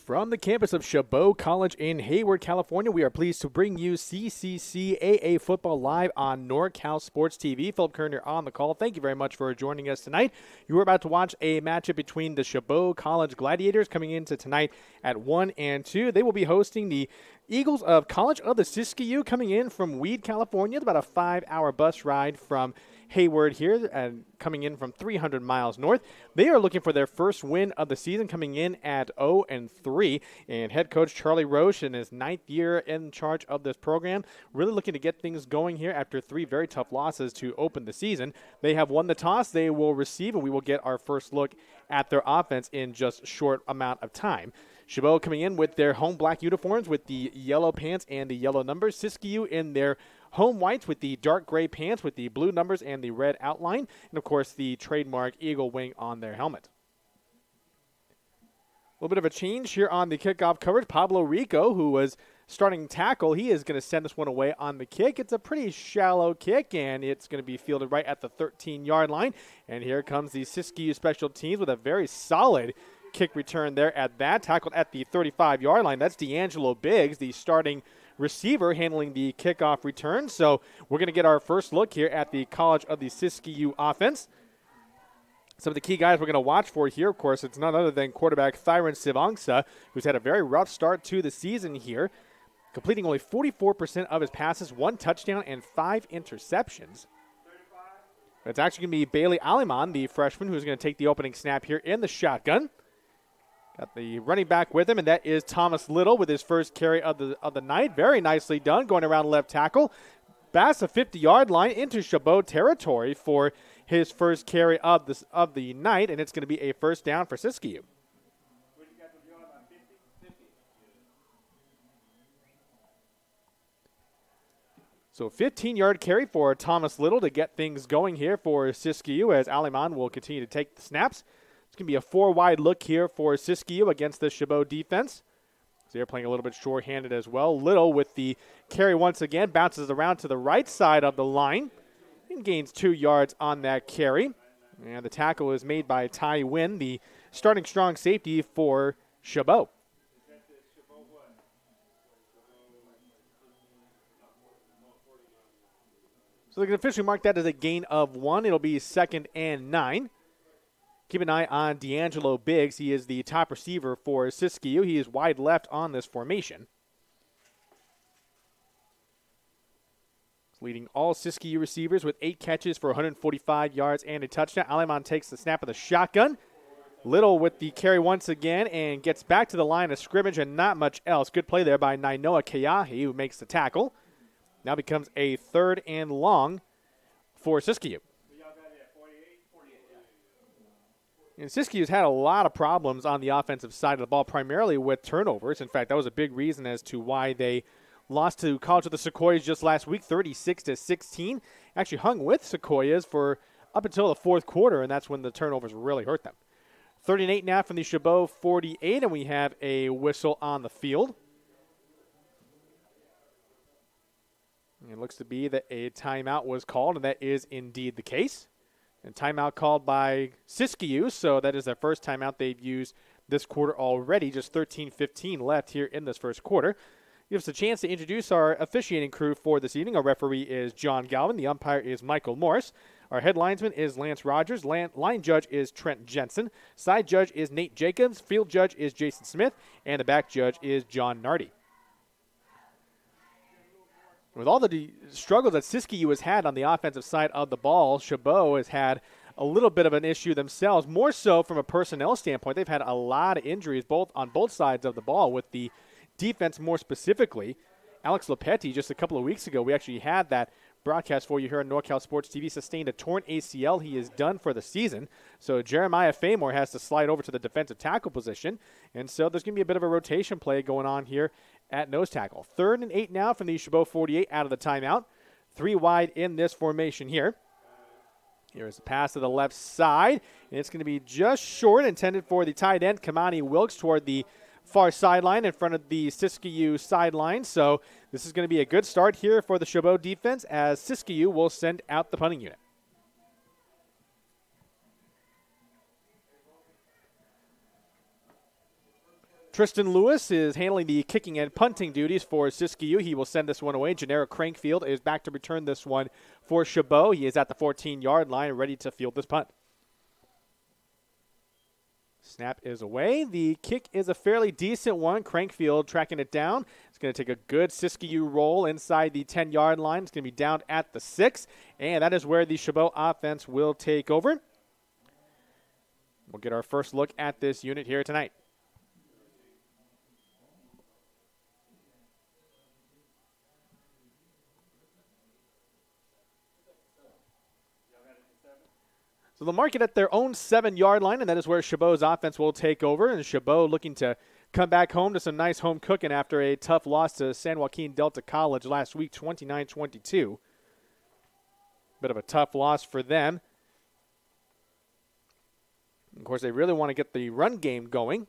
From the campus of Chabot College in Hayward, California, we are pleased to bring you CCCAA football live on NorCal Sports TV. Philip Kerner on the call. Thank you very much for joining us tonight. You are about to watch a matchup between the Chabot College Gladiators coming into tonight at 1 and 2. They will be hosting the Eagles of College of the Siskiyou coming in from Weed, California. It's about a 5-hour bus ride from Hayward here, and coming in from 300 miles north. They are looking for their first win of the season, coming in at 0-3. And head coach Charlie Roche, in his 9th year in charge of this program, really looking to get things going here after 3 very tough losses to open the season. They have won the toss. They will receive, and we will get our first look at their offense in just a short amount of time. Shabo coming in with their home black uniforms with the yellow pants and the yellow numbers. Siskiyou in their home whites with the dark gray pants with the blue numbers and the red outline. And, of course, the trademark eagle wing on their helmet. A little bit of a change here on the kickoff coverage. Pablo Rico, who was starting tackle, he is going to send this one away on the kick. It's a pretty shallow kick, and it's going to be fielded right at the 13-yard line. And here comes the Siskiyou special teams with a very solid kick return there at that. Tackled at the 35-yard line. That's D'Angelo Biggs, the starting receiver, handling the kickoff return. So we're going to get our first look here at the College of the Siskiyou offense. Some of the key guys we're going to watch for here, of course, it's none other than quarterback Thyron Sivangsa, who's had a very rough start to the season here, completing only 44% of his passes, 1 touchdown, and 5 interceptions. It's actually going to be Bailey Aliman, the freshman, who's going to take the opening snap here in the shotgun. Got the running back with him, and that is Thomas Little with his first carry of the night. Very nicely done, going around left tackle. Pass a 50-yard line into Chabot territory for his first carry of the night, and it's going to be a first down for Siskiyou. So 15-yard carry for Thomas Little to get things going here for Siskiyou as Aliman will continue to take the snaps. It's going to be a 4-wide look here for Siskiyou against the Chabot defense. So they're playing a little bit short-handed as well. Little with the carry once again, bounces around to the right side of the line and gains 2 yards on that carry. And the tackle is made by Ty Wynn, the starting strong safety for Chabot. So they can officially mark that as a gain of 1. It'll be 2nd and 9. Keep an eye on D'Angelo Biggs. He is the top receiver for Siskiyou. He is wide left on this formation. He's leading all Siskiyou receivers with 8 catches for 145 yards and a touchdown. Aliman takes the snap of the shotgun. Little with the carry once again and gets back to the line of scrimmage and not much else. Good play there by Nainoa Keahi, who makes the tackle. Now becomes a 3rd and long for Siskiyou. And Siskiyou's had a lot of problems on the offensive side of the ball, primarily with turnovers. In fact, that was a big reason as to why they lost to College of the Sequoias just last week, 36-16. Actually hung with Sequoias for up until the 4th quarter, and that's when the turnovers really hurt them. 38 now from the Chabot 48, and we have a whistle on the field. It looks to be that a timeout was called, and that is indeed the case. And timeout called by Siskiyou, so that is their first timeout they've used this quarter already. Just 13:15 left here in this first quarter. Give us a chance to introduce our officiating crew for this evening. Our referee is John Galvin. The umpire is Michael Morris. Our head linesman is Lance Rogers. Line judge is Trent Jensen. Side judge is Nate Jacobs. Field judge is Jason Smith. And the back judge is John Nardi. With all the struggles that Siskiyou has had on the offensive side of the ball, Chabot has had a little bit of an issue themselves, more so from a personnel standpoint. They've had a lot of injuries on both sides of the ball, with the defense more specifically. Alex Lopetti, just a couple of weeks ago, we actually had that broadcast for you here on NorCal Sports TV, sustained a torn ACL. He is done for the season. So Jeremiah Famore has to slide over to the defensive tackle position. And so there's going to be a bit of a rotation play going on here at nose tackle. 3rd and 8 now from the Chabot 48 out of the timeout. 3 wide in this formation here. Here's the pass to the left side. And it's going to be just short, intended for the tight end, Kamani Wilkes, toward the far sideline in front of the Siskiyou sideline. So this is going to be a good start here for the Chabot defense, as Siskiyou will send out the punting unit. Tristan Lewis is handling the kicking and punting duties for Siskiyou. He will send this one away. Generic Crankfield is back to return this one for Chabot. He is at the 14-yard line, ready to field this punt. Snap is away. The kick is a fairly decent one. Crankfield tracking it down. It's going to take a good Siskiyou roll inside the 10-yard line. It's going to be down at the 6, and that is where the Chabot offense will take over. We'll get our first look at this unit here tonight. So they'll mark it at their own 7-yard line, and that is where Chabot's offense will take over. And Chabot looking to come back home to some nice home cooking after a tough loss to San Joaquin Delta College last week, 29-22. Bit of a tough loss for them. Of course, they really want to get the run game going.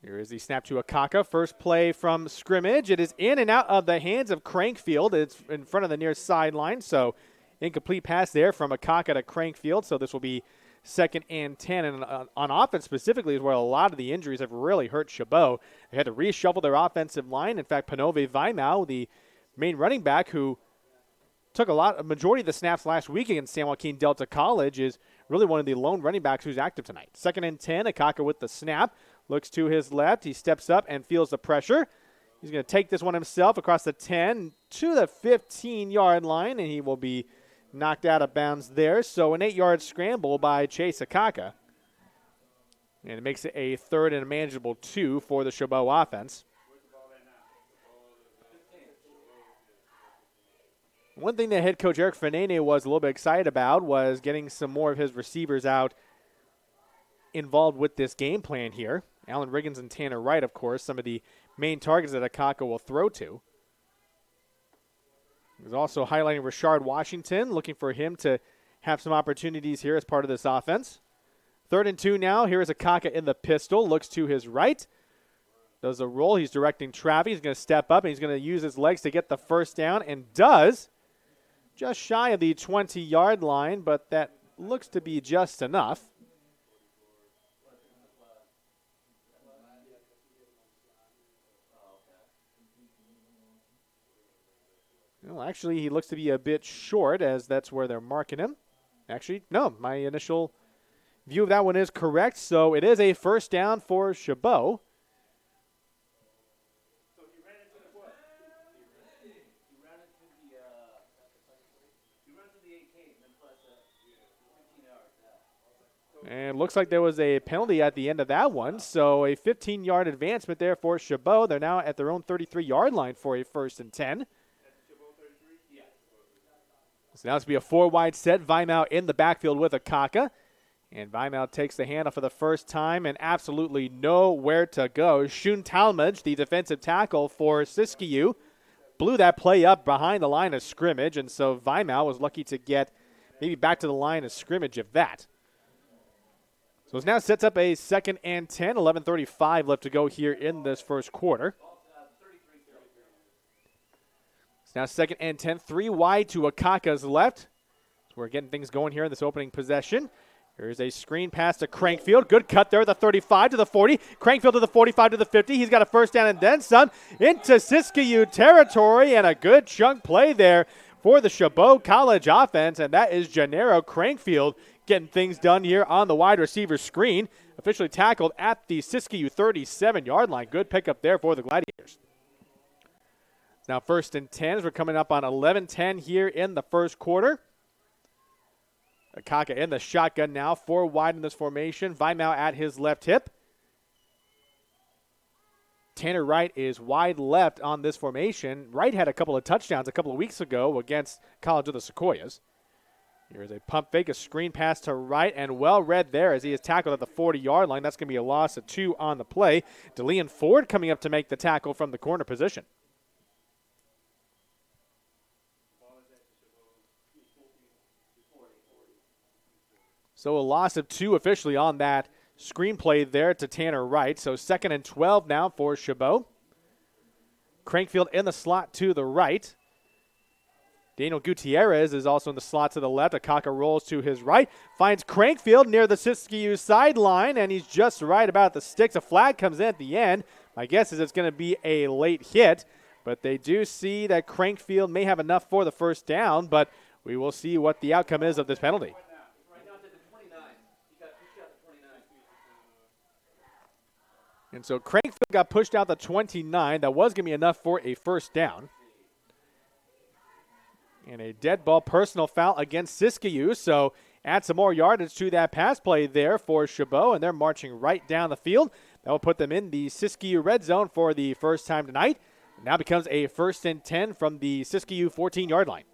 Here is the snap to Akaka. First play from scrimmage. It is in and out of the hands of Crankfield. It's in front of the near sideline, so incomplete pass there from Akaka to Crankfield, so this will be 2nd and 10. And on offense specifically is where a lot of the injuries have really hurt Chabot. They had to reshuffle their offensive line. In fact, Panove Vimal, the main running back who took a majority of the snaps last week against San Joaquin Delta College, is really one of the lone running backs who's active tonight. 2nd and 10, Akaka with the snap. Looks to his left. He steps up and feels the pressure. He's going to take this one himself across the 10 to the 15-yard line, and he will be knocked out of bounds there. So an 8-yard scramble by Chase Akaka. And it makes it a 3rd and a manageable 2 for the Chabot offense. One thing that head coach Eric Fanene was a little bit excited about was getting some more of his receivers out involved with this game plan here. Alan Riggins and Tanner Wright, of course, some of the main targets that Akaka will throw to. He's also highlighting Rashard Washington, looking for him to have some opportunities here as part of this offense. 3rd and 2 now. Here is Akaka in the pistol. Looks to his right. Does a roll. He's directing traffic. He's going to step up, and he's going to use his legs to get the first down, and does. Just shy of the 20-yard line, but that looks to be just enough. Well, actually, he looks to be a bit short, as that's where they're marking him. Actually, no, my initial view of that one is correct. So it is a first down for Chabot. So he ran into the what? He ran into the 18 and then plus 15 yards. And it looks like there was a penalty at the end of that one. So a 15-yard advancement there for Chabot. They're now at their own 33-yard line for a 1st and 10. So now it's going to be a 4-wide set. Vimal in the backfield with Akaka. And Vimal takes the handoff for the first time and absolutely nowhere to go. Shewn Talmadge, the defensive tackle for Siskiyou, blew that play up behind the line of scrimmage. And so Vimal was lucky to get maybe back to the line of scrimmage, if that. So it now sets up a 2nd and 10. 11:35 left to go here in this first quarter. It's now 2nd and 10, 3 wide to Akaka's left. So we're getting things going here in this opening possession. Here's a screen pass to Crankfield. Good cut there at the 35 to the 40. Crankfield to the 45 to the 50. He's got a first down and then some into Siskiyou territory, and a good chunk play there for the Chabot College offense, and that is Gennaro Crankfield getting things done here on the wide receiver screen. Officially tackled at the Siskiyou 37-yard line. Good pickup there for the Gladiators. Now 1st and 10 as we're coming up on 11:10 here in the first quarter. Akaka in the shotgun now, 4 wide in this formation. Vimal at his left hip. Tanner Wright is wide left on this formation. Wright had a couple of touchdowns a couple of weeks ago against College of the Sequoias. Here's a pump fake, a screen pass to Wright, and well read there as he is tackled at the 40-yard line. That's going to be a loss of 2 on the play. Lien Ford coming up to make the tackle from the corner position. So a loss of 2 officially on that screenplay there to Tanner Wright. So 2nd and 12 now for Chabot. Crankfield in the slot to the right. Daniel Gutierrez is also in the slot to the left. Akaka rolls to his right. Finds Crankfield near the Siskiyou sideline, and he's just right about the sticks. A flag comes in at the end. My guess is it's going to be a late hit, but they do see that Crankfield may have enough for the first down, but we will see what the outcome is of this penalty. And so Crankfield got pushed out the 29. That was going to be enough for a first down. And a dead ball personal foul against Siskiyou. So add some more yardage to that pass play there for Shabo, and they're marching right down the field. That will put them in the Siskiyou red zone for the first time tonight. It now becomes a 1st and 10 from the Siskiyou 14-yard line.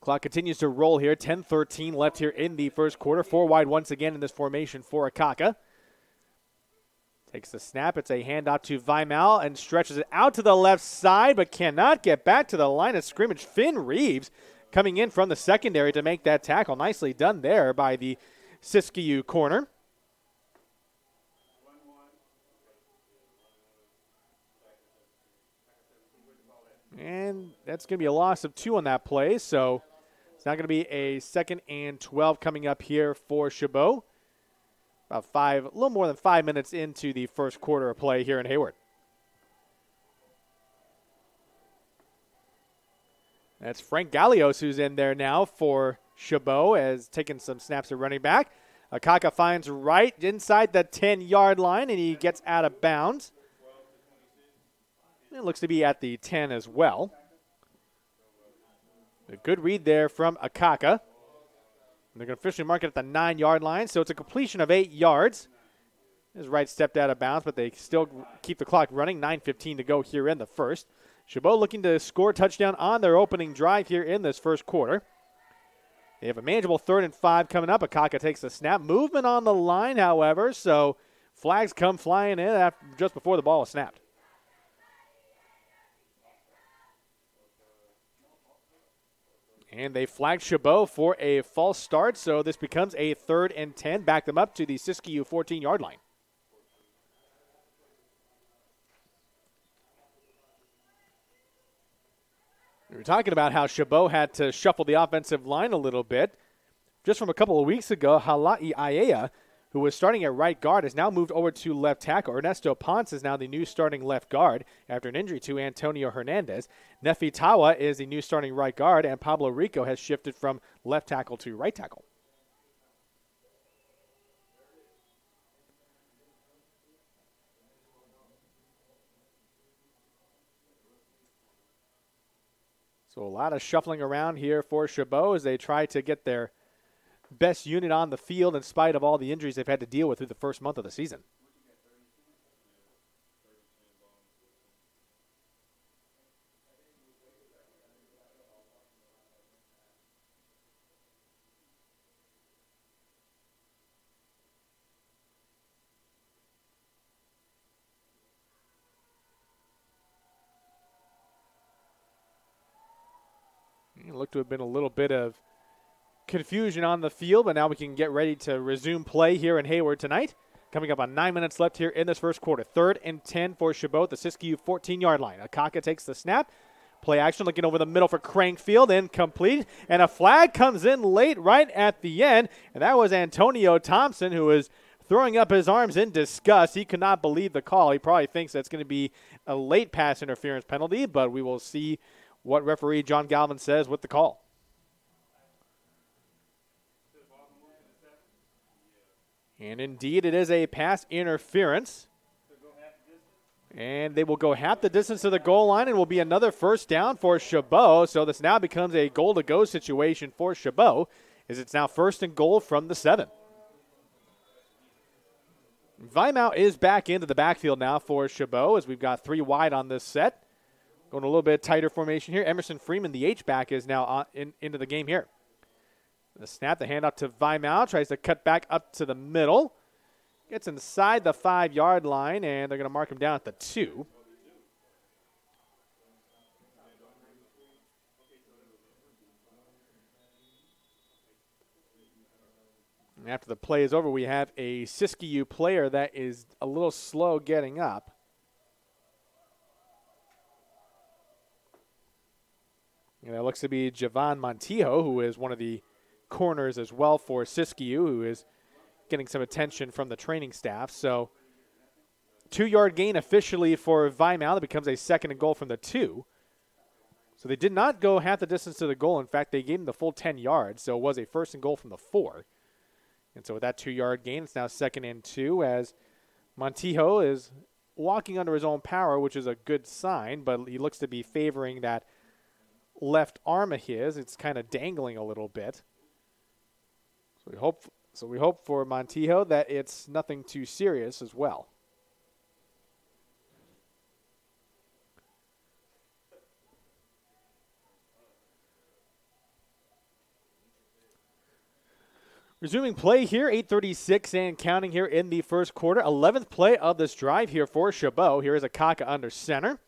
Clock continues to roll here. 10:13 left here in the first quarter. 4 wide once again in this formation for Akaka. Takes the snap. It's a handout to Vimal and stretches it out to the left side, but cannot get back to the line of scrimmage. Finn Reeves coming in from the secondary to make that tackle. Nicely done there by the Siskiyou corner. And that's going to be a loss of 2 on that play, so it's now going to be a 2nd and 12 coming up here for Shabo. About a little more than 5 minutes into the first quarter of play here in Hayward. That's Frank Gallios who's in there now for Shabo, as taking some snaps at running back. Akaka finds right inside the 10-yard line, and he gets out of bounds. It looks to be at the 10 as well. A good read there from Akaka. And they're going to officially mark it at the 9-yard line, so it's a completion of 8 yards. His right stepped out of bounds, but they still keep the clock running. 9:15 to go here in the first. Chabot looking to score a touchdown on their opening drive here in this first quarter. They have a manageable 3rd and 5 coming up. Akaka takes the snap. Movement on the line, however, so flags come flying in just before the ball is snapped. And they flagged Chabot for a false start, so this becomes a 3rd and 10. Back them up to the Siskiyou 14-yard line. We were talking about how Chabot had to shuffle the offensive line a little bit. Just from a couple of weeks ago, Halai Aiea, who was starting at right guard, has now moved over to left tackle. Ernesto Ponce is now the new starting left guard after an injury to Antonio Hernandez. Nefi Tawa is the new starting right guard, and Pablo Rico has shifted from left tackle to right tackle. So a lot of shuffling around here for Chabot as they try to get their best unit on the field in spite of all the injuries they've had to deal with through the first month of the season. It looked to have been a little bit of confusion on the field, but now we can get ready to resume play here in Hayward tonight. Coming up on 9 minutes left here in this first quarter. 3rd and 10 for Chabot, the Siskiyou 14-yard line. Akaka takes the snap. Play action, looking over the middle for Crankfield, incomplete. And a flag comes in late right at the end, and that was Antonio Thompson, who was throwing up his arms in disgust. He could not believe the call. He probably thinks that's going to be a late pass interference penalty, but we will see what referee John Galvin says with the call. And indeed, it is a pass interference. And they will go half the distance to the goal line, and will be another first down for Chabot. So this now becomes a goal-to-go situation for Chabot, as it's now 1st and goal from the 7. Vimal is back into the backfield now for Chabot, as we've got 3 wide on this set. Going a little bit tighter formation here. Emerson Freeman, the H-back, is now into the game here. The snap, the handoff to Vimal, tries to cut back up to the middle. Gets inside the 5-yard line, and they're going to mark him down at the 2. And after the play is over, we have a Siskiyou player that is a little slow getting up. And that looks to be Javon Montijo, who is one of the corners as well for Siskiyou, who is getting some attention from the training staff. So 2-yard gain officially for Vimal. That becomes a 2nd and goal from the 2. So they did not go half the distance to the goal. In fact, they gave him the full 10 yards. So it was a 1st and goal from the 4. And so with that 2-yard gain, it's now 2nd and 2 as Montijo is walking under his own power, which is a good sign, but he looks to be favoring that left arm of his. It's kind of dangling a little bit. So we hope for Montijo that it's nothing too serious as well. Resuming play here, 8:36 and counting here in the first quarter. 11th play of this drive here for Shabo. Here is Akaka under center.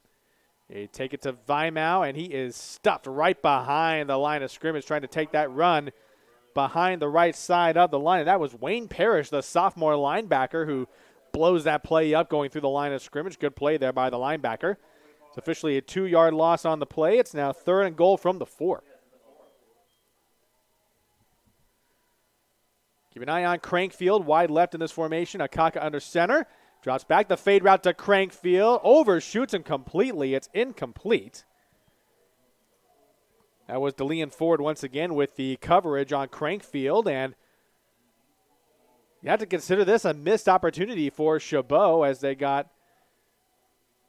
They take it to Vimal, and he is stuffed right behind the line of scrimmage, trying to take that run behind the right side of the line. And that was Wayne Parrish, the sophomore linebacker, who blows that play up going through the line of scrimmage. Good play there by the linebacker. It's officially a 2-yard loss on the play. It's now 3rd and goal from the 4. Keep an eye on Crankfield, wide left in this formation. Akaka under center. Drops back the fade route to Crankfield. Overshoots him completely. It's incomplete. That was Lien forward once again with the coverage on Crankfield. And you have to consider this a missed opportunity for Shabo as they got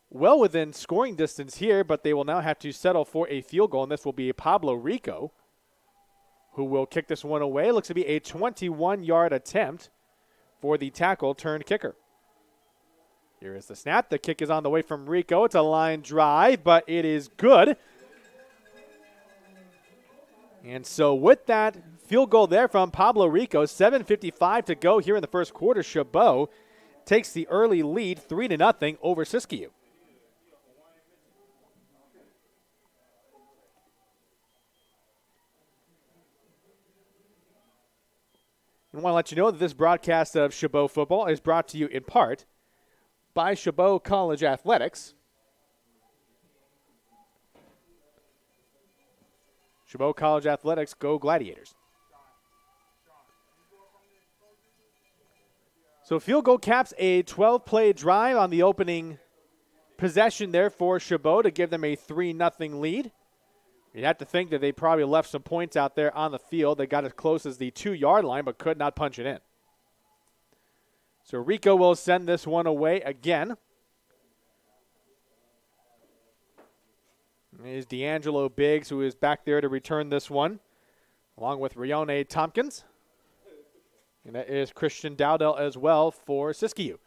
well within scoring distance here, but they will now have to settle for a field goal, and this will be Pablo Rico, who will kick this one away. Looks to be a 21-yard attempt for the tackle turned kicker. Here is the snap. The kick is on the way from Rico. It's a line drive, but it is good. And so with that field goal there from Pablo Rico, 7:55 to go here in the first quarter, Shabo takes the early lead 3-0 over Siskiyou. I want to let you know that this broadcast of Chabot football is brought to you in part by Chabot College Athletics. Chabot College Athletics, go Gladiators. So field goal caps a 12-play drive on the opening possession there for Chabot to give them a 3-0 lead. You'd have to think that they probably left some points out there on the field. They got as close as the 2-yard line, but could not punch it in. So Rico will send this one away again. Is D'Angelo Biggs, who is back there to return this one, along with Rione Tompkins. And that is Christian Dowdell as well for Siskiyou.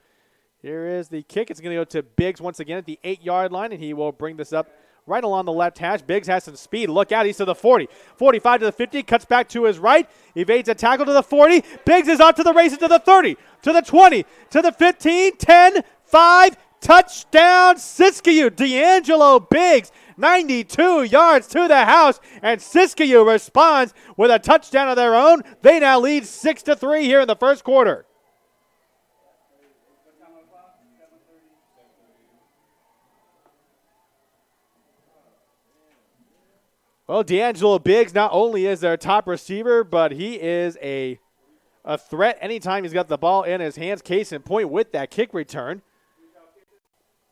Here is the kick. It's going to go to Biggs once again at the 8-yard line, and he will bring this up right along the left hash. Biggs has some speed. Look out. He's to the 40. 45 to the 50. Cuts back to his right. Evades a tackle to the 40. Biggs is off to the races to the 30. To the 20. To the 15. 10. 5. Touchdown Siskiyou. D'Angelo Biggs. 92 yards to the house. And Siskiyou responds with a touchdown of their own. They now lead 6-3 here in the first quarter. Well, D'Angelo Biggs not only is their top receiver, but he is a threat anytime he's got the ball in his hands. Case in point with that kick return.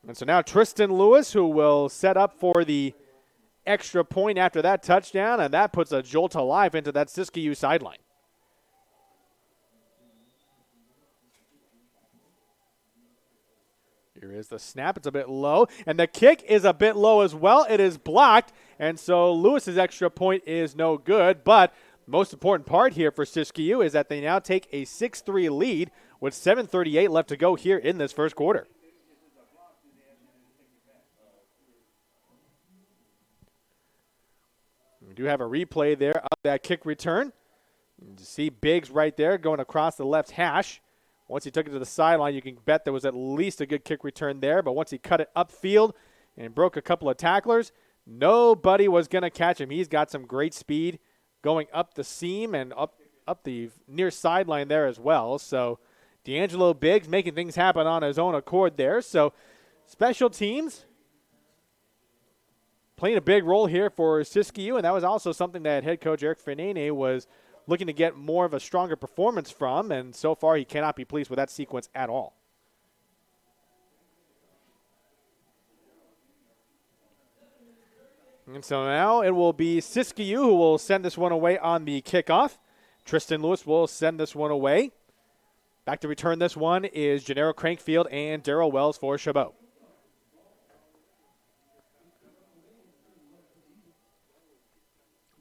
And so now Tristan Lewis, who will set up for the extra point after that touchdown, and that puts a jolt of life into that Siskiyou sideline. Here is the snap. It's a bit low, and the kick is a bit low as well. It is blocked, and so Lewis's extra point is no good. But most important part here for Siskiyou is that they now take a 6-3 lead with 7:38 left to go here in this first quarter. We do have a replay there of that kick return. You see Biggs right there going across the left hash. Once he took it to the sideline, you can bet there was at least a good kick return there. But once he cut it upfield and broke a couple of tacklers, nobody was going to catch him. He's got some great speed going up the seam and up the near sideline there as well. So D'Angelo Biggs making things happen on his own accord there. So special teams playing a big role here for Siskiyou, and that was also something that head coach Eric Fenene was looking to get more of a stronger performance from, and so far he cannot be pleased with that sequence at all. And so now it will be Siskiyou who will send this one away on the kickoff. Tristan Lewis will send this one away. Back to return this one is Gennaro Crankfield and Darrell Wells for Chabot.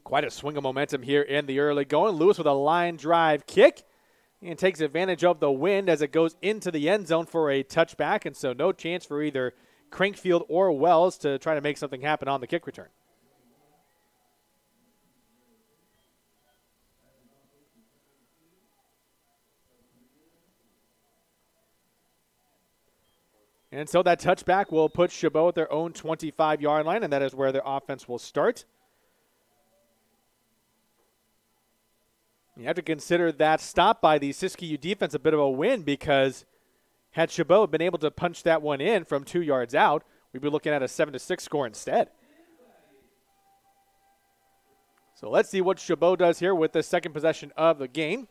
Quite a swing of momentum here in the early going. Lewis with a line drive kick and takes advantage of the wind as it goes into the end zone for a touchback, and so no chance for either Crankfield or Wells to try to make something happen on the kick return. And so that touchback will put Chabot at their own 25-yard line, and that is where their offense will start. You have to consider that stop by the Siskiyou defense a bit of a win, because had Chabot been able to punch that one in from 2 yards out, we'd be looking at a 7-6 score instead. So let's see what Chabot does here with the second possession of the game.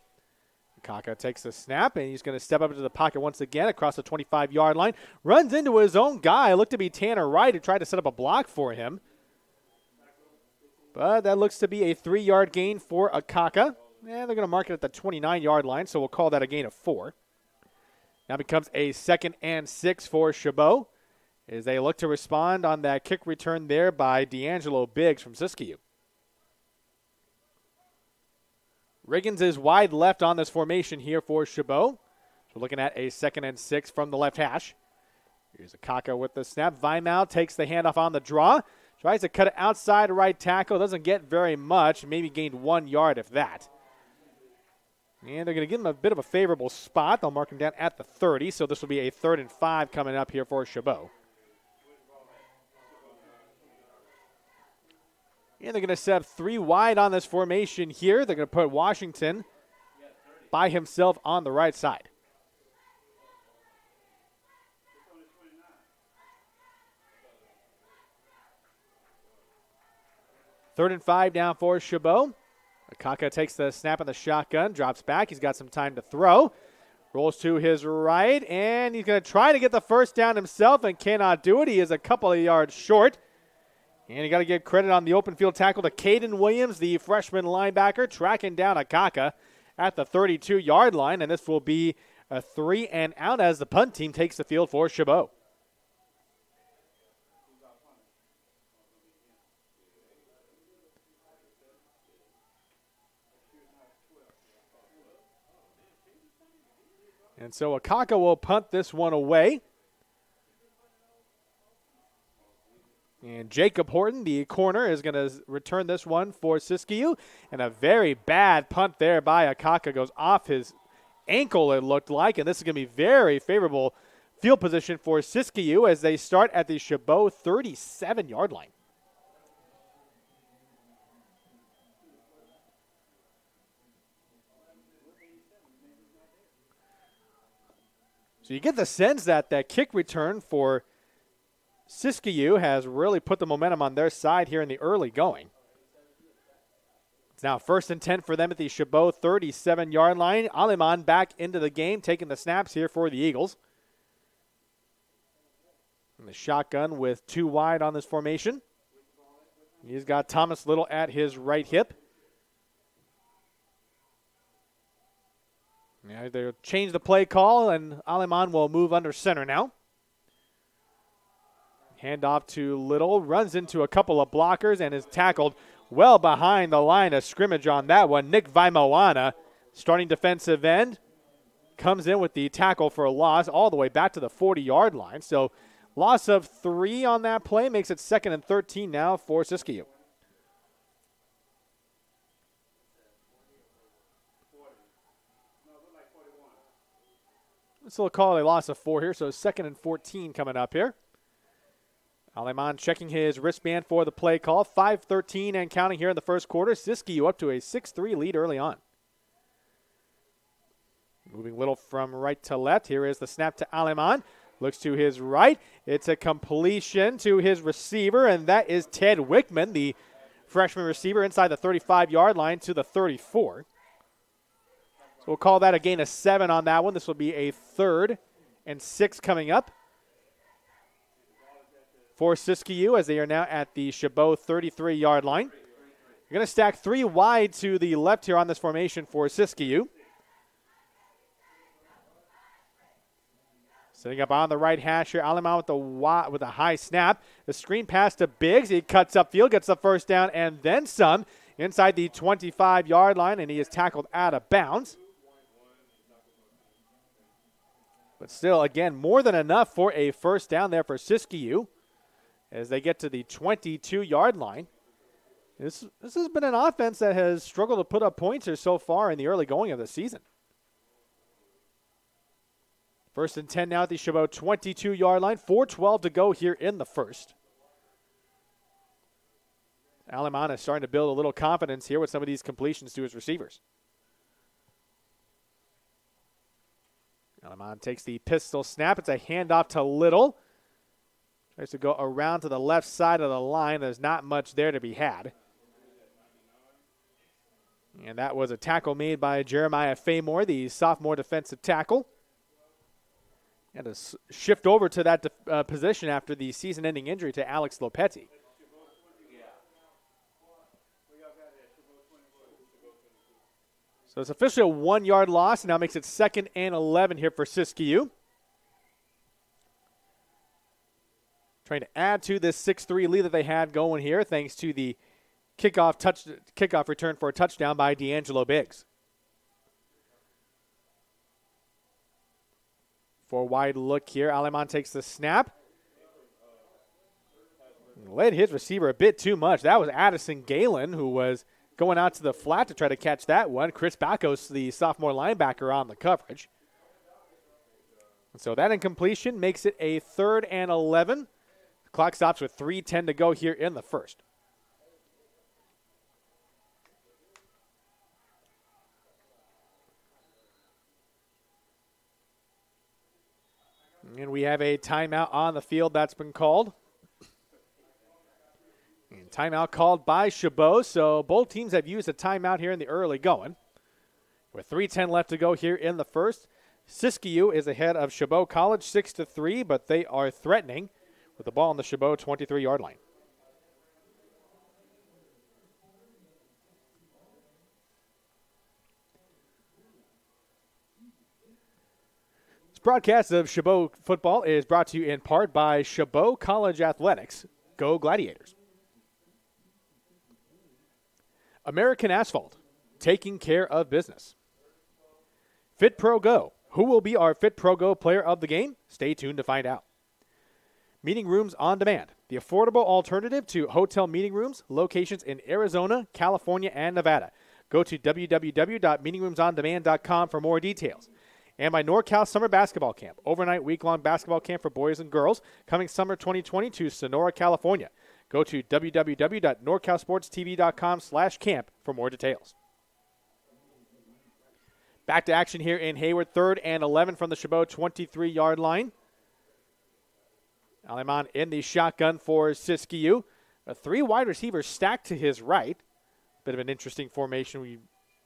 Kaka takes the snap, and he's going to step up into the pocket once again across the 25-yard line. Runs into his own guy. Looked to be Tanner Wright, who tried to set up a block for him. But that looks to be a 3-yard gain for Akaka. And they're going to mark it at the 29-yard line, so we'll call that a gain of 4. Now becomes a 2nd and 6 for Chabot as they look to respond on that kick return there by D'Angelo Biggs from Siskiyou. Riggins is wide left on this formation here for Chabot. So we're looking at a 2nd and 6 from the left hash. Here's Akaka with the snap. Vimal takes the handoff on the draw. Tries to cut it outside right tackle. Doesn't get very much. Maybe gained 1 yard if that. And they're going to give him a bit of a favorable spot. They'll mark him down at the 30. So this will be a 3rd and 5 coming up here for Chabot. And they're going to set up 3 wide on this formation here. They're going to put Washington by himself on the right side. Third and 5 down for Chabot. Akaka takes the snap in the shotgun, drops back. He's got some time to throw. Rolls to his right, and he's going to try to get the first down himself and cannot do it. He is a couple of yards short. And you got to give credit on the open field tackle to Caden Williams, the freshman linebacker, tracking down Akaka at the 32-yard line. And this will be a 3 and out as the punt team takes the field for Chabot. And so Akaka will punt this one away. And Jacob Horton, the corner, is going to return this one for Siskiyou. And a very bad punt there by Akaka goes off his ankle, it looked like. And this is going to be very favorable field position for Siskiyou as they start at the Chabot 37-yard line. So you get the sense that that kick return for Siskiyou has really put the momentum on their side here in the early going. It's now 1st and 10 for them at the Chabot 37-yard line. Aleman back into the game, taking the snaps here for the Eagles. And the shotgun with 2 wide on this formation. He's got Thomas Little at his right hip. Yeah, they'll change the play call, and Aleman will move under center now. Handoff to Little, runs into a couple of blockers and is tackled well behind the line of scrimmage on that one. Nick Vaimawana, starting defensive end, comes in with the tackle for a loss all the way back to the 40-yard line. So loss of 3 on that play makes it 2nd and 13 now for Siskiyou. This will call a loss of 4 here, so 2nd and 14 coming up here. Aleman checking his wristband for the play call. 5:13 and counting here in the first quarter. Siskiyou up to a 6-3 lead early on. Moving Little from right to left. Here is the snap to Aleman. Looks to his right. It's a completion to his receiver, and that is Ted Wickman, the freshman receiver, inside the 35-yard line to the 34. So we'll call that a gain of 7 on that one. This will be a 3rd and 6 coming up for Siskiyou as they are now at the Chabot 33-yard line. You're They're going to stack 3 wide to the left here on this formation for Siskiyou. Sitting up on the right hash here, Aleman with a high snap. The screen pass to Biggs. He cuts upfield, gets the first down, and then some inside the 25-yard line, and he is tackled out of bounds. But still, again, more than enough for a first down there for Siskiyou as they get to the 22-yard line. This has been an offense that has struggled to put up points here so far in the early going of the season. First and 10 now at the Chabot 22-yard line. 4:12 to go here in the first. Aleman is starting to build a little confidence here with some of these completions to his receivers. Aleman takes the pistol snap. It's a handoff to Little. Tries to go around to the left side of the line. There's not much there to be had. And that was a tackle made by Jeremiah Faymore, the sophomore defensive tackle. Had to shift over to that position after the season-ending injury to Alex Lopetti. So it's officially a 1-yard loss, and now makes it 2nd and 11 here for Siskiyou. Trying to add to this 6-3 lead that they had going here, thanks to the kickoff return for a touchdown by D'Angelo Biggs. 4-wide look here. Aleman takes the snap. Led his receiver a bit too much. That was Addison Galen, who was going out to the flat to try to catch that one. Chris Bakos, the sophomore linebacker, on the coverage. And so that incompletion makes it a 3rd and 11. The clock stops with 3:10 to go here in the first. And we have a timeout on the field that's been called. And timeout called by Shabo. So both teams have used a timeout here in the early going. With 3:10 left to go here in the first. Siskiyou is ahead of Chabot College 6-3, but they are threatening with the ball on the Chabot 23-yard line. Broadcast of Chabot football is brought to you in part by Chabot College Athletics. Go Gladiators. American Asphalt, taking care of business. FitPro GO. Who will be our FitPro GO player of the game? Stay tuned to find out. Meeting Rooms on Demand, the affordable alternative to hotel meeting rooms, locations in Arizona, California, and Nevada. Go to www.meetingroomsondemand.com for more details. And by NorCal Summer Basketball Camp, overnight week-long basketball camp for boys and girls, coming summer 2020 to Sonora, California. Go to www.norcalsportstv.com/camp for more details. Back to action here in Hayward, 3rd and 11 from the Chabot 23-yard line. Aleman in the shotgun for Siskiyou. 3 wide receivers stacked to his right. Bit of an interesting formation we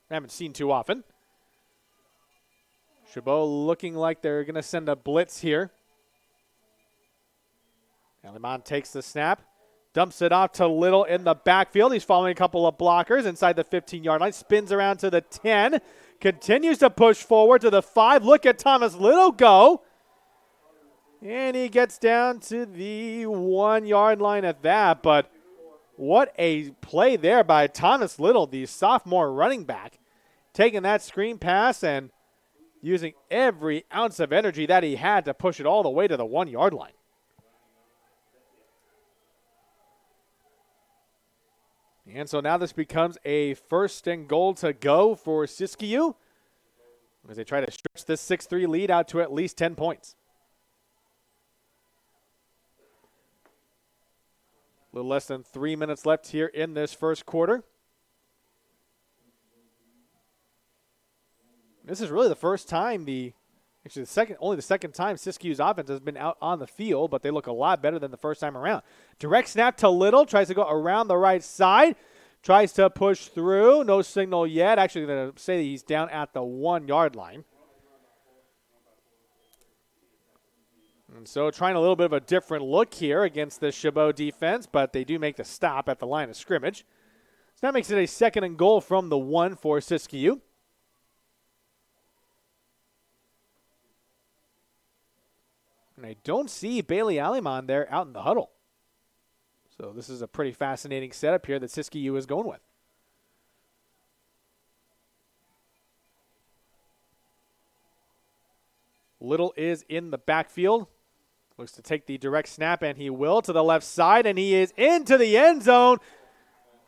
haven't seen too often. Chabot looking like they're going to send a blitz here. Aleman takes the snap, dumps it off to Little in the backfield. He's following a couple of blockers inside the 15-yard line, spins around to the 10, continues to push forward to the 5. Look at Thomas Little go. And he gets down to the 1-yard line at that, but what a play there by Thomas Little, the sophomore running back, taking that screen pass and using every ounce of energy that he had to push it all the way to the 1-yard line. And so now this becomes a 1st and goal to go for Siskiyou as they try to stretch this 6-3 lead out to at least 10 points. A little less than 3 minutes left here in this first quarter. This is really the first time only the second time Siskiyou's offense has been out on the field, but they look a lot better than the first time around. Direct snap to Little, tries to go around the right side, tries to push through, no signal yet. Actually, going to say he's down at the 1-yard line. And so trying a little bit of a different look here against the Chabot defense, but they do make the stop at the line of scrimmage. So that makes it a 2nd and goal from the 1 for Siskiyou. And I don't see Bailey Alimon there out in the huddle. So this is a pretty fascinating setup here that Siskiyou is going with. Little is in the backfield. Looks to take the direct snap, and he will to the left side, and he is into the end zone.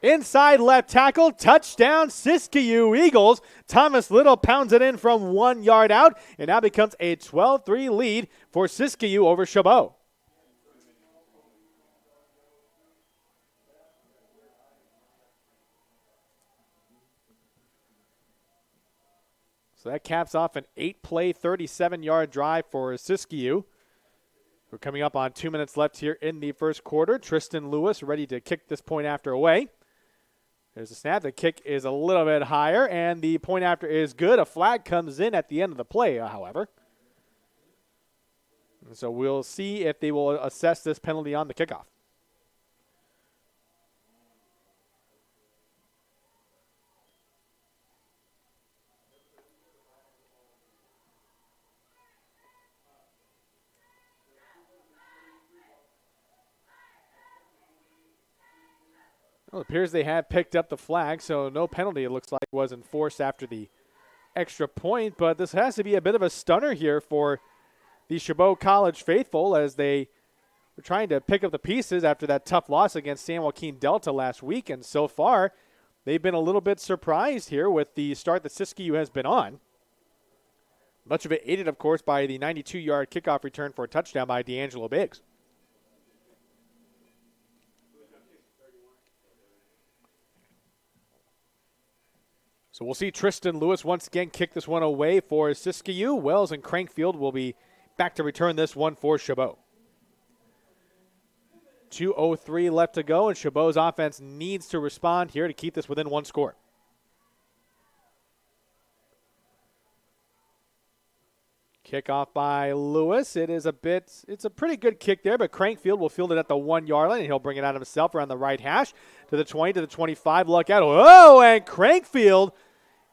Inside left tackle, touchdown, Siskiyou Eagles. Thomas Little pounds it in from 1 yard out, and now becomes a 12-3 lead for Siskiyou over Shabo. So that caps off an 8-play, 37-yard drive for Siskiyou. We're coming up on 2 minutes left here in the first quarter. Tristan Lewis ready to kick this point after away. There's a snap. The kick is a little bit higher, and the point after is good. A flag comes in at the end of the play, however. And so we'll see if they will assess this penalty on the kickoff. Well, it appears they have picked up the flag, so no penalty, it looks like, was enforced after the extra point. But this has to be a bit of a stunner here for the Chabot College faithful as they were trying to pick up the pieces after that tough loss against San Joaquin Delta last week. And so far, they've been a little bit surprised here with the start that Siskiyou has been on. Much of it aided, of course, by the 92-yard kickoff return for a touchdown by D'Angelo Biggs. So we'll see Tristan Lewis once again kick this one away for Siskiyou. Wells and Crankfield will be back to return this one for Chabot. 2:03 left to go, and Chabot's offense needs to respond here to keep this within one score. Kickoff by Lewis. It's a pretty good kick there, but Crankfield will field it at the 1 yard line, and he'll bring it out himself around the right hash to the 20, to the 25. Look out. Oh, and Crankfield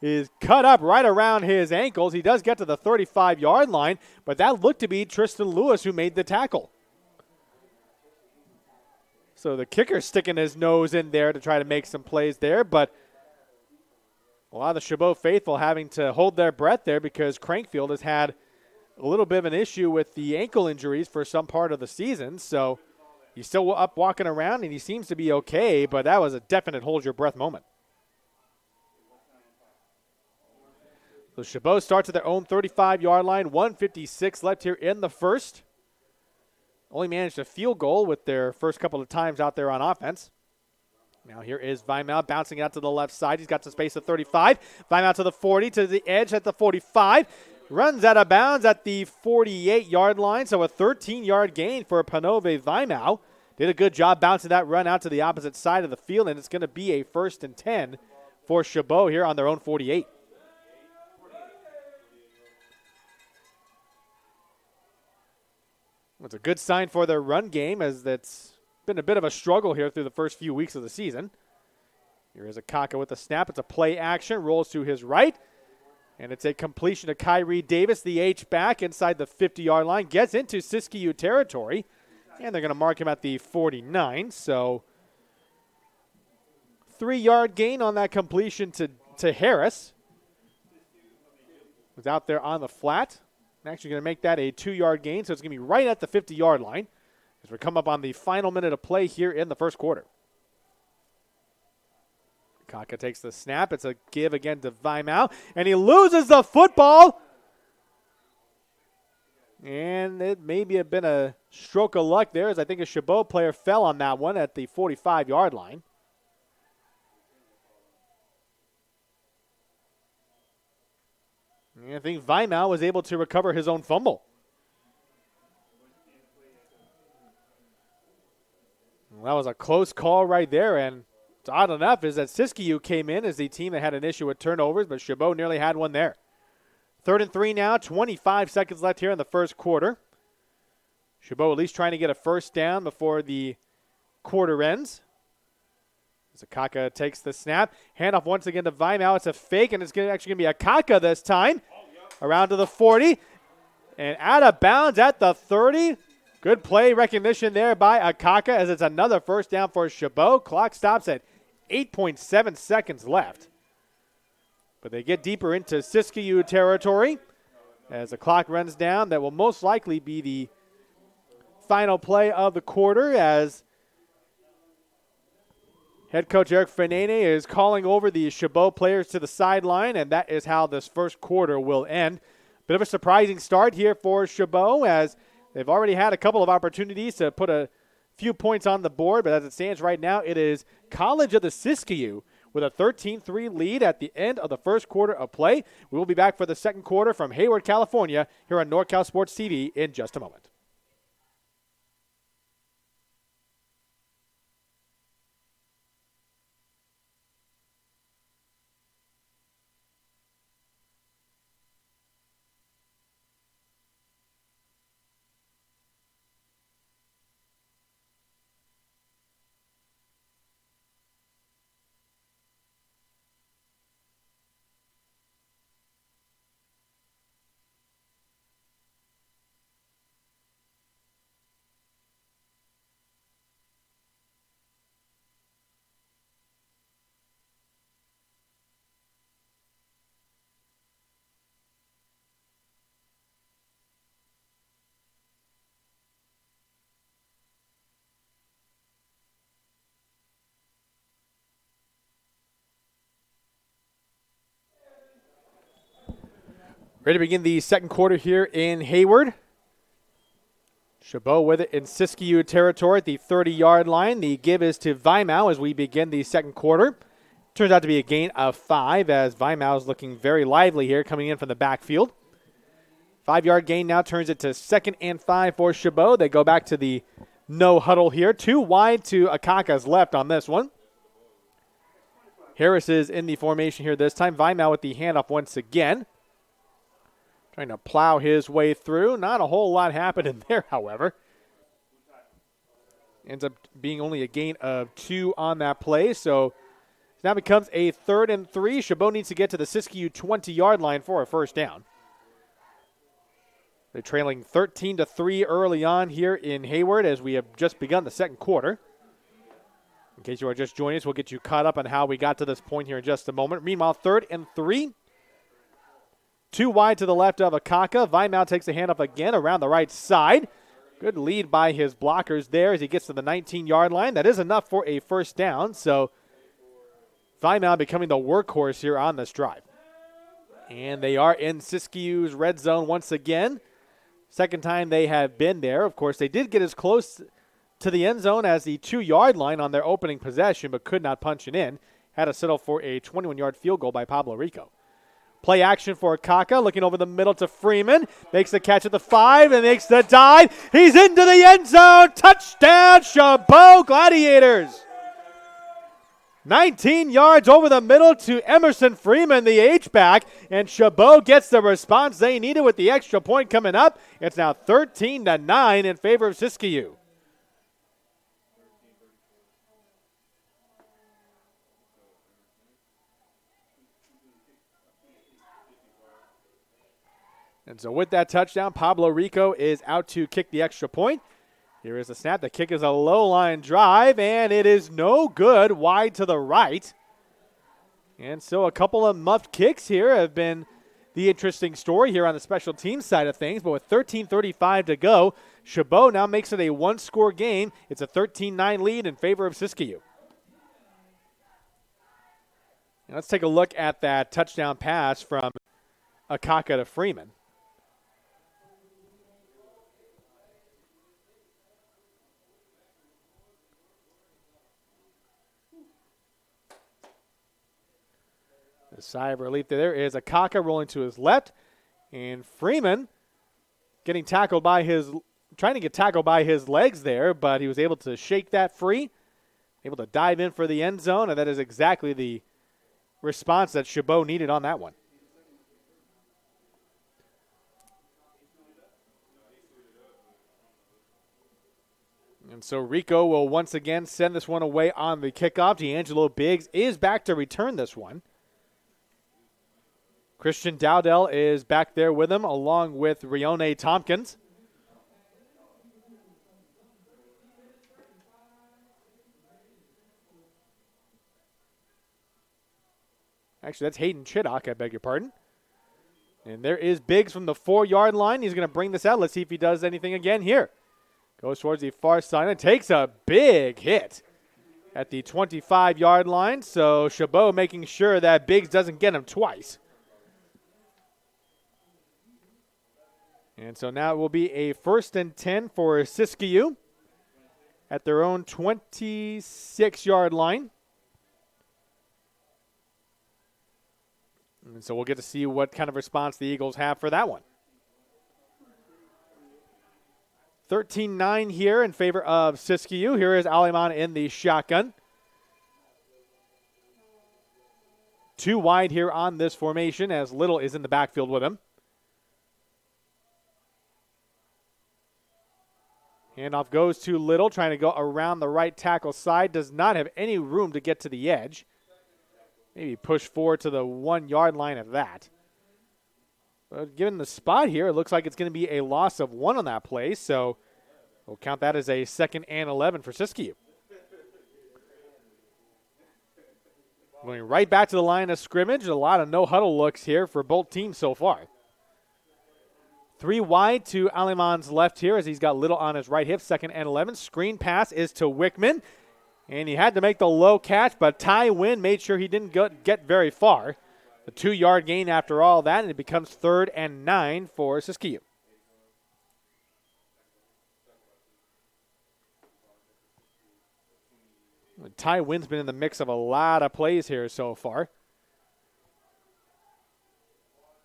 is cut up right around his ankles. He does get to the 35-yard line, but that looked to be Tristan Lewis who made the tackle. So the kicker sticking his nose in there to try to make some plays there, but a lot of the Chabot faithful having to hold their breath there because Crankfield has had a little bit of an issue with the ankle injuries for some part of the season. So he's still up walking around, and he seems to be okay, but that was a definite hold-your-breath moment. So Chabot starts at their own 35-yard line, 1:56 left here in the first. Only managed a field goal with their first couple of times out there on offense. Now here is Vimal bouncing out to the left side. He's got some space at 35. Vimal to the 40, to the edge at the 45. Runs out of bounds at the 48-yard line, so a 13-yard gain for Panove Vimal. Did a good job bouncing that run out to the opposite side of the field, and it's going to be a 1st and 10 for Chabot here on their own 48. It's a good sign for their run game, as that's been a bit of a struggle here through the first few weeks of the season. Here is Akaka with the snap. It's a play action, rolls to his right, and it's a completion to Kyrie Davis, the H-back inside the 50-yard line, gets into Siskiyou territory, and they're going to mark him at the 49. So 3-yard gain on that completion to Harris. Was out there on the flat. I'm actually going to make that a 2-yard gain, so it's going to be right at the 50-yard line as we come up on the final minute of play here in the first quarter. Kaka takes the snap. It's a give again to Vimal, and he loses the football. And it maybe have been a stroke of luck there, as I think a Chabot player fell on that one at the 45-yard line. And I think Vimal was able to recover his own fumble. Well, that was a close call right there, and it's odd enough is that Siskiyou came in as the team that had an issue with turnovers, but Chabot nearly had one there. 3rd and 3 now, 25 seconds left here in the first quarter. Chabot at least trying to get a first down before the quarter ends. As Akaka takes the snap. Handoff once again to Vimal. It's a fake, and it's actually going to be Akaka this time. Around to the 40. And out of bounds at the 30. Good play recognition there by Akaka as it's another first down for Shabo. Clock stops at 8.7 seconds left. But they get deeper into Siskiyou territory as the clock runs down. That will most likely be the final play of the quarter as head coach Eric Fenene is calling over the Chabot players to the sideline, and that is how this first quarter will end. Bit of a surprising start here for Chabot as they've already had a couple of opportunities to put a few points on the board, but as it stands right now, it is College of the Siskiyou with a 13-3 lead at the end of the first quarter of play. We will be back for the second quarter from Hayward, California, here on NorCal Sports TV in just a moment. Ready to begin the second quarter here in Hayward. Chabot with it in Siskiyou territory at the 30-yard line. The give is to Vimal as we begin the second quarter. Turns out to be a gain of 5 as Vimal is looking very lively here coming in from the backfield. 5-yard gain now turns it to 2nd and 5 for Chabot. They go back to the no huddle here. 2 wide to Akaka's left on this one. Harris is in the formation here this time. Vimal with the handoff once again. Trying to plow his way through. Not a whole lot happening there, however. Ends up being only a gain of 2 on that play. So now becomes a 3rd and 3. Chabot needs to get to the Siskiyou 20-yard line for a first down. They're trailing 13-3 early on here in Hayward as we have just begun the second quarter. In case you are just joining us, we'll get you caught up on how we got to this point here in just a moment. Meanwhile, 3rd and 3. 2 wide to the left of Akaka. Vimal takes the handoff again around the right side. Good lead by his blockers there as he gets to the 19-yard line. That is enough for a first down. So Vimal becoming the workhorse here on this drive. And they are in Siskiyou's red zone once again. Second time they have been there. Of course, they did get as close to the end zone as the 2-yard line on their opening possession, but could not punch it in. Had to settle for a 21-yard field goal by Pablo Rico. Play action for Kaka, looking over the middle to Freeman. Makes the catch at the 5 and makes the dive. He's into the end zone. Touchdown, Chabot Gladiators. 19 yards over the middle to Emerson Freeman, the H-back. And Chabot gets the response they needed with the extra point coming up. It's now 13-9 in favor of Siskiyou. And so with that touchdown, Pablo Rico is out to kick the extra point. Here is the snap. The kick is a low-line drive, and it is no good, wide to the right. And so a couple of muffed kicks here have been the interesting story here on the special teams side of things. But with 13:35 to go, Chabot now makes it a one-score game. It's a 13-9 lead in favor of Siskiyou. Now let's take a look at that touchdown pass from Akaka to Freeman. A sigh of relief there is Akaka rolling to his left, and Freeman trying to get tackled by his legs there, but he was able to shake that free, able to dive in for the end zone, and that is exactly the response that Chabot needed on that one. And so Rico will once again send this one away on the kickoff. D'Angelo Biggs is back to return this one. Christian Dowdell is back there with him, along with Rione Tompkins. Actually, that's Hayden Chittock, I beg your pardon. And there is Biggs from the 4-yard line. He's going to bring this out. Let's see if he does anything again here. Goes towards the far side and takes a big hit at the 25-yard line. So Shabo making sure that Biggs doesn't get him twice. And so now it will be a 1st and 10 for Siskiyou at their own 26-yard line. And so we'll get to see what kind of response the Eagles have for that one. 13-9 here in favor of Siskiyou. Here is Aleman in the shotgun. 2 wide here on this formation as Little is in the backfield with him. Handoff goes to Little, trying to go around the right tackle side. Does not have any room to get to the edge. Maybe push forward to the 1-yard line of that. But given the spot here, it looks like it's going to be a loss of 1 on that play. So we'll count that as a 2nd and 11 for Siskiyou. Going right back to the line of scrimmage. A lot of no-huddle looks here for both teams so far. 3 wide to Aleman's left here as he's got Little on his right hip. 2nd and 11. Screen pass is to Wickman. And he had to make the low catch, but Ty Wynn made sure he didn't get very far. A 2-yard gain after all that, and it becomes 3rd and 9 for Siskiyou. Ty Wynn's been in the mix of a lot of plays here so far.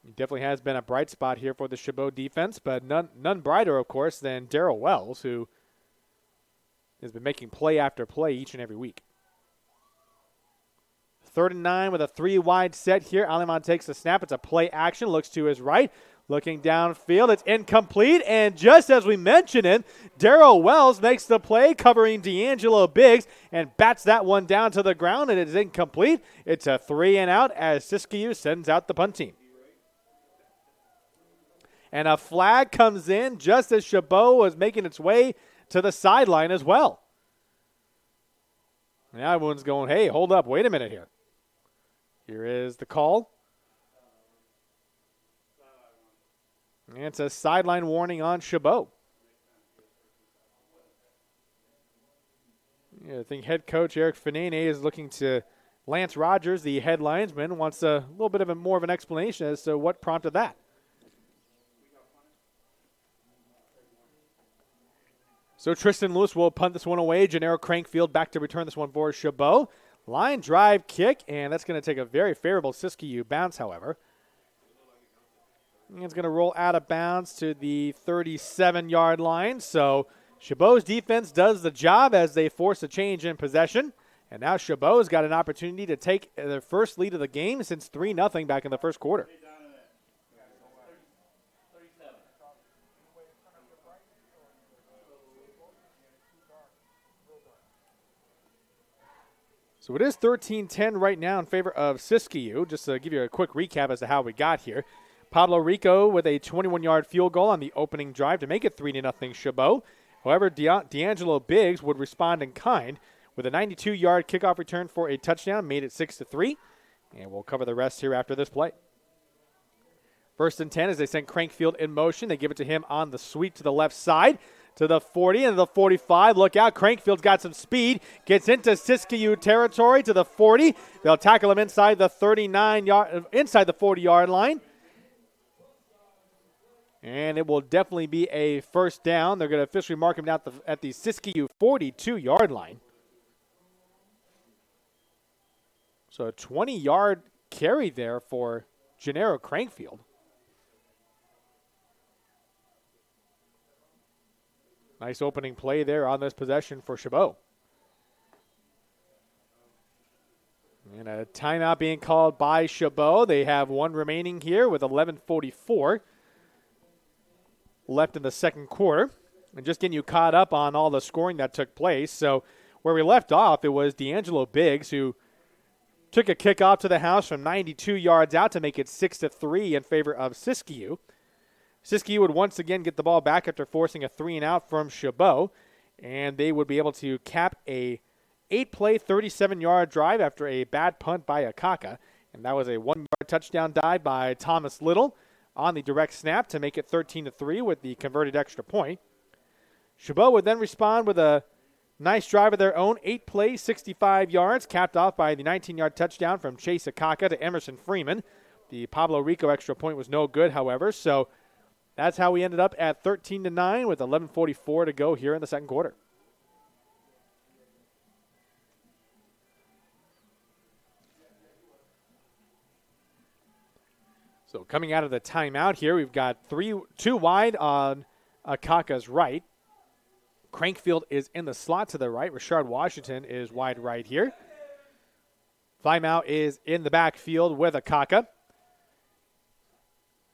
He definitely has been a bright spot here for the Chabot defense, but none brighter, of course, than Darrell Wells, who has been making play after play each and every week. 3rd and 9 with a 3-wide set here. Aleman takes the snap. It's a play action. Looks to his right. Looking downfield. It's incomplete. And just as we mentioned it, Darrell Wells makes the play covering D'Angelo Biggs and bats that one down to the ground, and it is incomplete. It's a 3 and out as Siskiyou sends out the punt team. And a flag comes in just as Shabo was making its way to the sideline as well. Now everyone's going, hey, hold up, wait a minute here. Here is the call. And it's a sideline warning on Shabo. Yeah, I think head coach Eric Fanene is looking to Lance Rogers, the head linesman, wants a little bit of more of an explanation as to what prompted that. So Tristan Lewis will punt this one away. Gennaro Crankfield back to return this one for Chabot. Line drive kick, and that's going to take a very favorable Siskiyou bounce, however. And it's going to roll out of bounds to the 37-yard line. So Chabot's defense does the job as they force a change in possession. And now Chabot's got an opportunity to take their first lead of the game since 3-0 back in the first quarter. So it is 13-10 right now in favor of Siskiyou. Just to give you a quick recap as to how we got here. Pablo Rico with a 21-yard field goal on the opening drive to make it 3-0 Chabot. However, D'Angelo Biggs would respond in kind with a 92-yard kickoff return for a touchdown, made it 6-3. And we'll cover the rest here after this play. 1st and 10 as they send Crankfield in motion. They give it to him on the sweep to the left side. To the 40 and the 45. Look out. Crankfield's got some speed. Gets into Siskiyou territory to the 40. They'll tackle him inside the 40-yard line. And it will definitely be a first down. They're going to officially mark him down at the Siskiyou 42-yard line. So a 20-yard carry there for Gennaro Crankfield. Nice opening play there on this possession for Chabot. And a timeout being called by Chabot. They have one remaining here with 11:44 left in the second quarter. and just getting you caught up on all the scoring that took place. So where we left off, it was D'Angelo Biggs who took a kickoff to the house from 92 yards out to make it 6-3 in favor of Siskiyou. Siskiyou would once again get the ball back after forcing a 3-and-out from Shabo, and they would be able to cap a 8-play, 37-yard drive after a bad punt by Akaka, and that was a 1-yard touchdown dive by Thomas Little on the direct snap to make it 13-3 with the converted extra point. Shabo would then respond with a nice drive of their own, 8-play, 65 yards, capped off by the 19-yard touchdown from Chase Akaka to Emerson Freeman. The Pablo Rico extra point was no good, however, so that's how we ended up at 13-9 with 11:44 to go here in the second quarter. So coming out of the timeout here, we've got two wide on Akaka's right. Crankfield is in the slot to the right. Rashard Washington is wide right here. Vimal is in the backfield with Akaka.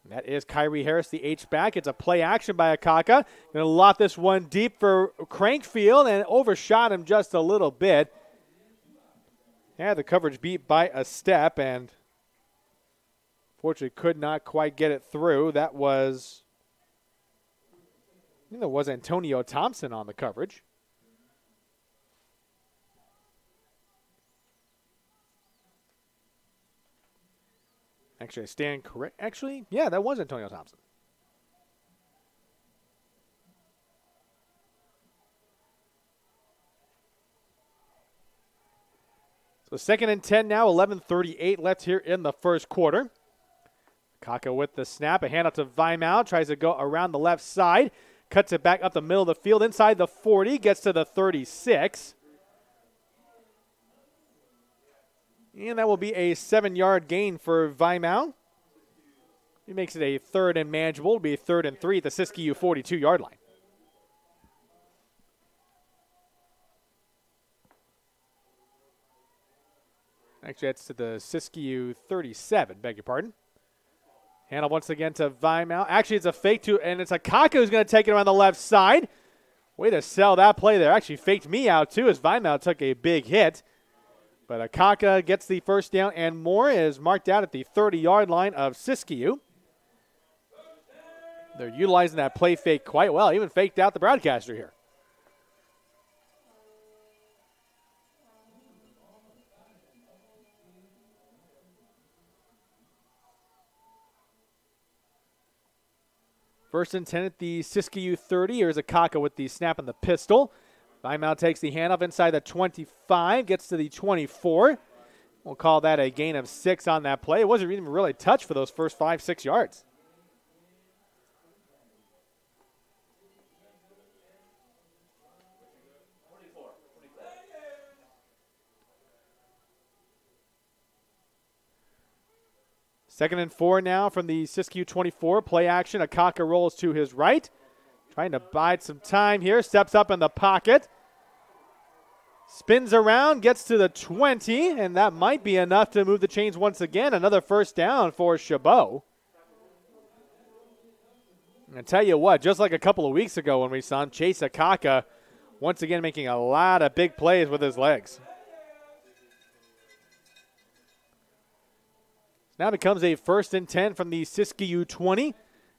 That is Kyrie Harris, the H-back. It's a play action by Akaka. Going to lob this one deep for Crankfield and overshot him just a little bit. Yeah, the coverage beat by a step and fortunately could not quite get it through. That was, I think there was Antonio Thompson on the coverage. Actually, I stand correct. Actually, yeah, that was Antonio Thompson. So 2nd and 10 now, 11:38 left here in the first quarter. Kaka with the snap, a handout to Vimal, tries to go around the left side, cuts it back up the middle of the field, inside the 40, gets to the 36. And that will be a 7-yard gain for Vimal. He makes it a 3rd and manageable. It'll be 3rd and 3 at the Siskiyou 42-yard line. Actually, that's to the Siskiyou 37, beg your pardon. Handle once again to Vimal. Actually, it's a fake to, and it's Akaka who's going to take it around the left side. Way to sell that play there. Actually faked me out, too, as Vimal took a big hit. But Akaka gets the first down, and more is marked out at the 30-yard line of Siskiyou. They're utilizing that play fake quite well. Even faked out the broadcaster here. First and 10 at the Siskiyou 30. Here's Akaka with the snap and the pistol. Vimal takes the handoff inside the 25, gets to the 24. We'll call that a gain of 6 on that play. It wasn't even really touched for those first 5-6 yards. Second and 4 now from the Siskiyou 24. Play action. Akaka rolls to his right. Trying to bide some time here. Steps up in the pocket. Spins around. Gets to the 20. And that might be enough to move the chains once again. Another first down for Shabo. I tell you what, just like a couple of weeks ago when we saw him, Chase Akaka once again making a lot of big plays with his legs. Now becomes a 1st and 10 from the Siskiyou 20.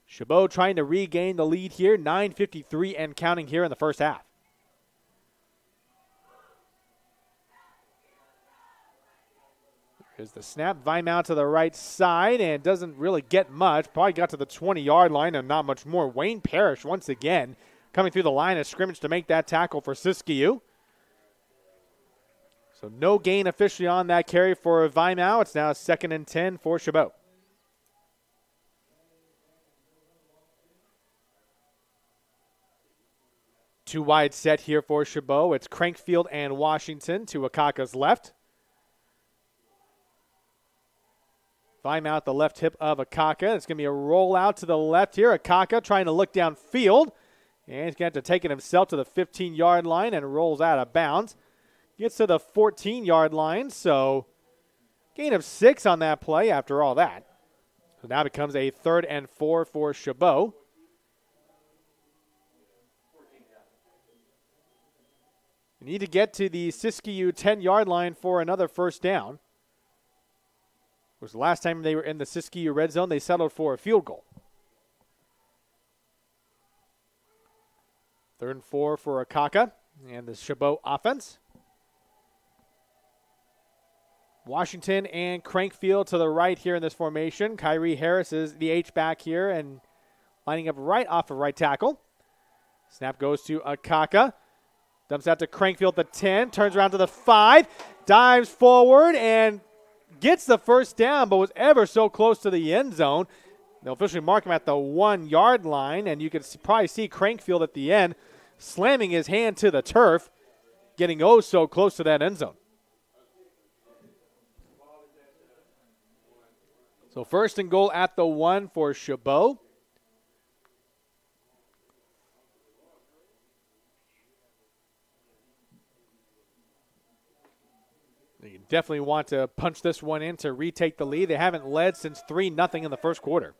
Shabo trying to regain the lead here. 9:53 and counting here in the first half. Here's the snap. Vimal to the right side and doesn't really get much. Probably got to the 20-yard line and not much more. Wayne Parrish once again coming through the line of scrimmage to make that tackle for Siskiyou. So no gain officially on that carry for Vimal. It's now 2nd and 10 for Shabo. Two wide set here for Shabo. It's Crankfield and Washington to Akaka's left. Vimal at the left hip of Akaka. It's going to be a rollout to the left here. Akaka trying to look downfield. And he's going to have to take it himself to the 15-yard line and rolls out of bounds. Gets to the 14-yard line, so gain of 6 on that play after all that. So now becomes a 3rd and 4 for Shabo. You need to get to the Siskiyou 10-yard line for another first down. It was the last time they were in the Siskiyou red zone, they settled for a field goal. 3rd and 4 for Akaka and the Chabot offense. Washington and Crankfield to the right here in this formation. Kyrie Harris is the H-back here and lining up right off of right tackle. Snap goes to Akaka. Dumps out to Crankfield at the 10. Turns around to the 5. Dives forward and gets the first down, but was ever so close to the end zone. They'll officially mark him at the 1-yard line, and you can probably see Crankfield at the end slamming his hand to the turf, getting oh so close to that end zone. So 1st and goal at the 1 for Shabo. You definitely want to punch this one in to retake the lead. They haven't led since 3-0 in the first quarter.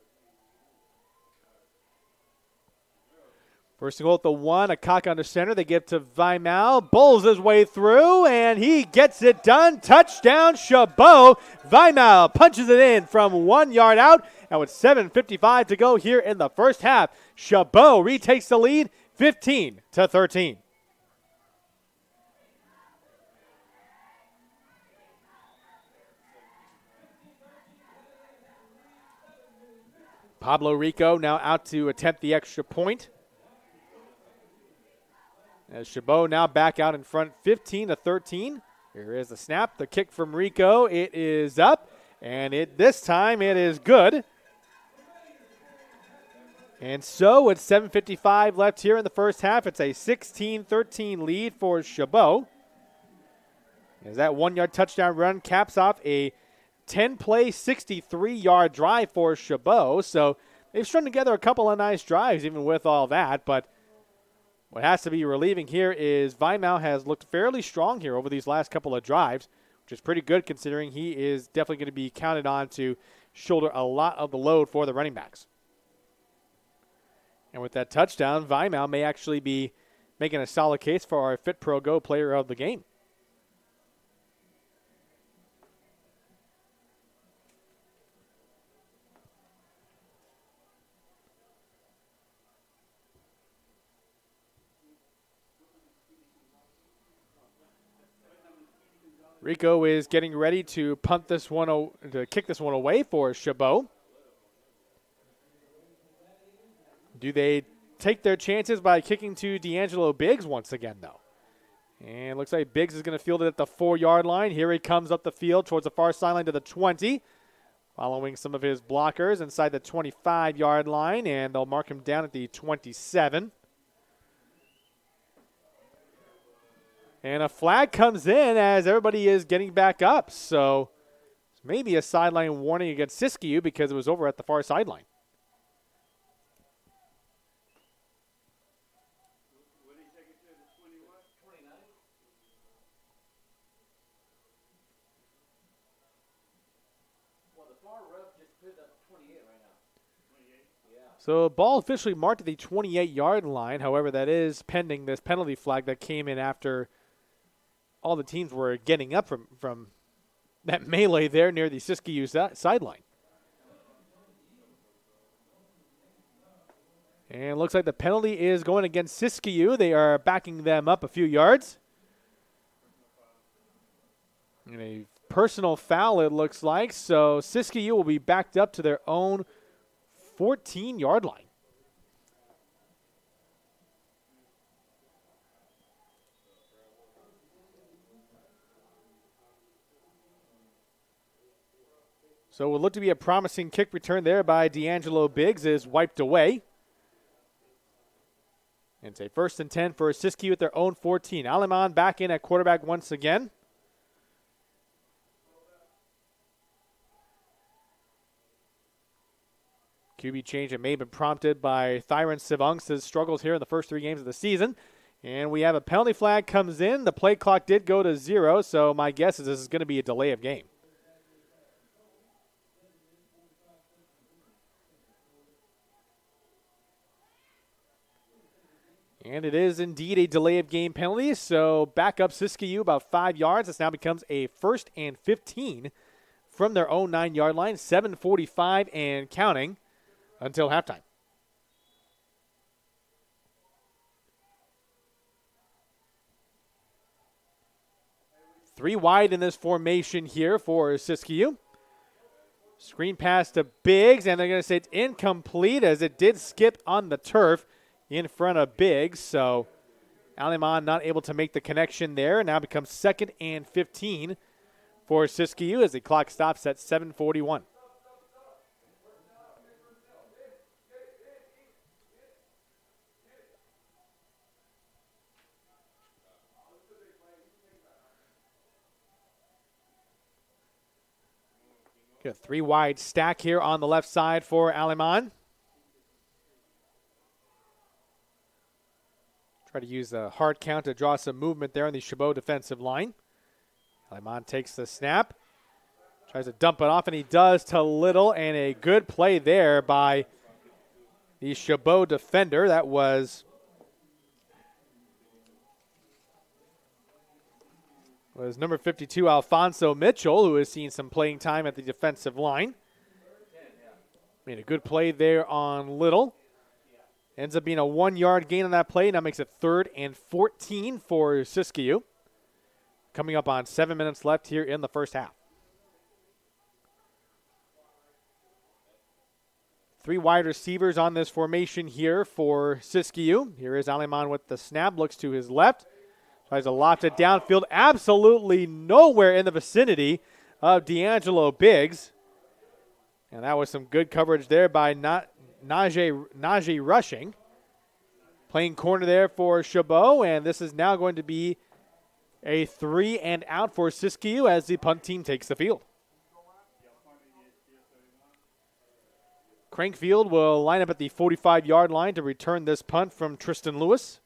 1st and goal at the 1. Akaka under center. They give to Vimal. Bowls his way through, and he gets it done. Touchdown, Shabo. Vimal punches it in from 1 yard out. And with 7:55 to go here in the first half, Shabo retakes the lead 15-13. Pablo Rico now out to attempt the extra point. As Shabo now back out in front, 15-13. Here is the snap, the kick from Rico. It is up, and this time it is good. And so with 7:55 left here in the first half, it's a 16-13 lead for Shabo. As that 1-yard touchdown run caps off a 10-play, 63-yard drive for Shabo. So they've strung together a couple of nice drives even with all that, but what has to be relieving here is Vimal has looked fairly strong here over these last couple of drives, which is pretty good considering he is definitely going to be counted on to shoulder a lot of the load for the running backs. And with that touchdown, Vimal may actually be making a solid case for our FitPro GO player of the game. Rico is getting ready to punt this one, to kick this one away for Shabo. Do they take their chances by kicking to D'Angelo Biggs once again, though? And looks like Biggs is going to field it at the 4-yard line. Here he comes up the field towards the far sideline to the 20, following some of his blockers inside the 25-yard line, and they'll mark him down at the 27. And a flag comes in as everybody is getting back up. So maybe a sideline warning against Siskiyou because it was over at the far sideline. What did he take it to, the 29? Well, the far ref just put up 28 right now. 28? Yeah. So ball officially marked at the 28-yard line. However, that is pending this penalty flag that came in after all the teams were getting up from that melee there near the Siskiyou sideline. And it looks like the penalty is going against Siskiyou. They are backing them up a few yards. And a personal foul, it looks like. So Siskiyou will be backed up to their own 14-yard line. So it will look to be a promising kick return there by D'Angelo Biggs is wiped away. And it's a 1st and 10 for Siskiyou at their own 14. Aleman back in at quarterback once again. QB change that may have been prompted by Thyron Sivunks' struggles here in the first 3 games of the season. And we have a penalty flag comes in. The play clock did go to 0, so my guess is this is going to be a delay of game. And it is indeed a delay of game penalty, so back up Siskiyou about 5 yards. This now becomes a 1st and 15 from their own 9-yard line, 7:45 and counting until halftime. Three wide in this formation here for Siskiyou. Screen pass to Biggs, and they're going to say it's incomplete as it did skip on the turf in front of Biggs. So Aleman not able to make the connection there. Now becomes 2nd and 15 for Siskiyou as the clock stops at 7:41. Got a 3 wide stack here on the left side for Aleman. Try to use the hard count to draw some movement there on the Chabot defensive line. Aleman takes the snap. Tries to dump it off, and he does to Little, and a good play there by the Chabot defender. That was number 52, Alfonso Mitchell, who has seen some playing time at the defensive line. Made a good play there on Little. Ends up being a 1-yard gain on that play. Now makes it 3rd and 14 for Siskiyou. Coming up on 7 minutes left here in the first half. 3 wide receivers on this formation here for Siskiyou. Here is Aleman with the snap. Looks to his left. Tries to loft it downfield. Absolutely nowhere in the vicinity of D'Angelo Biggs. And that was some good coverage there by Najee Rushing. Playing corner there for Shabo, and this is now going to be a 3 and out for Siskiyou as the punt team takes the field. Crankfield will line up at the 45-yard line to return this punt from Tristan Lewis.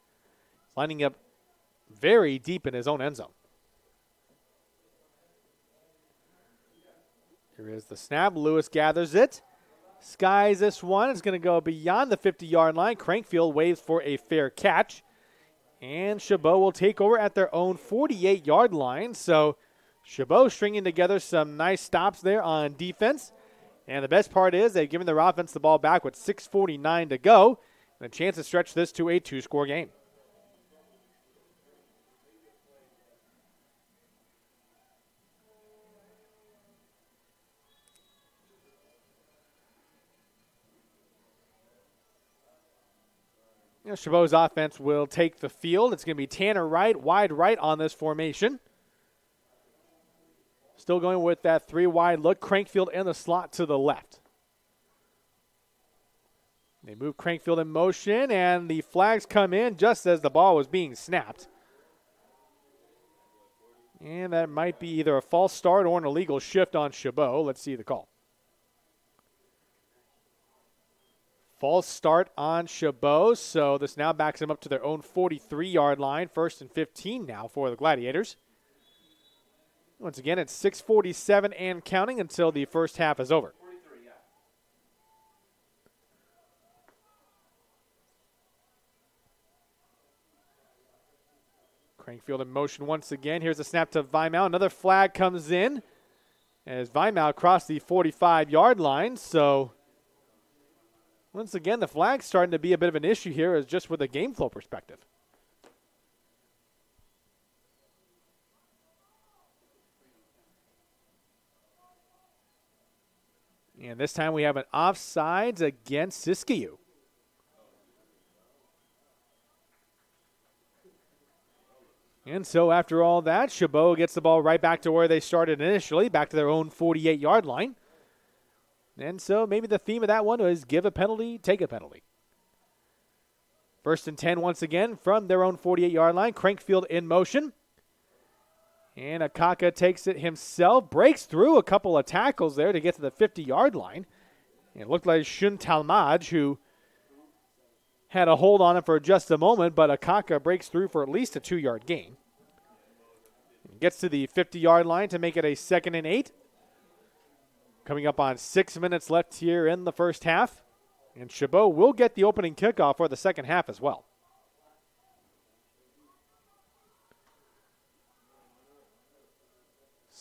Lining up very deep in his own end zone. Here is the snap. Lewis gathers it. Skies this one. It's going to go beyond the 50-yard line. Crankfield waves for a fair catch. And Shabo will take over at their own 48-yard line. So Shabo stringing together some nice stops there on defense. And the best part is they've given their offense the ball back with 6:49 to go. And a chance to stretch this to a 2-score game. Chabot's offense will take the field. It's going to be Tanner Wright, wide right on this formation. Still going with that 3 wide look. Crankfield in the slot to the left. They move Crankfield in motion, and the flags come in just as the ball was being snapped. And that might be either a false start or an illegal shift on Chabot. Let's see the call. False start on Chabot, so this now backs them up to their own 43-yard line. 1st and 15 now for the Gladiators. Once again, it's 6:47 and counting until the first half is over. Crankfield in motion once again. Here's a snap to Vimal. Another flag comes in as Vimal crossed the 45-yard line. So once again, the flag's starting to be a bit of an issue here as just with a game flow perspective. And this time we have an offsides against Siskiyou. And so after all that, Chabot gets the ball right back to where they started initially, back to their own 48-yard line. And so maybe the theme of that one was give a penalty, take a penalty. 1st and 10 once again from their own 48-yard line. Crankfield in motion. And Akaka takes it himself, breaks through a couple of tackles there to get to the 50-yard line. And it looked like shewn Talmadge, who had a hold on him for just a moment, but Akaka breaks through for at least a 2-yard gain. Gets to the 50-yard line to make it a 2nd and 8. Coming up on 6 minutes left here in the first half. And Chabot will get the opening kickoff for the second half as well.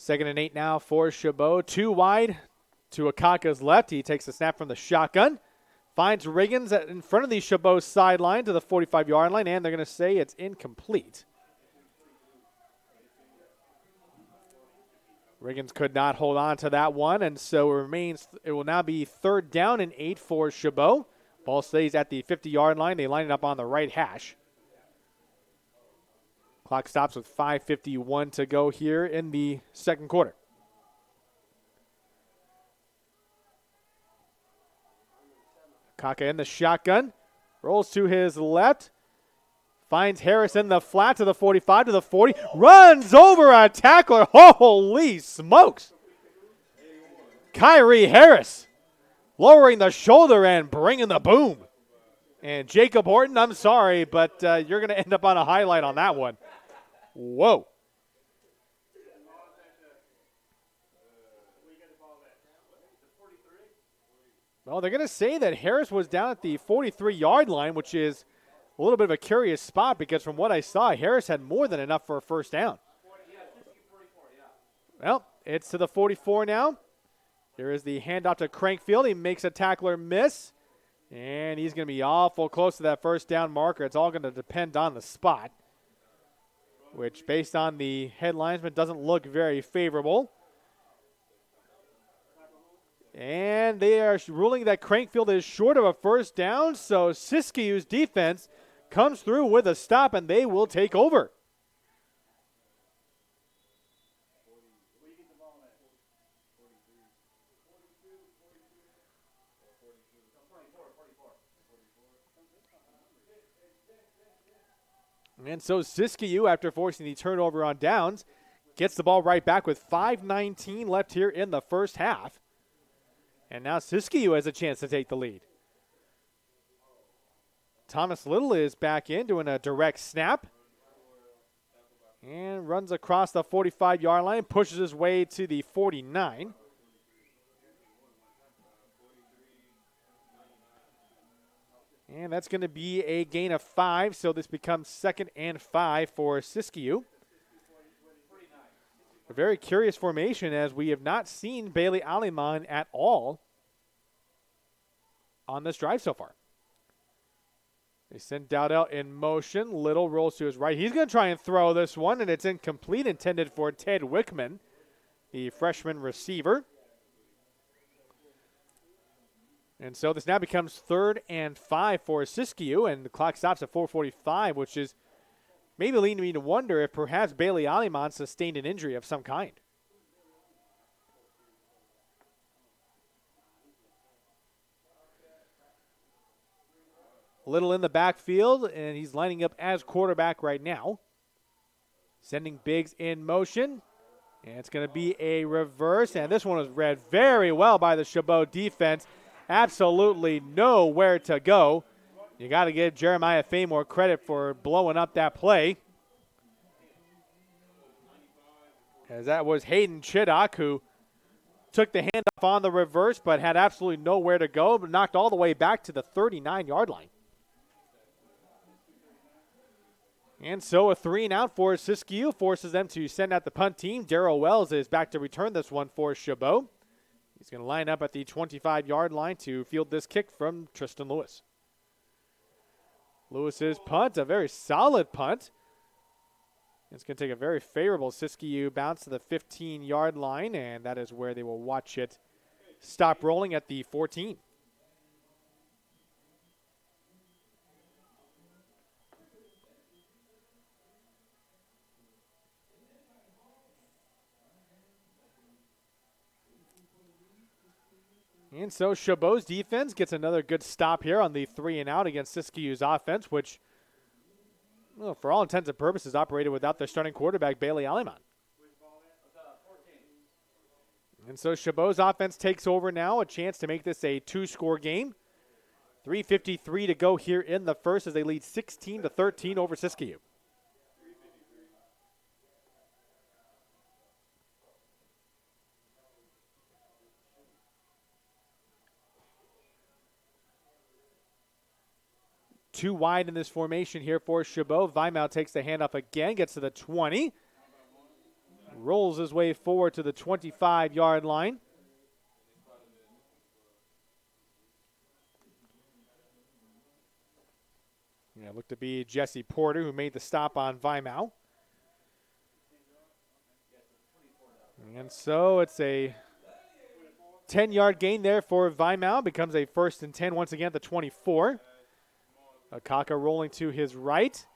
2nd and 8 now for Shabo. 2 wide to Akaka's left. He takes the snap from the shotgun. Finds Riggins in front of the Chabot sideline to the 45-yard line, and they're going to say it's incomplete. Riggins could not hold on to that one, and so it will now be 3rd down and 8 for Chabot. Ball stays at the 50-yard line. They line it up on the right hash. Clock stops with 5:51 to go here in the 2nd quarter. Kaka in the shotgun. Rolls to his left. Finds Harris in the flat to the 45 to the 40. Runs over a tackler. Holy smokes. Kyrie Harris lowering the shoulder and bringing the boom. And Jacob Horton, I'm sorry, but you're going to end up on a highlight on that one. Whoa. Well, they're going to say that Harris was down at the 43-yard line, which is a little bit of a curious spot because from what I saw, Harris had more than enough for a 1st down. Well, it's to the 44 now. Here is the handout to Crankfield. He makes a tackler miss, and he's going to be awful close to that 1st down marker. It's all going to depend on the spot, which based on the headlines, doesn't look very favorable. And they are ruling that Crankfield is short of a 1st down, so Siskiyou's defense comes through with a stop, and they will take over. And so Siskiyou, after forcing the turnover on downs, gets the ball right back with 5:19 left here in the 1st half. And now Siskiyou has a chance to take the lead. Thomas Little is back in doing a direct snap. And runs across the 45-yard line, pushes his way to the 49. And that's going to be a gain of 5, so this becomes 2nd and 5 for Siskiyou. A very curious formation as we have not seen Bailey Aliman at all on this drive so far. They send Dowdell in motion. Little rolls to his right. He's going to try and throw this one, and it's incomplete, intended for Ted Wickman, the freshman receiver. And so this now becomes 3rd and 5 for Siskiyou, and the clock stops at 4:45, which is maybe leading me to wonder if perhaps Bailey Aliman sustained an injury of some kind. Little in the backfield, and he's lining up as quarterback right now. Sending Biggs in motion, and it's going to be a reverse, and this one was read very well by the Chabot defense. Absolutely nowhere to go. You got to give Jeremiah Faymore credit for blowing up that play. As that was Hayden Chiddock who took the handoff on the reverse but had absolutely nowhere to go, but knocked all the way back to the 39-yard line. And so a 3-and-out for Siskiyou forces them to send out the punt team. Darrell Wells is back to return this one for Chabot. He's going to line up at the 25-yard line to field this kick from Tristan Lewis. Lewis's punt, a very solid punt. It's going to take a very favorable Siskiyou bounce to the 15-yard line, and that is where they will watch it stop rolling at the 14. And so Chabot's defense gets another good stop here on the 3-and-out against Siskiyou's offense, which, well, for all intents and purposes, operated without their starting quarterback, Bailey Aliman. And so Chabot's offense takes over now, a chance to make this a 2-score game. 3:53 to go here in the first as they lead 16-13 over Siskiyou. Too wide in this formation here for Shabo. Vimal takes the handoff again, gets to the 20. rolls his way forward to the 25-yard line. Yeah, looked to be Jesse Porter who made the stop on Vimal. And so it's a 10-yard gain there for Vimal. Becomes a 1st and 10 once again at the 24. Akaka rolling to his right.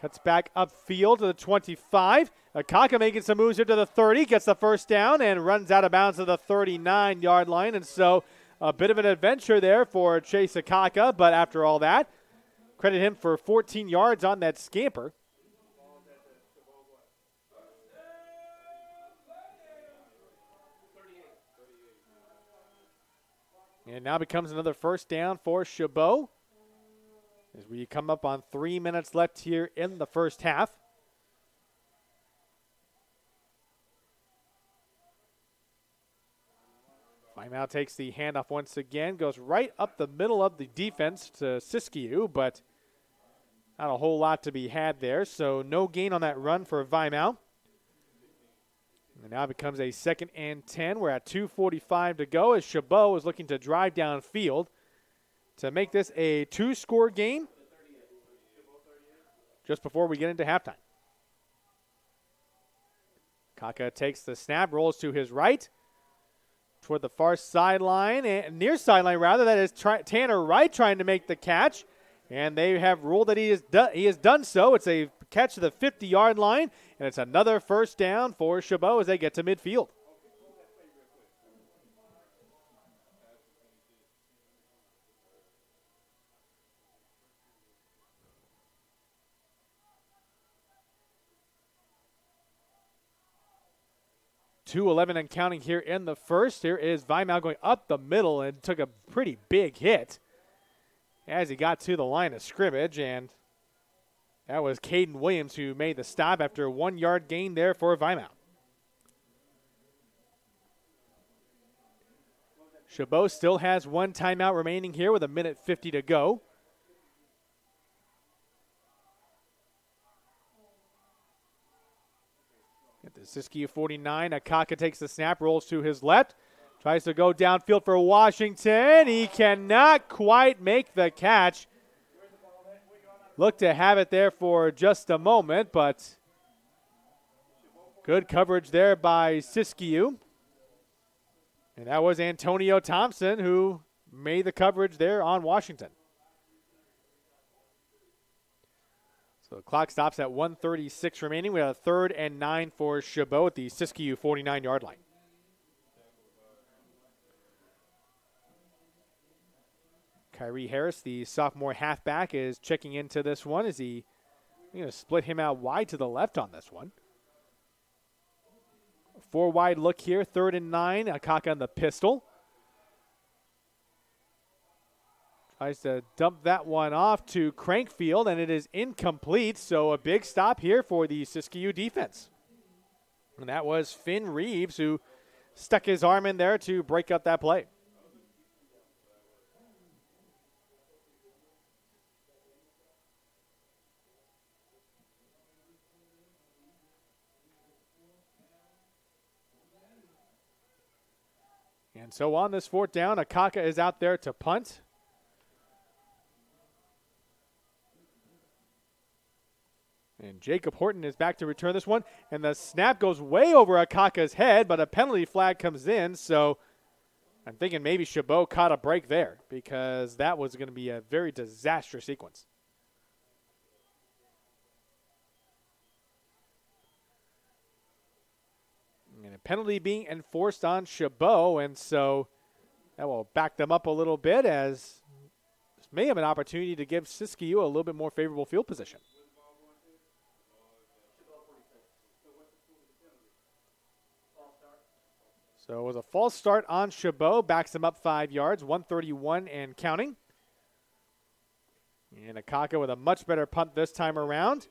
Cuts back upfield to the 25. Akaka making some moves here to the 30. Gets the first down and runs out of bounds to the 39-yard line. And so a bit of an adventure there for Chase Akaka. But after all that, credit him for 14 yards on that scamper. And now becomes another first down for Shabo, as we come up on 3 minutes left here in the first half. Vimal takes the handoff once again, goes right up the middle of the defense to Siskiyou, but not a whole lot to be had there, so no gain on that run for Vimal. And now it becomes a 2nd and 10. We're at 2:45 to go as Shabo is looking to drive downfield to make this a 2-score game just before we get into halftime. Kaka takes the snap, rolls to his right toward the far sideline, and near sideline rather. That is Tanner Wright trying to make the catch, and they have ruled that he has done so. It's a catch to the 50-yard line, and it's another first down for Shabo as they get to midfield. .211 and counting here in the first. Here is Vimal going up the middle and took a pretty big hit as he got to the line of scrimmage, and that was Caden Williams who made the stop after a 1-yard gain there for Vimal. Shabo still has 1 timeout remaining here with 1:50 to go. At the Siskiyou 49, Akaka takes the snap, rolls to his left, tries to go downfield for Washington. He cannot quite make the catch. Looked to have it there for just a moment, but good coverage there by Siskiyou. And that was Antonio Thompson who made the coverage there on Washington. So the clock stops at 1:36 remaining. We have a 3rd and 9 for Shabo at the Siskiyou 49-yard line. Kyrie Harris, the sophomore halfback, is checking into this one as he split him out wide to the left on this one. 4-wide look here, 3rd and 9. Akaka on the pistol. Tries to dump that one off to Crankfield, and it is incomplete. So a big stop here for the Siskiyou defense. And that was Finn Reeves who stuck his arm in there to break up that play. And so on this 4th down, Akaka is out there to punt. And Jacob Horton is back to return this one. And the snap goes way over Akaka's head, but a penalty flag comes in. So I'm thinking maybe Shabo caught a break there because that was going to be a very disastrous sequence. And a penalty being enforced on Shabo, and so that will back them up a little bit as this may have an opportunity to give Siskiyou a little bit more favorable field position. So it was a false start on Shabo, backs them up 5 yards, 131 and counting. And Akaka with a much better punt this time around.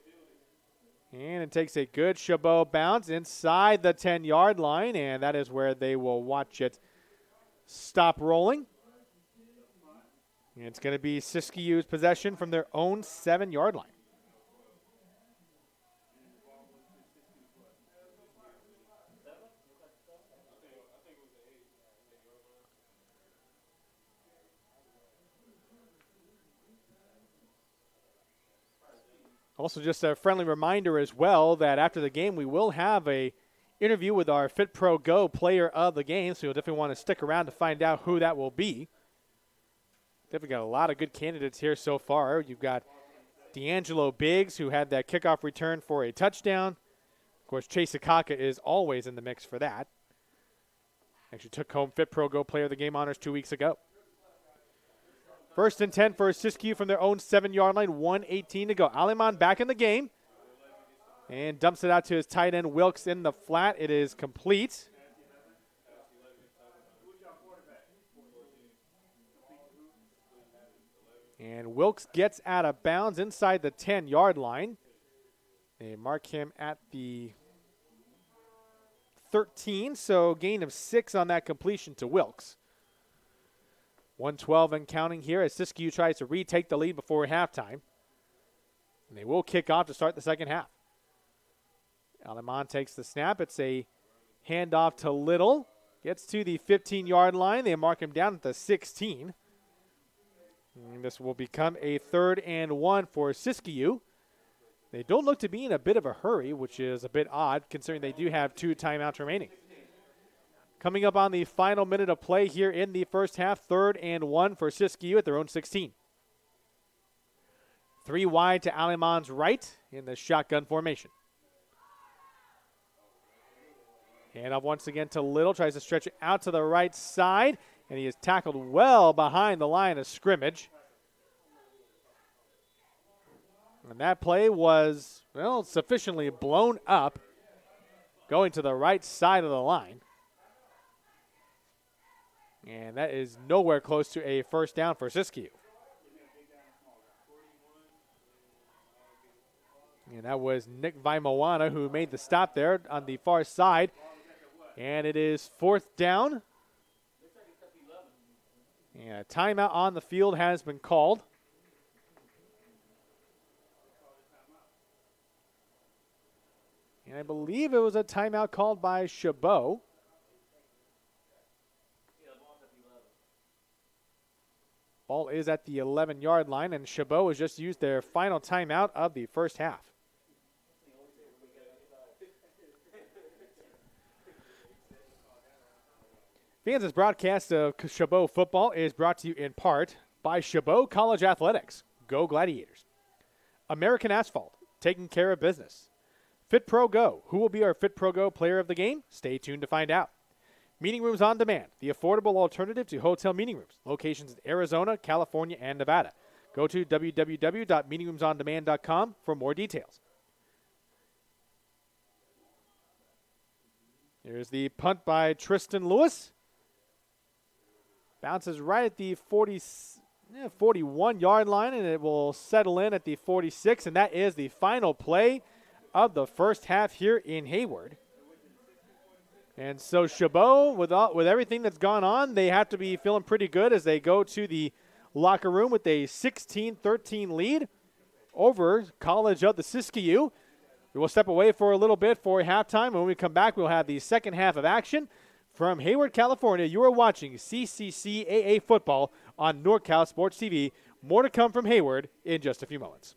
And it takes a good Shabo bounce inside the 10-yard line, and that is where they will watch it stop rolling. And it's going to be Siskiyou's possession from their own 7-yard line. Also, just a friendly reminder as well that after the game, we will have a interview with our FitPro GO player of the game, so you'll definitely want to stick around to find out who that will be. Definitely got a lot of good candidates here so far. You've got D'Angelo Biggs, who had that kickoff return for a touchdown. Of course, Chase Akaka is always in the mix for that. Actually took home FitPro GO player of the game honors 2 weeks ago. 1st and 10 for Siskiyou from their own 7-yard line, 1:18 to go. Aleman back in the game and dumps it out to his tight end Wilkes in the flat. It is complete. And Wilkes gets out of bounds inside the 10-yard line. They mark him at the 13, so gain of 6 on that completion to Wilkes. 1:12 and counting here as Siskiyou tries to retake the lead before halftime. And they will kick off to start the second half. Aleman takes the snap. It's a handoff to Little. Gets to the 15-yard line. They mark him down at the 16. And this will become a 3rd and 1 for Siskiyou. They don't look to be in a bit of a hurry, which is a bit odd considering they do have 2 timeouts remaining. Coming up on the final minute of play here in the first half, 3rd and 1 for Siskiyou at their own 16. 3 wide to Aleman's right in the shotgun formation. Hand off once again to Little, tries to stretch it out to the right side, and he is tackled well behind the line of scrimmage. And that play was, well, sufficiently blown up, going to the right side of the line. And that is nowhere close to a first down for Siskiyou. And that was Nick Vimal who made the stop there on the far side. And it is 4th down. And a timeout on the field has been called. And I believe it was a timeout called by Shabo. Ball is at the 11-yard line, and Shabo has just used their final timeout of the first half. Fans, this broadcast of Chabot football is brought to you in part by Chabot College Athletics. Go Gladiators. American Asphalt, taking care of business. FitPro GO, who will be our FitPro GO player of the game? Stay tuned to find out. Meeting Rooms on Demand, the affordable alternative to hotel meeting rooms. Locations in Arizona, California, and Nevada. Go to www.meetingroomsondemand.com for more details. Here's the punt by Tristan Lewis. Bounces right at the 41-yard line, and it will settle in at the 46, and that is the final play of the first half here in Hayward. And so Chabot, with everything that's gone on, they have to be feeling pretty good as they go to the locker room with a 16-13 lead over College of the Siskiyou. We will step away for a little bit for halftime. When we come back, we'll have the second half of action. From Hayward, California, you are watching CCCAA football on NorCal Sports TV. More to come from Hayward in just a few moments.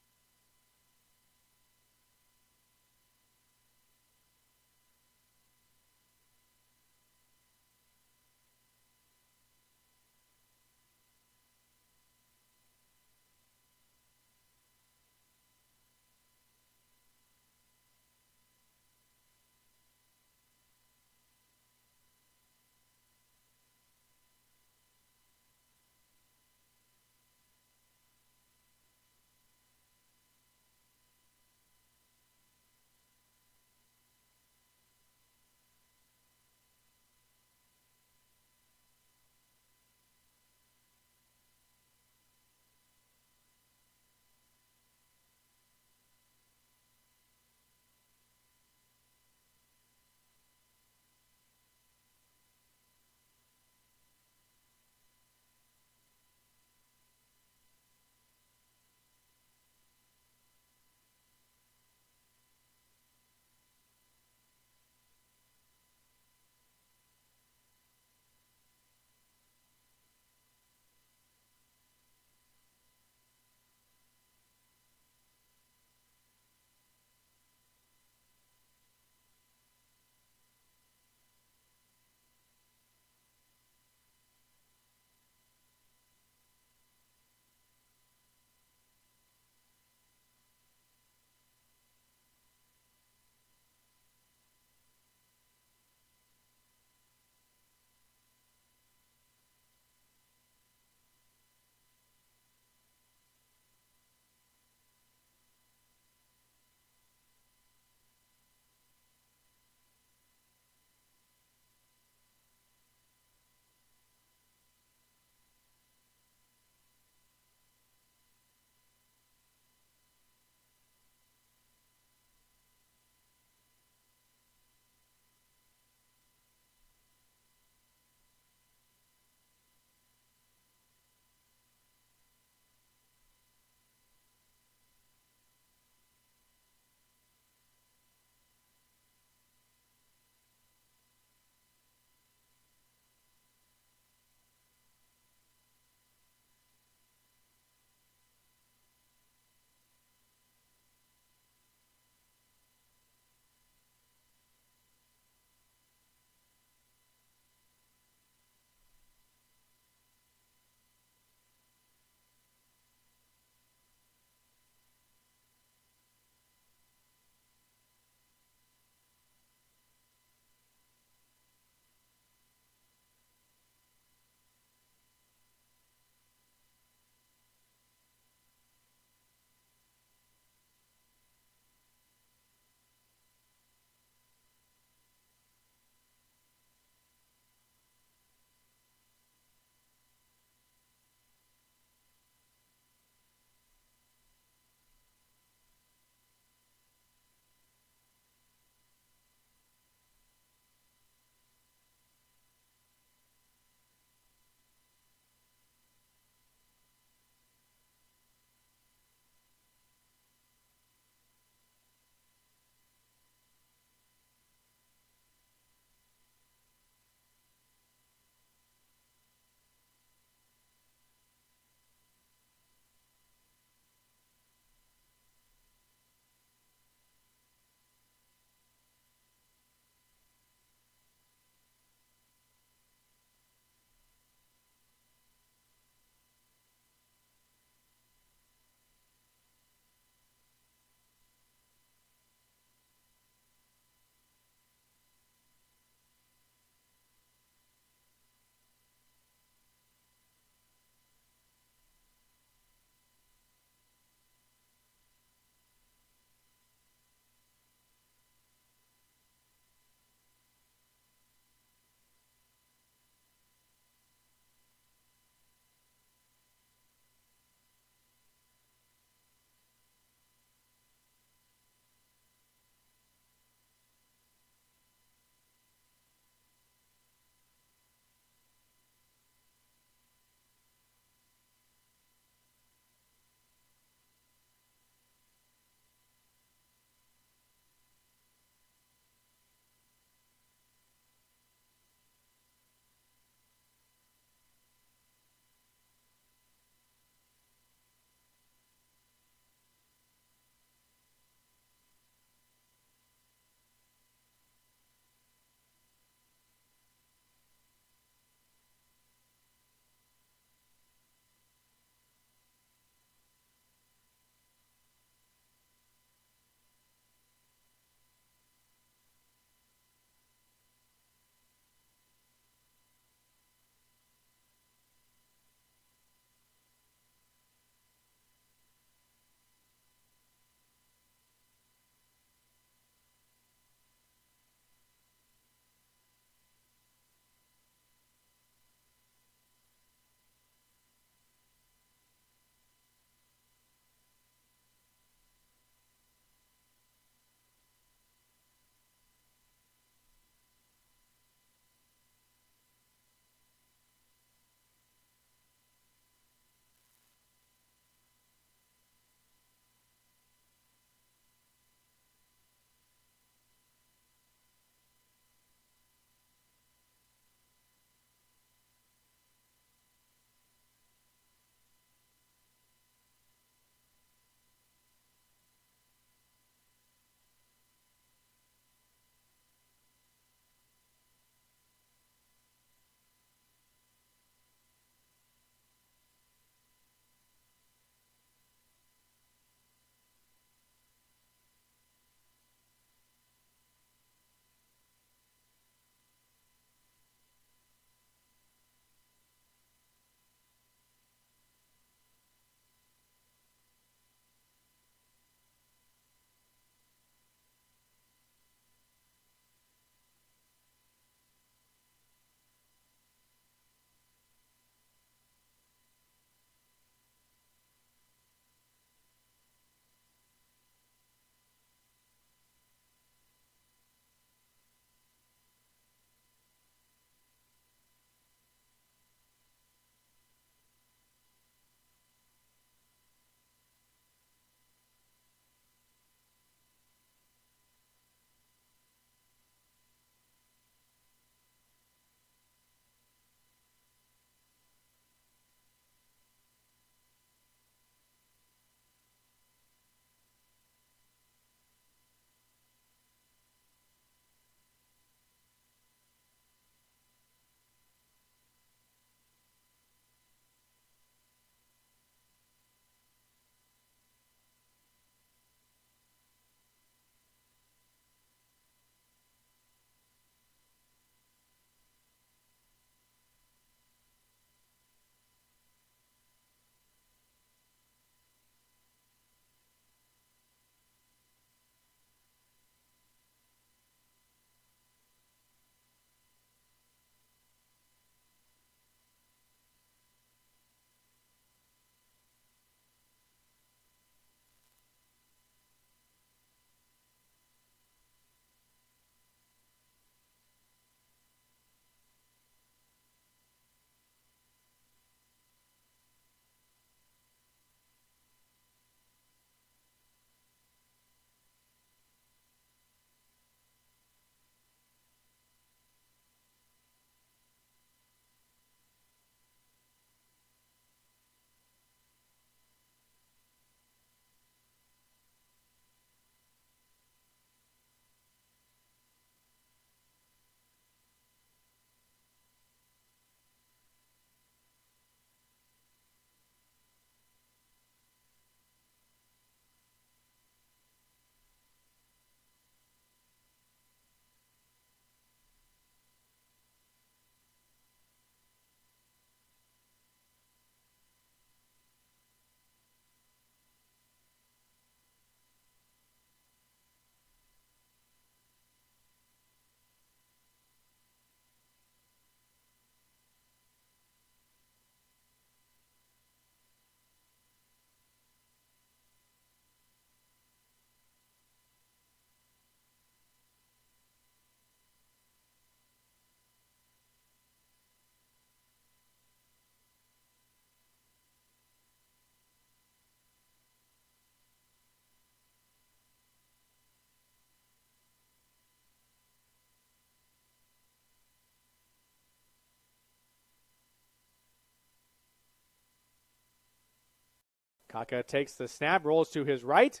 Kaka takes the snap, rolls to his right,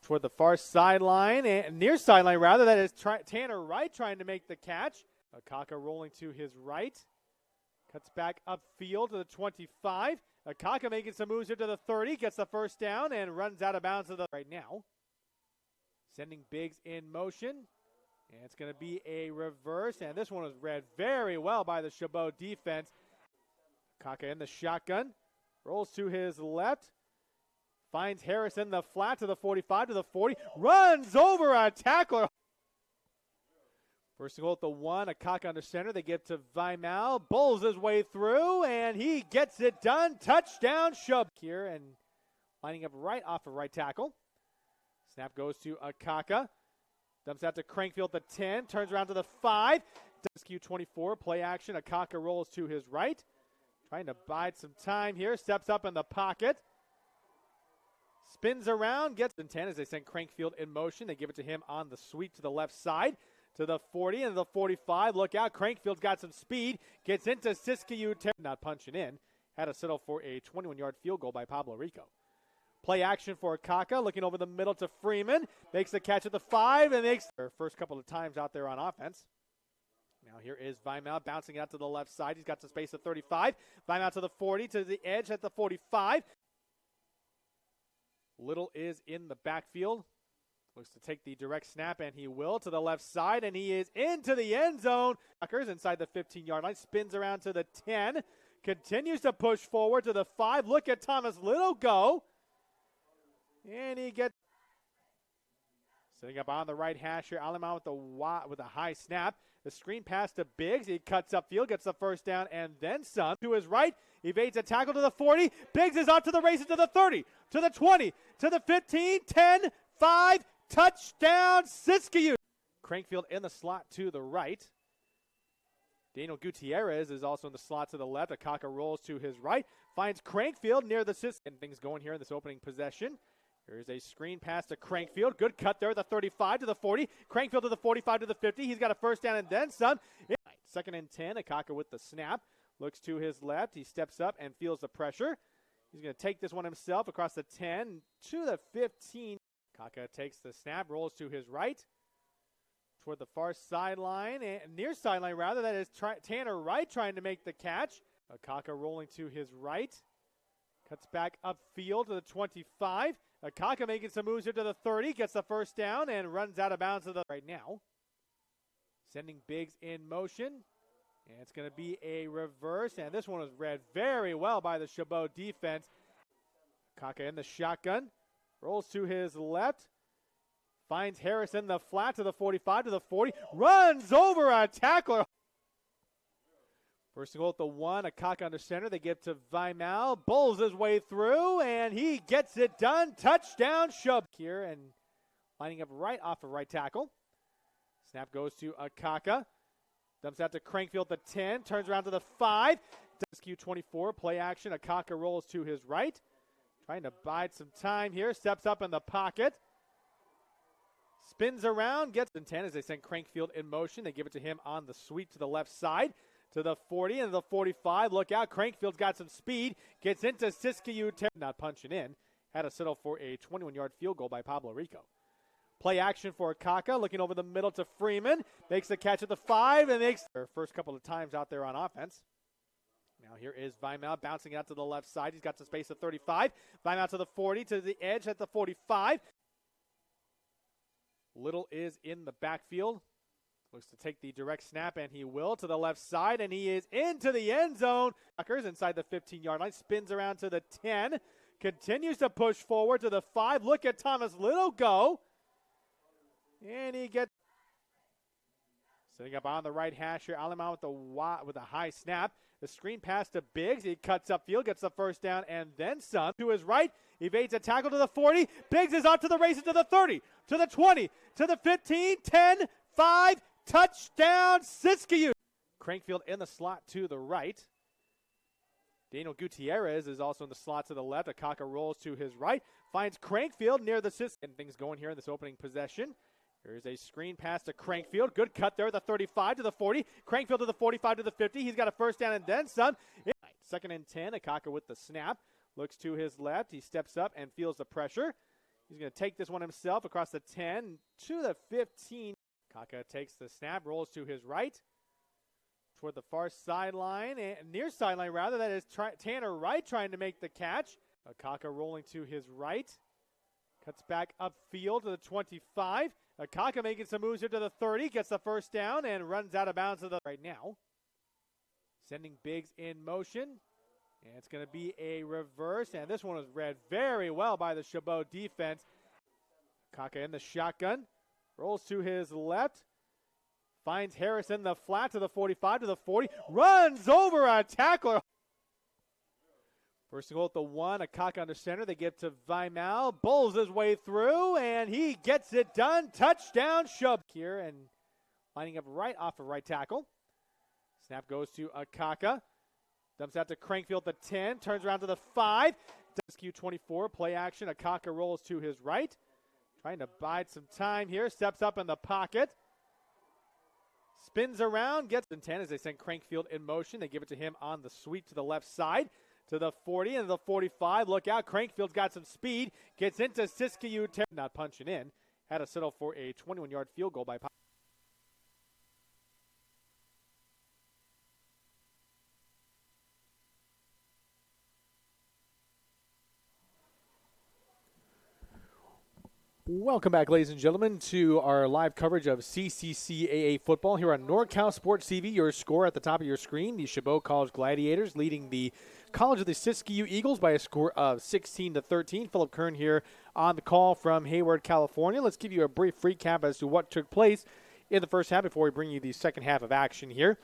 toward the far sideline, and near sideline rather. That is Tanner Wright trying to make the catch. Akaka rolling to his right, cuts back upfield to the 25. Akaka making some moves here to the 30, gets the first down, and runs out of bounds to the right now. Sending Biggs in motion, and it's going to be a reverse, and this one was read very well by the Chabot defense. Kaka in the shotgun, rolls to his left, finds Harrison the flat to the 45 to the 40, runs over a tackler. First and goal at the 1, Akaka under center. They give to Vimal, bowls his way through, and he gets it done. Touchdown, Shabo here, and lining up right off of right tackle. Snap goes to Akaka. Dumps out to Crankfield, the 10, turns around to the 5. Siskiyou 24, play action. Akaka rolls to his right. Trying to bide some time here. Steps up in the pocket. Spins around, gets in 10 as they send Crankfield in motion. They give it to him on the sweep to the left side. To the 40 and the 45. Look out, Crankfield's got some speed. Gets into Siskiyou. Not punching in. Had to settle for a 21-yard field goal by Pablo Rico. Play action for Kaka, looking over the middle to Freeman. Makes the catch at the 5 and makes their first couple of times out there on offense. Now here is Vimal bouncing out to the left side. He's got some space at 35. Vimal to the 40, to the edge at the 45. Little is in the backfield. Looks to take the direct snap, and he will to the left side, and he is into the end zone. Tucker's inside the 15-yard line, spins around to the 10, continues to push forward to the 5. Look at Thomas Little go. And he gets sitting up on the right hash here. Alaman with a high snap. The screen pass to Biggs. He cuts upfield, gets the first down, and then some. To his right, evades a tackle to the 40. Biggs is off to the races to the 30, to the 20, to the 15, 10, 5. Touchdown, Siskiyou. Crankfield in the slot to the right. Dino Gutierrez is also in the slot to the left. Akaka rolls to his right. Finds Crankfield near the Siske. And things going here in this opening possession. Here's a screen pass to Crankfield. Good cut there at the 35 to the 40. Crankfield to the 45 to the 50. He's got a first down and then some. Second and 10. Akaka with the snap. Looks to his left. He steps up and feels the pressure. He's going to take this one himself across the 10 to the 15. Kaka takes the snap, rolls to his right, toward the far sideline, and near sideline rather. That is Tanner Wright trying to make the catch. Akaka rolling to his right, cuts back upfield to the 25. Akaka making some moves here to the 30, gets the first down, and runs out of bounds to the right now. Sending Biggs in motion, and it's going to be a reverse, and this one was read very well by the Chabot defense. Kaka in the shotgun. Rolls to his left, finds Harrison the flat to the 45 to the 40, runs over a tackler. First and goal at the 1, Akaka under center. They give to Vimal, bowls his way through, and he gets it done. Touchdown, Shabo here, and lining up right off of right tackle. Snap goes to Akaka, dumps out to Crankfield, the 10, turns around to the 5. Siskiyou 24, play action. Akaka rolls to his right. Trying to bide some time here. Steps up in the pocket. Spins around. Gets in 10 as they send Crankfield in motion. They give it to him on the sweep to the left side. To the 40 and the 45. Look out. Crankfield's got some speed. Gets into Siskiyou. Not punching in. Had to settle for a 21-yard field goal by Pablo Rico. Play action for Kaka. Looking over the middle to Freeman. Makes the catch at the 5 and makes their first couple of times out there on offense. Now here is Vimal bouncing out to the left side. He's got some space at 35. Vimal to the 40, to the edge at the 45. Little is in the backfield. Looks to take the direct snap, and he will to the left side, and he is into the end zone. Tucker's inside the 15-yard line. Spins around to the 10. Continues to push forward to the 5. Look at Thomas Little go. And he gets sitting up on the right hash here. Alaman with a high snap. The screen pass to Biggs. He cuts upfield, gets the first down, and then some. To his right, evades a tackle to the 40. Biggs is off to the races to the 30, to the 20, to the 15, 10, 5. Touchdown, Siskiyou. Crankfield in the slot to the right. Dino Gutierrez is also in the slot to the left. Akaka rolls to his right. Finds Crankfield near the Siske. And things going here in this opening possession. Here's a screen pass to Crankfield. Good cut there at the 35 to the 40. Crankfield to the 45 to the 50. He's got a first down and then some. Second and 10. Akaka with the snap. Looks to his left. He steps up and feels the pressure. He's going to take this one himself across the 10 to the 15. Kaka takes the snap, rolls to his right. Toward the far sideline, and near sideline rather. That is Tanner Wright trying to make the catch. Akaka rolling to his right. Cuts back upfield to the 25. Akaka making some moves here to the 30. Gets the first down and runs out of bounds to the right now. Sending Biggs in motion. And it's going to be a reverse. And this one was read very well by the Shabo defense. Kaka in the shotgun. Rolls to his left. Finds Harris in the flat to the 45 to the 40. Runs over a tackler. First and goal at the 1. Akaka under center. They give to Vimal. Bowls his way through, and he gets it done. Touchdown, Shabo. Here and lining up right off of right tackle. Snap goes to Akaka. Dumps out to Crankfield the 10. Turns around to the 5. Siskiyou 24. Play action. Akaka rolls to his right. Trying to bide some time here. Steps up in the pocket. Spins around, gets in 10 as they send Crankfield in motion. They give it to him on the sweep to the left side, to the 40 and the 45. Look out, Crankfield's got some speed. Gets into Siskiyou, not punching in. Had to settle for a 21-yard field goal by Pablo. Welcome back, ladies and gentlemen, to our live coverage of CCCAA football here on NorCal Sports TV. Your score at the top of your screen, the Chabot College Gladiators leading the College of the Siskiyou Eagles by a score of 16-13. Philip Kern here on the call from Hayward, California. Let's give you a brief recap as to what took place in the first half before we bring you the second half of action here.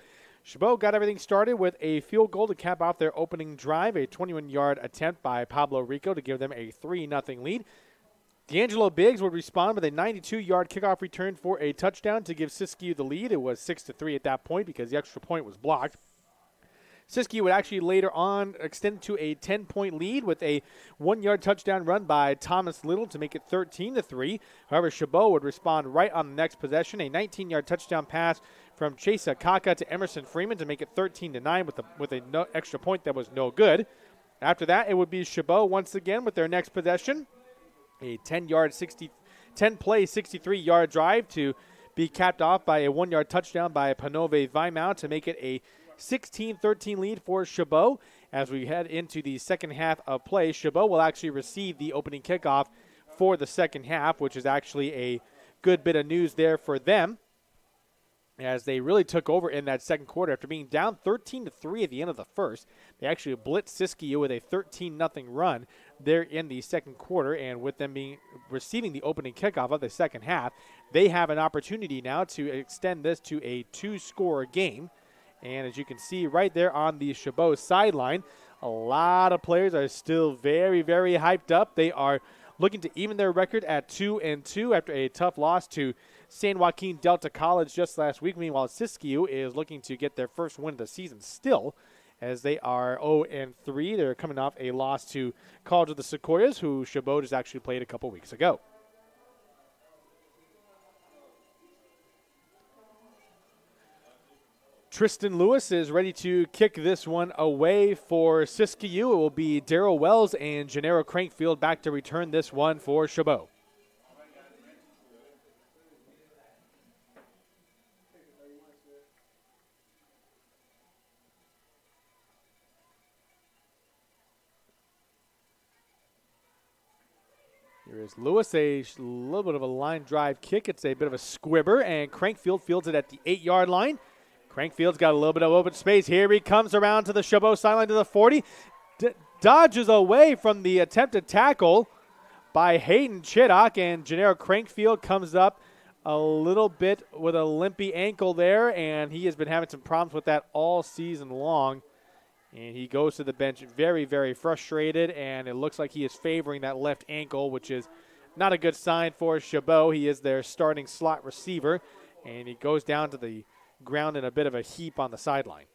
Chabot got everything started with a field goal to cap off their opening drive, a 21-yard attempt by Pablo Rico to give them a 3-0 lead. D'Angelo Biggs would respond with a 92-yard kickoff return for a touchdown to give Siskiyou the lead. It was 6-3 at that point because the extra point was blocked. Siskiyou would actually later on extend to a 10-point lead with a 1-yard touchdown run by Thomas Little to make it 13-3. However, Shabo would respond right on the next possession, a 19-yard touchdown pass from Chase Akaka to Emerson Freeman to make it 13-9 with a extra point that was no good. After that, it would be Shabo once again with their next possession. A 10-play, 63-yard drive to be capped off by a 1-yard touchdown by Panove Vimal to make it a 16-13 lead for Chabot. As we head into the second half of play, Chabot will actually receive the opening kickoff for the second half, which is actually a good bit of news there for them, as they really took over in that second quarter. After being down 13-3 at the end of the first, they actually blitzed Siskiyou with a 13-0 run there in the second quarter, and with them receiving the opening kickoff of the second half, they have an opportunity now to extend this to a 2-score game. And as you can see right there on the Chabot sideline, a lot of players are still very, very hyped up. They are looking to even their record at 2-2 after a tough loss to San Joaquin Delta College just last week. Meanwhile, Siskiyou is looking to get their first win of the season still, as they are 0-3. They're coming off a loss to College of the Sequoias, who Chabot has actually played a couple weeks ago. Tristan Lewis is ready to kick this one away for Siskiyou. It will be Darrell Wells and Gennaro Crankfield back to return this one for Chabot. Here is Lewis, a little bit of a line drive kick. It's a bit of a squibber, and Crankfield fields it at the 8-yard line. Crankfield's got a little bit of open space. Here he comes around to the Chabot sideline to the 40. Dodges away from the attempted tackle by Hayden Chittock, and Gennaro Crankfield comes up a little bit with a limpy ankle there, and he has been having some problems with that all season long. And he goes to the bench very, very frustrated, and it looks like he is favoring that left ankle, which is not a good sign for Chabot. He is their starting slot receiver, and he goes down to the ground in a bit of a heap on the sideline.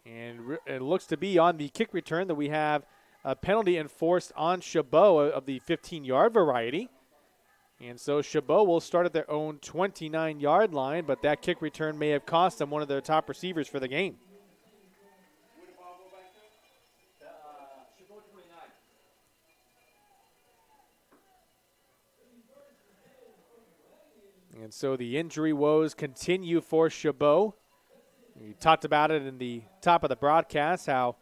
And it looks to be on the kick return that we have a penalty enforced on Chabot of the 15-yard variety. And so Shabo will start at their own 29-yard line, but that kick return may have cost them one of their top receivers for the game. Chabot 29. And so the injury woes continue for Shabo. We talked about it in the top of the broadcast, how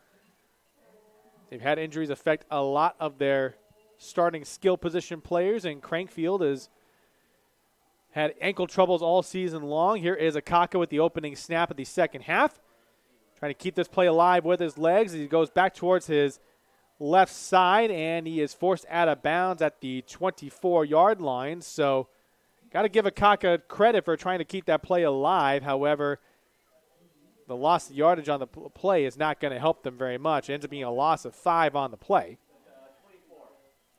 they've had injuries affect a lot of their starting skill position players, and Crankfield has had ankle troubles all season long. Here is Akaka with the opening snap of the second half, trying to keep this play alive with his legs as he goes back towards his left side, and he is forced out of bounds at the 24-yard line. So got to give Akaka credit for trying to keep that play alive. However, the loss of yardage on the play is not going to help them very much. It ends up being a loss of 5 on the play.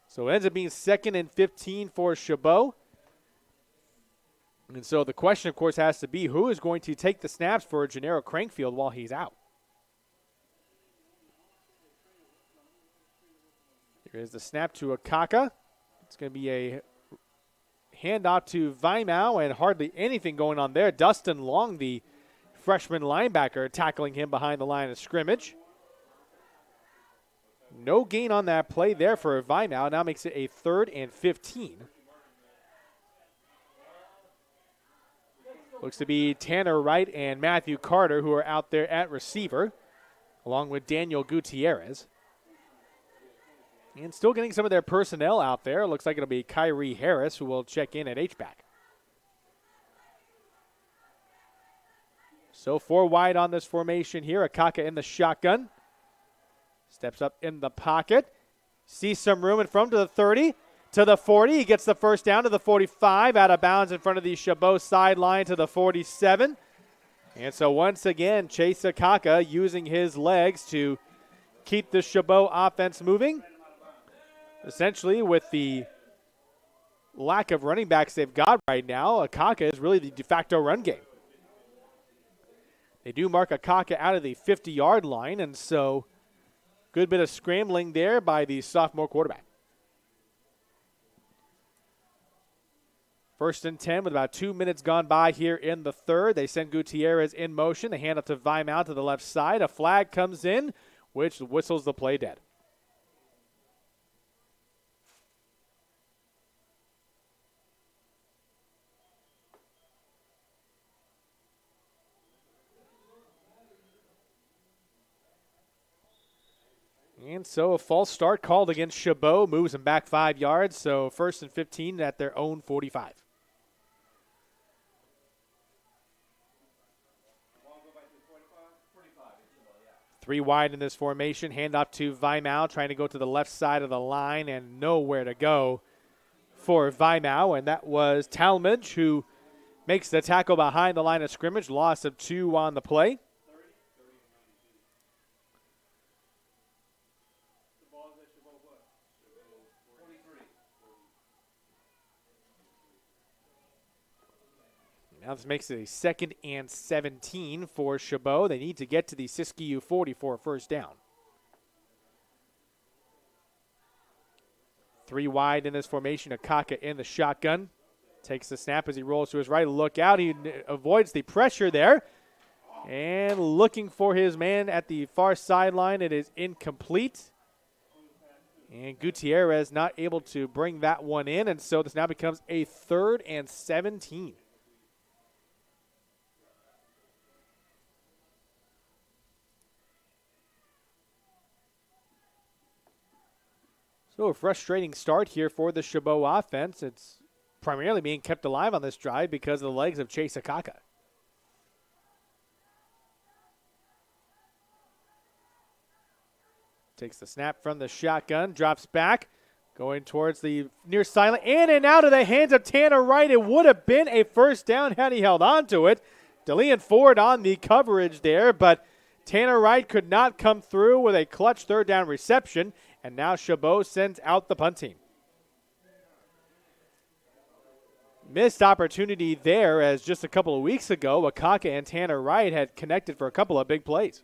So it ends up being 2nd and 15 for Shabo. And so the question, of course, has to be who is going to take the snaps for Gennaro Crankfield while he's out. Here is the snap to Akaka. It's going to be a handoff to Vimal, and hardly anything going on there. Dustin Long, the freshman linebacker, tackling him behind the line of scrimmage. No gain on that play there for Vimal. Now makes it a 3rd and 15. Looks to be Tanner Wright and Matthew Carter who are out there at receiver, along with Daniel Gutierrez. And still getting some of their personnel out there. Looks like it'll be Kyrie Harris who will check in at H-back. So 4 wide on this formation here. Akaka in the shotgun. Steps up in the pocket. Sees some room in front to the 30, to the 40. He gets the first down to the 45. Out of bounds in front of the Chabot sideline to the 47. And so once again, Chase Akaka using his legs to keep the Chabot offense moving. Essentially, with the lack of running backs they've got right now, Akaka is really the de facto run game. They do mark Akaka out of the 50-yard line, and so good bit of scrambling there by the sophomore quarterback. 1st and 10 with about 2 minutes gone by here in the third. They send Gutierrez in motion. They hand it to Vimal to the left side. A flag comes in, which whistles the play dead. And so a false start called against Chabot, moves them back 5 yards. So 1st and 15 at their own 45. Three wide in this formation. Handoff to Vimal, trying to go to the left side of the line and nowhere to go for Vimal. And that was Talmadge who makes the tackle behind the line of scrimmage. Loss of 2 on the play. Now this makes it a 2nd and 17 for Chabot. They need to get to the Siskiyou 40 for a first down. 3 wide in this formation. Akaka in the shotgun. Takes the snap as he rolls to his right. Look out. He avoids the pressure there. And looking for his man at the far sideline. It is incomplete. And Gutierrez not able to bring that one in. And so this now becomes a 3rd and 17. So a frustrating start here for the Chabot offense. It's primarily being kept alive on this drive because of the legs of Chase Akaka. Takes the snap from the shotgun, drops back, going towards the near sideline, in and out of the hands of Tanner Wright. It would have been a first down had he held on to it. Lien forward on the coverage there, but Tanner Wright could not come through with a clutch 3rd down reception. And now Chabot sends out the punt team. Missed opportunity there, as just a couple of weeks ago, Akaka and Tanner Wright had connected for a couple of big plays.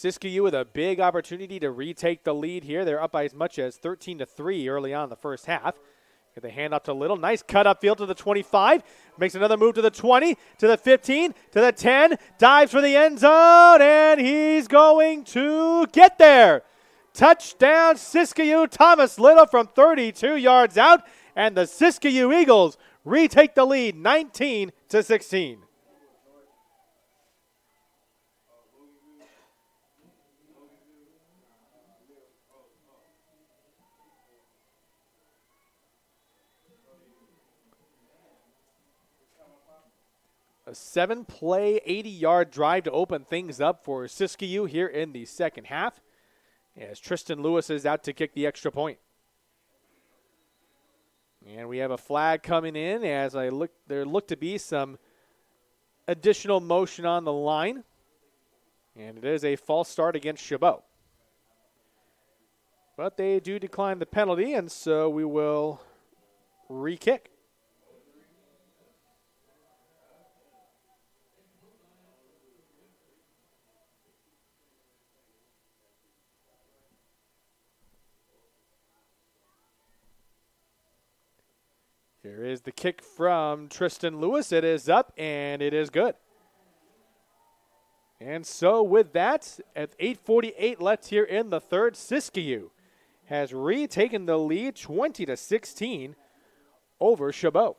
Siskiyou with a big opportunity to retake the lead here. They're up by as much as 13-3 early on in the first half. Get the handoff to Little. Nice cut upfield to the 25. Makes another move to the 20, to the 15, to the 10. Dives for the end zone, and he's going to get there. Touchdown, Siskiyou. Thomas Little from 32 yards out, and the Siskiyou Eagles retake the lead 19-16. A 7-play, 80-yard drive to open things up for Siskiyou here in the second half, as Tristan Lewis is out to kick the extra point. And we have a flag coming in as there looked to be some additional motion on the line. And it is a false start against Shabo. But they do decline the penalty, and so we will re-kick. Here is the kick from Tristan Lewis. It is up, and it is good. And so with that, at 8:48 left here in the third, Siskiyou has retaken the lead 20-16 over Shabo.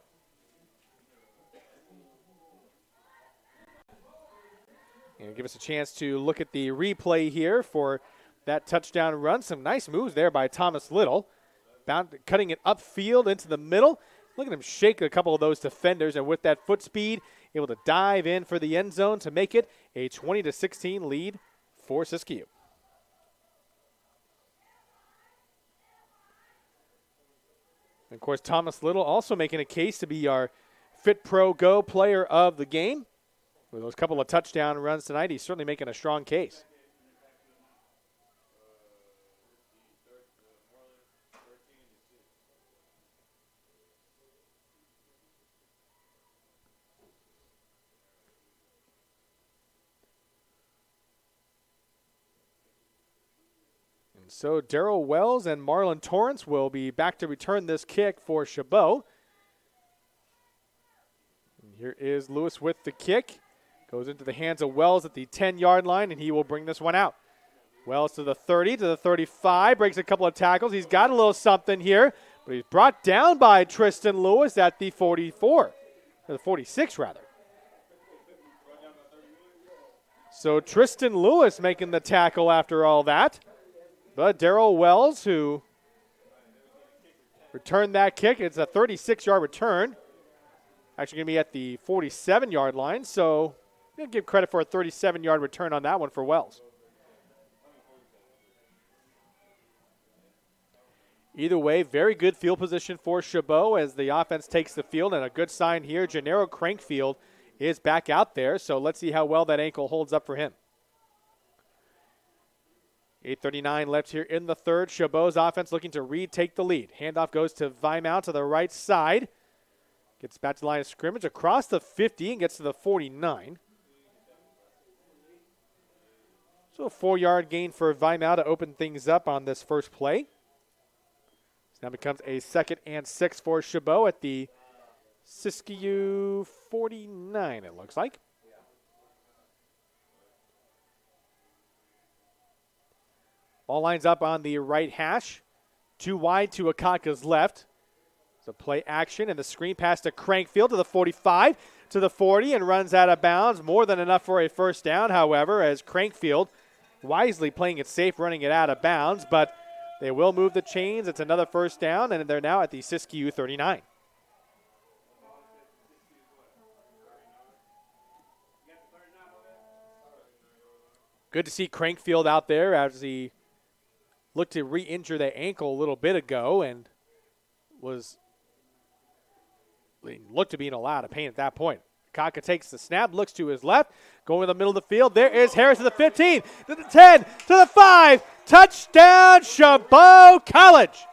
And give us a chance to look at the replay here for that touchdown run. Some nice moves there by Thomas Little. Cutting it upfield into the middle. Look at him shake a couple of those defenders, and with that foot speed, able to dive in for the end zone to make it a 20-16 lead for Siskiyou. And of course, Thomas Little also making a case to be our FitPro GO player of the game. With those couple of touchdown runs tonight, he's certainly making a strong case. So Darrell Wells and Marlon Torrance will be back to return this kick for Shabo. And here is Lewis with the kick. Goes into the hands of Wells at the 10-yard line, and he will bring this one out. Wells to the 30, to the 35, breaks a couple of tackles. He's got a little something here, but he's brought down by Tristan Lewis at the 44, or the 46 rather. So Tristan Lewis making the tackle after all that. But Darrell Wells, who returned that kick, it's a 36-yard return. Actually going to be at the 47-yard line, so I'm going to give credit for a 37-yard return on that one for Wells. Either way, very good field position for Shabo as the offense takes the field, and a good sign here. Gennaro Crankfield is back out there, so let's see how well that ankle holds up for him. 8:39 left here in the third. Shabo's offense looking to retake the lead. Handoff goes to Vimal to the right side. Gets back to the line of scrimmage across the 50 and gets to the 49. So a 4-yard gain for Vimal to open things up on this first play. So now becomes a 2nd and 6 for Shabo at the Siskiyou 49, it looks like. All lines up on the right hash. Too wide to Akaka's left. So play action and the screen pass to Crankfield to the 45, to the 40, and runs out of bounds. More than enough for a first down, however, as Crankfield wisely playing it safe, running it out of bounds. But they will move the chains. It's another first down, and they're now at the Siskiyou 39. Good to see Crankfield out there as he looked to re-injure that ankle a little bit ago and looked to be in a lot of pain at that point. Kaka takes the snap, looks to his left, going to the middle of the field. There is Harris to the 15, to the 10, to the 5. Touchdown, Chabot College.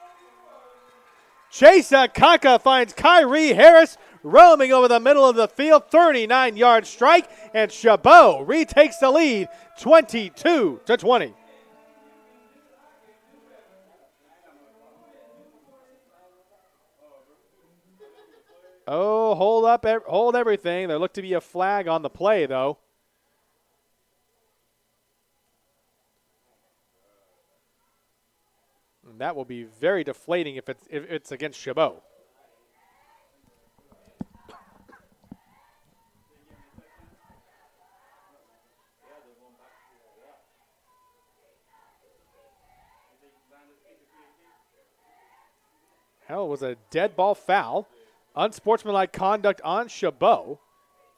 Chase Akaka finds Kyrie Harris roaming over the middle of the field, 39-yard strike, and Shabo retakes the lead, 22-20. Oh, hold everything. There looked to be a flag on the play, though. And that will be very deflating if it's against Shabo. Hell, it was a dead ball foul. Unsportsmanlike conduct on Shabo,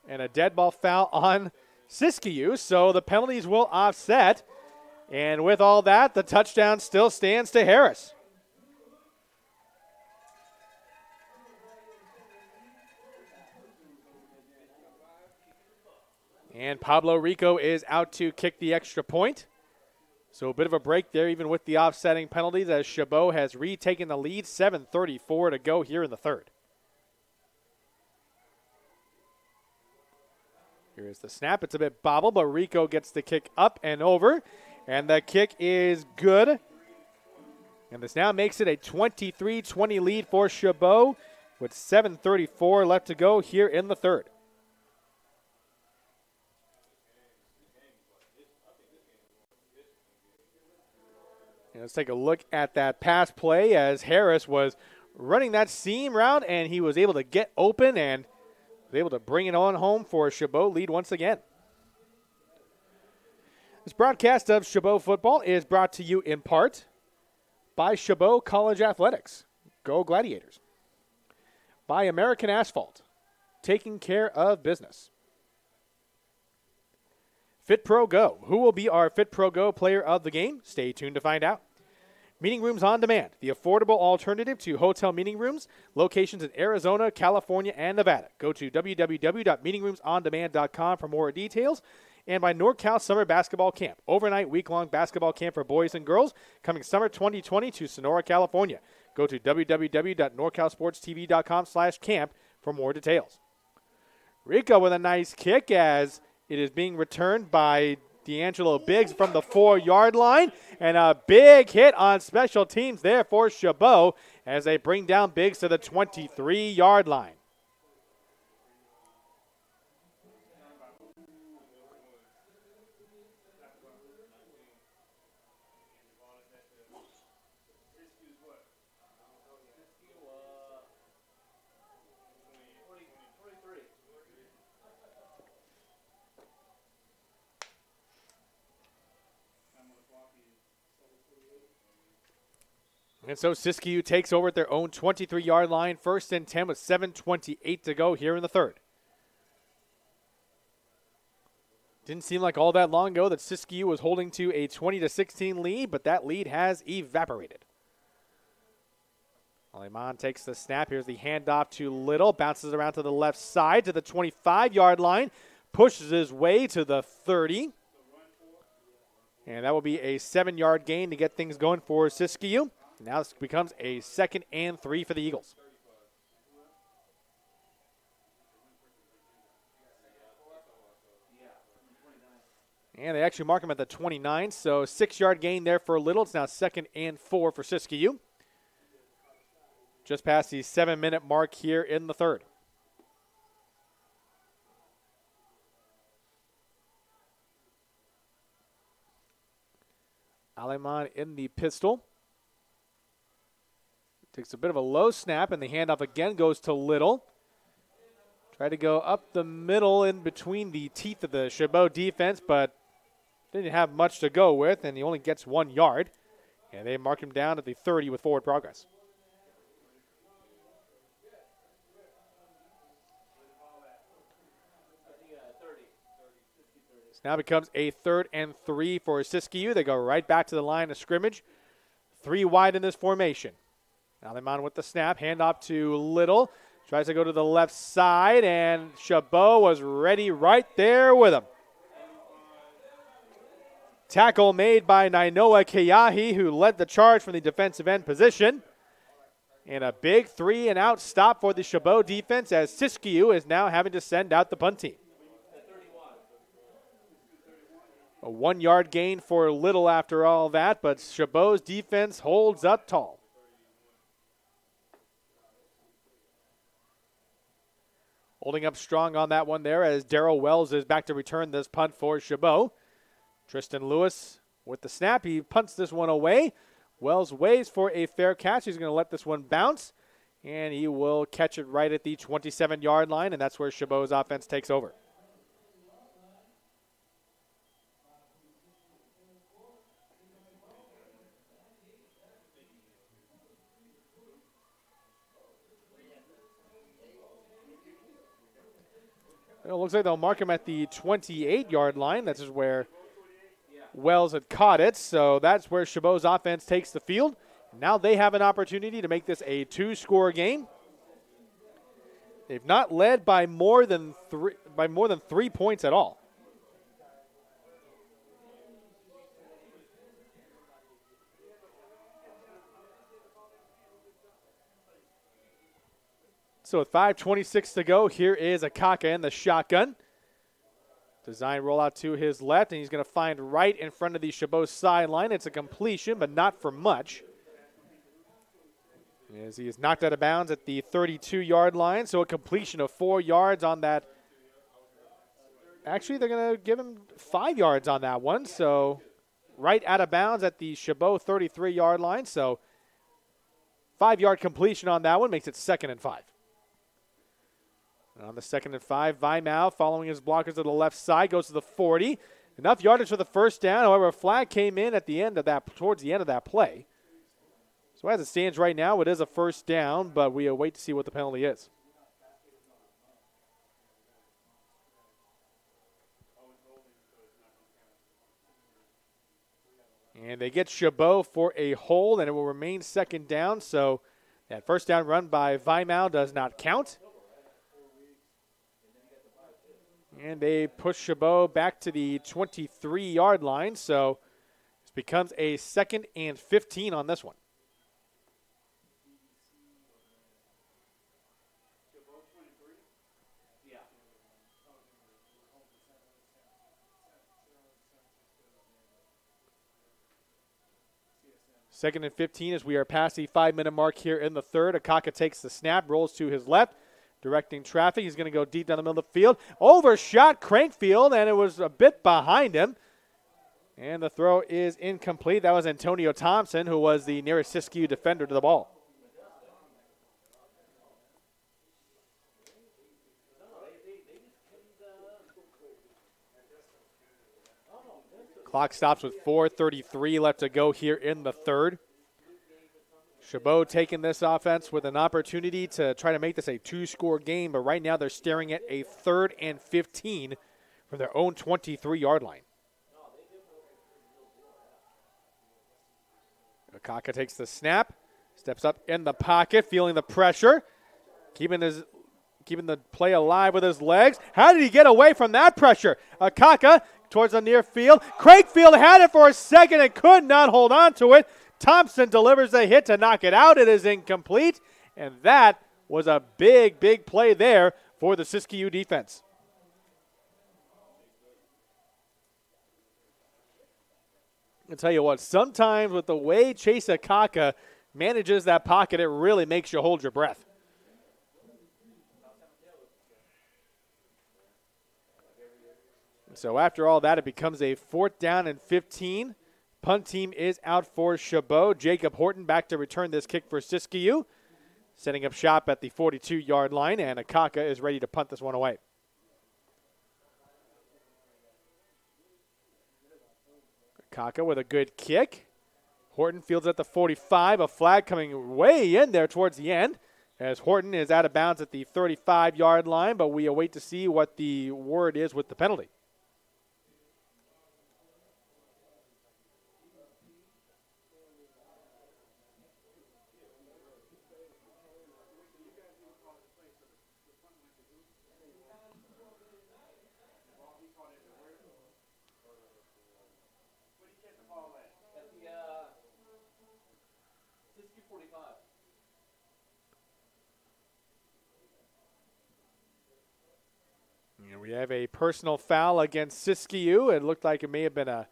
and a dead ball foul on Siskiyou, so the penalties will offset. And with all that, the touchdown still stands to Harris. And Pablo Rico is out to kick the extra point. So a bit of a break there, even with the offsetting penalties, as Shabo has retaken the lead. 7:34 to go here in the third. Here is the snap. It's a bit bobbled, but Rico gets the kick up and over. And the kick is good. And this now makes it a 23-20 lead for Shabo with 7:34 left to go here in the third. And let's take a look at that pass play as Harris was running that seam route, and he was able to get open and was able to bring it on home for a Shabo lead once again. This broadcast of Shabo football is brought to you in part by Chabot College Athletics. Go Gladiators. By American Asphalt, taking care of business. FitPro GO. Who will be our FitPro GO player of the game? Stay tuned to find out. Meeting Rooms on Demand, the affordable alternative to hotel meeting rooms, locations in Arizona, California, and Nevada. Go to www.meetingroomsondemand.com for more details. And by NorCal Summer Basketball Camp, overnight week-long basketball camp for boys and girls, coming summer 2020 to Sonora, California. Go to www.norcalsportstv.com/camp for more details. Rico with a nice kick as it is being returned by D'Angelo Biggs from the 4-yard line, and a big hit on special teams there for Shabo as they bring down Biggs to the 23-yard line. And so Siskiyou takes over at their own 23-yard line, 1st and 10 with 7:28 to go here in the third. Didn't seem like all that long ago that Siskiyou was holding to a 20-16 lead, but that lead has evaporated. Lien takes the snap. Here's the handoff to Little. Bounces around to the left side to the 25-yard line. Pushes his way to the 30. And that will be a 7-yard gain to get things going for Siskiyou. Now this becomes a 2nd and 3 for the Eagles. And they actually mark him at the 29, so 6-yard gain there for Little. It's now 2nd and 4 for Siskiyou. Just past the 7-minute mark here in the third. Lien in the pistol. Takes a bit of a low snap, and the handoff again goes to Little. Tried to go up the middle in between the teeth of the Chabot defense, but didn't have much to go with, and he only gets 1 yard. And they mark him down at the 30 with forward progress. This now becomes a 3rd and 3 for Siskiyou. They go right back to the line of scrimmage. 3 wide in this formation. Lien with the snap, handoff to Little. Tries to go to the left side, and Chabot was ready right there with him. Tackle made by Nainoa Keahi, who led the charge from the defensive end position. And a big 3-and-out stop for the Chabot defense as Siskiyou is now having to send out the punt team. A 1-yard gain for little after all that, but Chabot's defense holds up tall. Holding up strong on that one there as Darrell Wells is back to return this punt for Chabot. Tristan Lewis with the snap. He punts this one away. Wells waits for a fair catch. He's going to let this one bounce, and he will catch it right at the 27-yard line, and that's where Chabot's offense takes over. It looks like they'll mark him at the 28-yard line. That's just where Wells had caught it, so that's where Chabot's offense takes the field. Now they have an opportunity to make this a 2-score game. They've not led by more than 3 points at all. So with 5:26 to go, here is Akaka in the shotgun. Design rollout to his left, and he's going to find right in front of the Chabot sideline. It's a completion, but not for much. As he is knocked out of bounds at the 32-yard line, so a completion of 4 yards on that. Actually, they're going to give him 5 yards on that one, so right out of bounds at the Chabot 33-yard line. So 5-yard completion on that one makes it 2nd and 5. And on the 2nd and 5, Vimal, following his blockers to the left side, goes to the 40. Enough yardage for the first down. However, a flag came in at the end of that, towards the end of that play. So as it stands right now, it is a first down, but we await to see what the penalty is. And they get Chabot for a hold, and it will remain 2nd down. So that first down run by Vimal does not count. And they push Chabot back to the 23-yard line. So it becomes a 2nd and 15 on this one. Second and 15 as we are past the 5-minute mark here in the third. Akaka takes the snap, rolls to his left, directing traffic. He's going to go deep down the middle of the field. Overshot Crankfield, and it was a bit behind him. And the throw is incomplete. That was Antonio Thompson, who was the nearest Siskiyou defender to the ball. Clock stops with 4:33 left to go here in the third. Chabot taking this offense with an opportunity to try to make this a 2-score game, but right now they're staring at a 3rd and 15 from their own 23-yard line. Akaka takes the snap, steps up in the pocket, feeling the pressure, keeping the play alive with his legs. How did he get away from that pressure? Akaka towards the near field. Crankfield had it for a second and could not hold on to it. Thompson delivers a hit to knock it out. It is incomplete, and that was a big, big play there for the Siskiyou defense. I'll tell you what, sometimes with the way Chase Akaka manages that pocket, it really makes you hold your breath. So after all that, it becomes a 4th down and 15. Punt team is out for Chabot. Jacob Horton back to return this kick for Siskiyou. Setting up shop at the 42-yard line, and Akaka is ready to punt this one away. Kaka with a good kick. Horton fields at the 45. A flag coming way in there towards the end as Horton is out of bounds at the 35-yard line, but we await to see what the word is with the penalty. And we have a personal foul against Siskiyou. It looked like it may have been a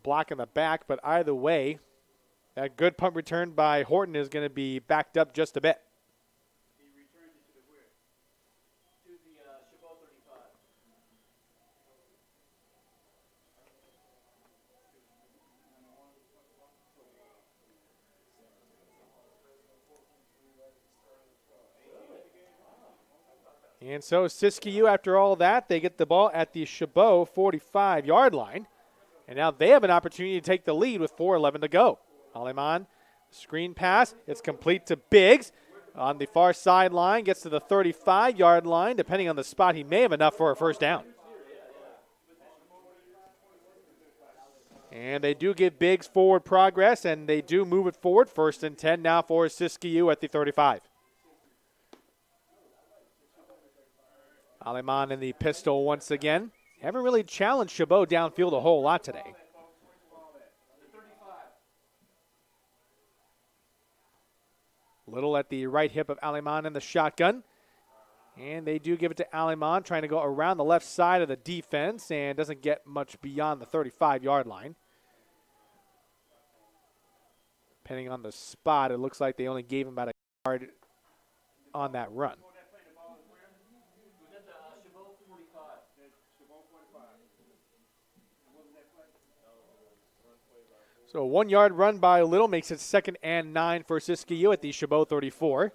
block in the back, but either way, that good punt return by Horton is going to be backed up just a bit. He returns it to the where? To the Chabot 35. And so Siskiyou, after all that, they get the ball at the Chabot 45-yard line. And now they have an opportunity to take the lead with 4:11 to go. Aleman, screen pass. It's complete to Biggs on the far sideline. Gets to the 35-yard line. Depending on the spot, he may have enough for a first down. And they do give Biggs forward progress, and they do move it forward. 1st and 10 now for Siskiyou at the 35. Aleman in the pistol once again. Haven't really challenged Chabot downfield a whole lot today. Little at the right hip of Aleman in the shotgun. And they do give it to Aleman, trying to go around the left side of the defense, and doesn't get much beyond the 35-yard line. Depending on the spot, it looks like they only gave him about a yard on that run. So a 1-yard run by Little makes it 2nd and 9 for Siskiyou at the Chabot 34.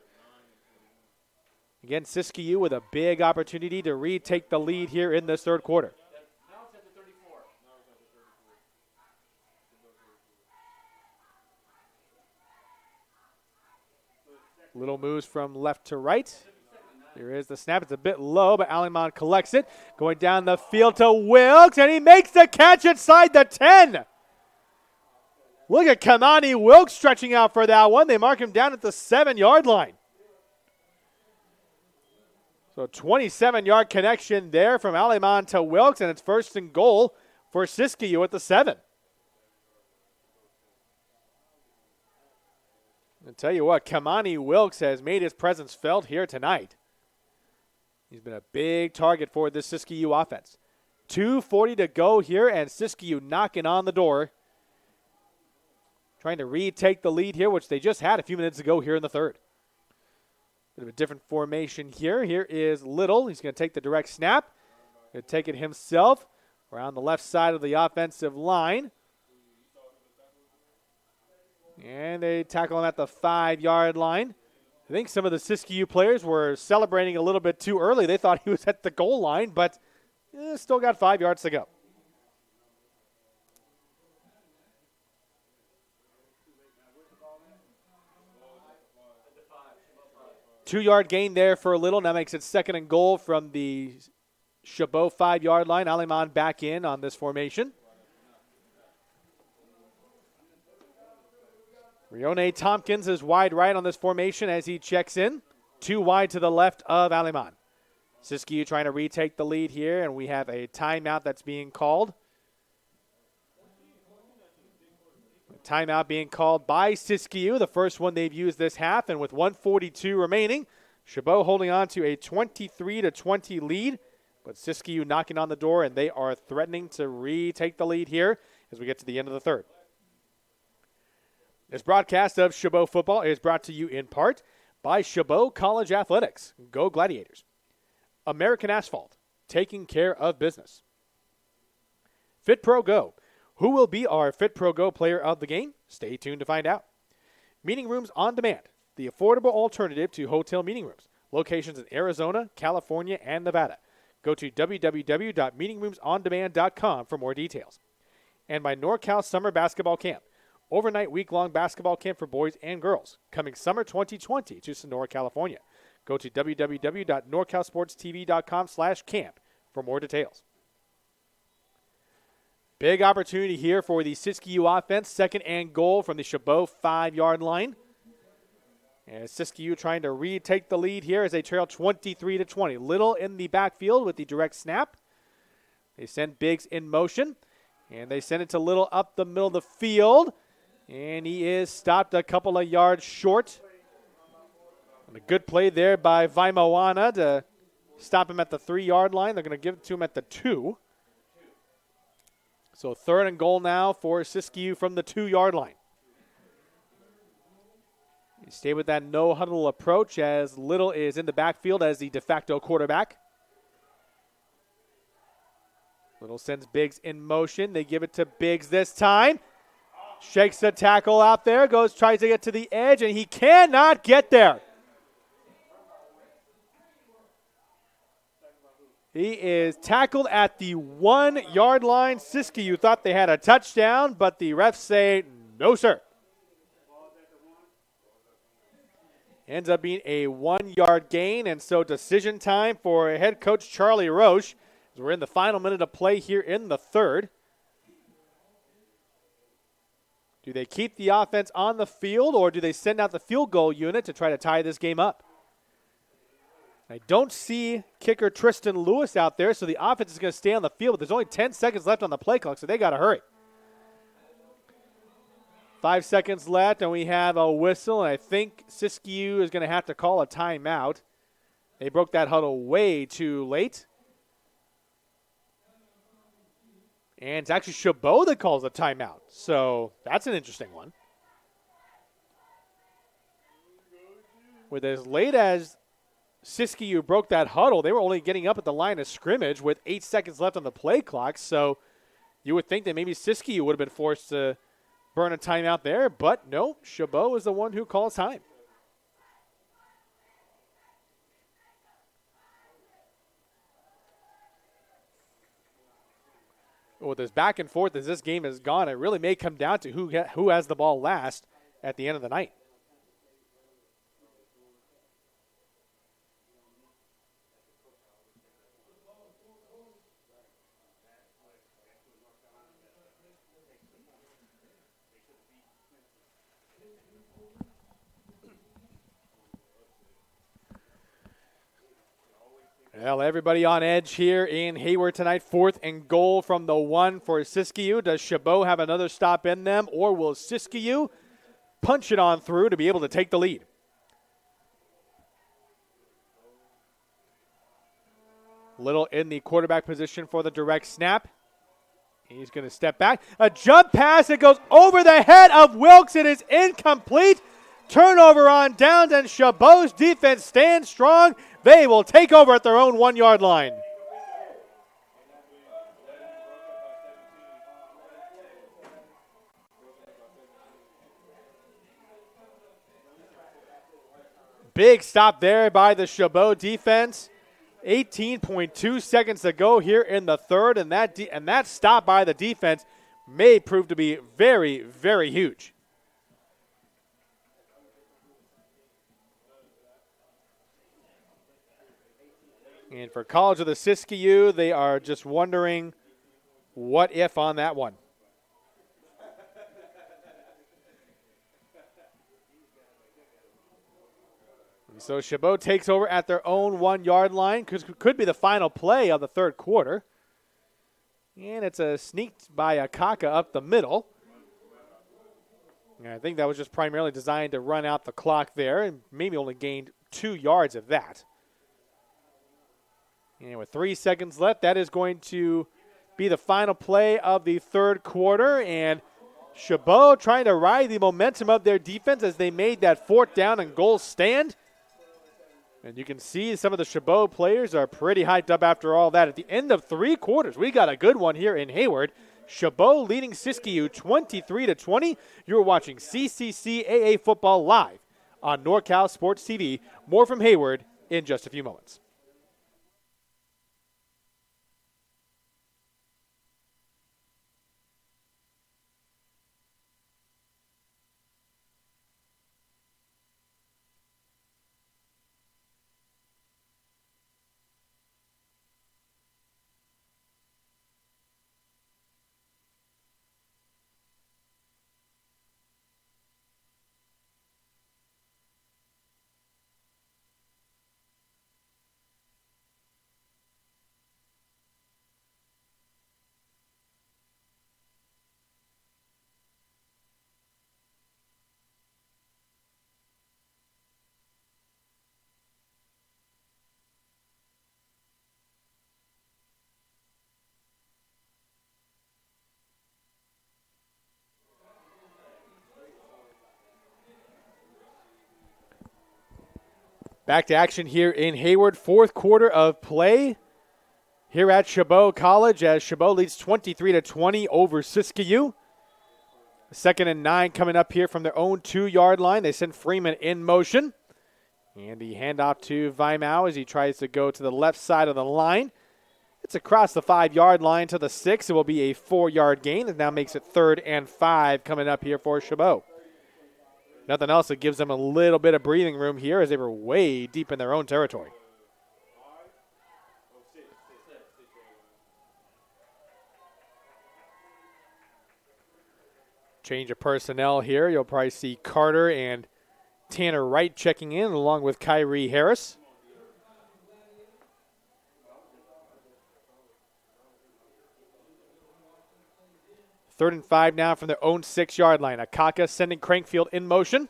Again, Siskiyou with a big opportunity to retake the lead here in this 3rd quarter. Now it's at the 34. Little moves from left to right. Here is the snap. It's a bit low, but Aleman collects it. Going down the field to Wilkes, and he makes the catch inside the 10. Look at Kamani Wilkes stretching out for that one. They mark him down at the 7-yard line. So 27-yard connection there from Aleman to Wilkes, and it's 1st and goal for Siskiyou at the 7. I'll tell you what, Kamani Wilkes has made his presence felt here tonight. He's been a big target for this Siskiyou offense. 2:40 to go here, and Siskiyou knocking on the door. Trying to retake the lead here, which they just had a few minutes ago here in the 3rd. Bit of a different formation here. Here is Little. He's going to take the direct snap. Going to take it himself around the left side of the offensive line. And they tackle him at the 5-yard line. I think some of the Siskiyou players were celebrating a little bit too early. They thought he was at the goal line, but still got 5 yards to go. Two-yard gain there for Little. Now makes it 2nd and goal from the Chabot 5-yard line. Aleman back in on this formation. Rione Tompkins is wide right on this formation as he checks in. 2 wide to the left of Aleman. Siskiyou trying to retake the lead here, and we have a timeout that's being called. Timeout being called by Siskiyou, the first one they've used this half, and with 1:42 remaining, Chabot holding on to a 23-20 lead, but Siskiyou knocking on the door, and they are threatening to retake the lead here as we get to the end of the 3rd. This broadcast of Chabot football is brought to you in part by Chabot College Athletics. Go Gladiators. American Asphalt, taking care of business. FitPro GO. Who will be our FitPro GO player of the game? Stay tuned to find out. Meeting Rooms on Demand, the affordable alternative to hotel meeting rooms. Locations in Arizona, California, and Nevada. Go to www.meetingroomsondemand.com for more details. And by NorCal Summer Basketball Camp, overnight week-long basketball camp for boys and girls, coming summer 2020 to Sonora, California. Go to www.norcalsportstv.com/camp for more details. Big opportunity here for the Siskiyou offense. 2nd and goal from the Chabot 5-yard line. And Siskiyou trying to retake the lead here as they trail 23-20. Little in the backfield with the direct snap. They send Biggs in motion. And they send it to Little up the middle of the field. And he is stopped a couple of yards short. And a good play there by Vimal to stop him at the 3-yard line. They're going to give it to him at the 2. So 3rd and goal now for Siskiyou from the 2-yard line. You stay with that no-huddle approach as Little is in the backfield as the de facto quarterback. Little sends Biggs in motion. They give it to Biggs this time. Shakes the tackle out there, tries to get to the edge, and he cannot get there. He is tackled at the 1-yard line. Siskiyou thought they had a touchdown, but the refs say, no, sir. Ends up being a 1-yard gain, and so decision time for head coach Charlie Roche. We're in the final minute of play here in the 3rd. Do they keep the offense on the field, or do they send out the field goal unit to try to tie this game up? I don't see kicker Tristan Lewis out there, so the offense is going to stay on the field, but there's only 10 seconds left on the play clock, so they got to hurry. 5 seconds left, and we have a whistle, and I think Siskiyou is going to have to call a timeout. They broke that huddle way too late. And it's actually Shabo that calls a timeout. So that's an interesting one. With as late as Siskiyou broke that huddle, they were only getting up at the line of scrimmage with 8 seconds left on the play clock. So you would think that maybe Siskiyou would have been forced to burn a timeout there. But no, Shabo is the one who calls time. With this back and forth as this game is gone, it really may come down to who has the ball last at the end of the night. Well, everybody on edge here in Hayward tonight. 4th and goal from the 1 for Siskiyou. Does Shabo have another stop in them, or will Siskiyou punch it on through to be able to take the lead? Little in the quarterback position for the direct snap. He's going to step back. A jump pass. It goes over the head of Wilkes. It is incomplete. Turnover on downs, and Shabo's defense stands strong. They will take over at their own 1-yard line. Big stop there by the Chabot defense. 18.2 seconds to go here in the 3rd, and that stop by the defense may prove to be very, very huge. And for College of the Siskiyou, they are just wondering what if on that one. And so Chabot takes over at their own 1-yard line, could be the final play of the 3rd quarter. And it's a sneak by Akaka up the middle. And I think that was just primarily designed to run out the clock there, and maybe only gained 2 yards of that. And with 3 seconds left, that is going to be the final play of the 3rd quarter. And Chabot trying to ride the momentum of their defense as they made that 4th down and goal stand. And you can see some of the Chabot players are pretty hyped up after all that. At the end of 3 quarters, we got a good one here in Hayward. Chabot leading Siskiyou 23-20. You're watching CCCAA football live on NorCal Sports TV. More from Hayward in just a few moments. Back to action here in Hayward, fourth quarter of play here at Chabot College as Chabot leads 23-20 over Siskiyou. 2nd and 9 coming up here from their own 2-yard line. They send Freeman in motion. And the handoff to Vimal as he tries to go to the left side of the line. It's across the 5-yard line to the 6. It will be a 4-yard gain. It now makes it 3rd and 5 coming up here for Chabot. Nothing else that gives them a little bit of breathing room here as they were way deep in their own territory. Change of personnel here. You'll probably see Carter and Tanner Wright checking in along with Kyrie Harris. Third and 5 now from their own 6-yard line. Akaka sending Crankfield in motion.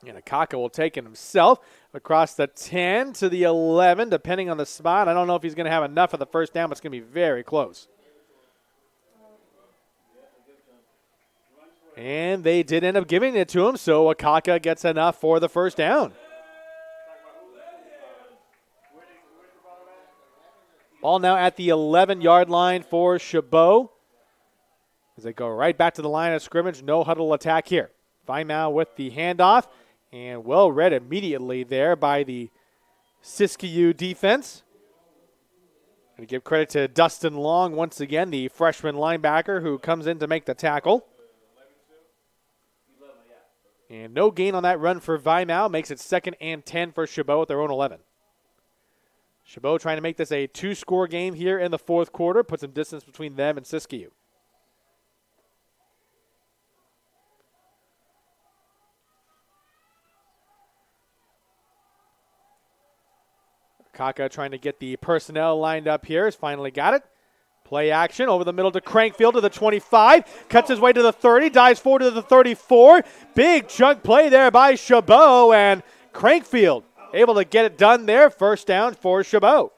And Akaka will take it himself across the 10 to the 11, depending on the spot. I don't know if he's going to have enough for the first down, but it's going to be very close. And they did end up giving it to him, so Akaka gets enough for the first down. Ball now at the 11-yard line for Chabot. As they go right back to the line of scrimmage, no huddle attack here. Vimal with the handoff, and well read immediately there by the Siskiyou defense. And give credit to Dustin Long once again, the freshman linebacker who comes in to make the tackle. And no gain on that run for Vimal. Makes it 2nd and 10 for Chabot at their own 11. Chabot trying to make this a 2-score game here in the fourth quarter. Put some distance between them and Siskiyou. Kaka trying to get the personnel lined up here. Has finally got it. Play action over the middle to Crankfield to the 25. Cuts his way to the 30. Dives forward to the 34. Big chunk play there by Chabot. And Crankfield able to get it done there. First down for Chabot.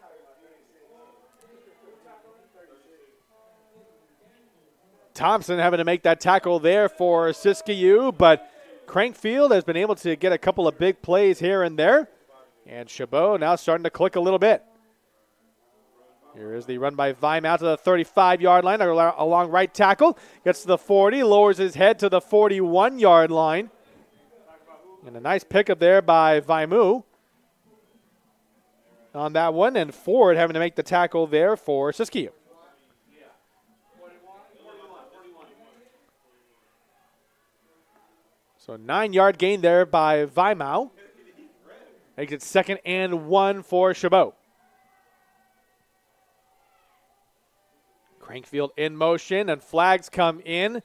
Thompson having to make that tackle there for Siskiyou. But Crankfield has been able to get a couple of big plays here and there. And Chabot now starting to click a little bit. Here is the run by Vimal to the 35-yard line along right tackle. Gets to the 40, lowers his head to the 41-yard line. And a nice pickup there by Vimu on that one. And Ford having to make the tackle there for Siskiyou. So 9-yard gain there by Vimal. Makes it 2nd and 1 for Chabot. Crankfield in motion, and flags come in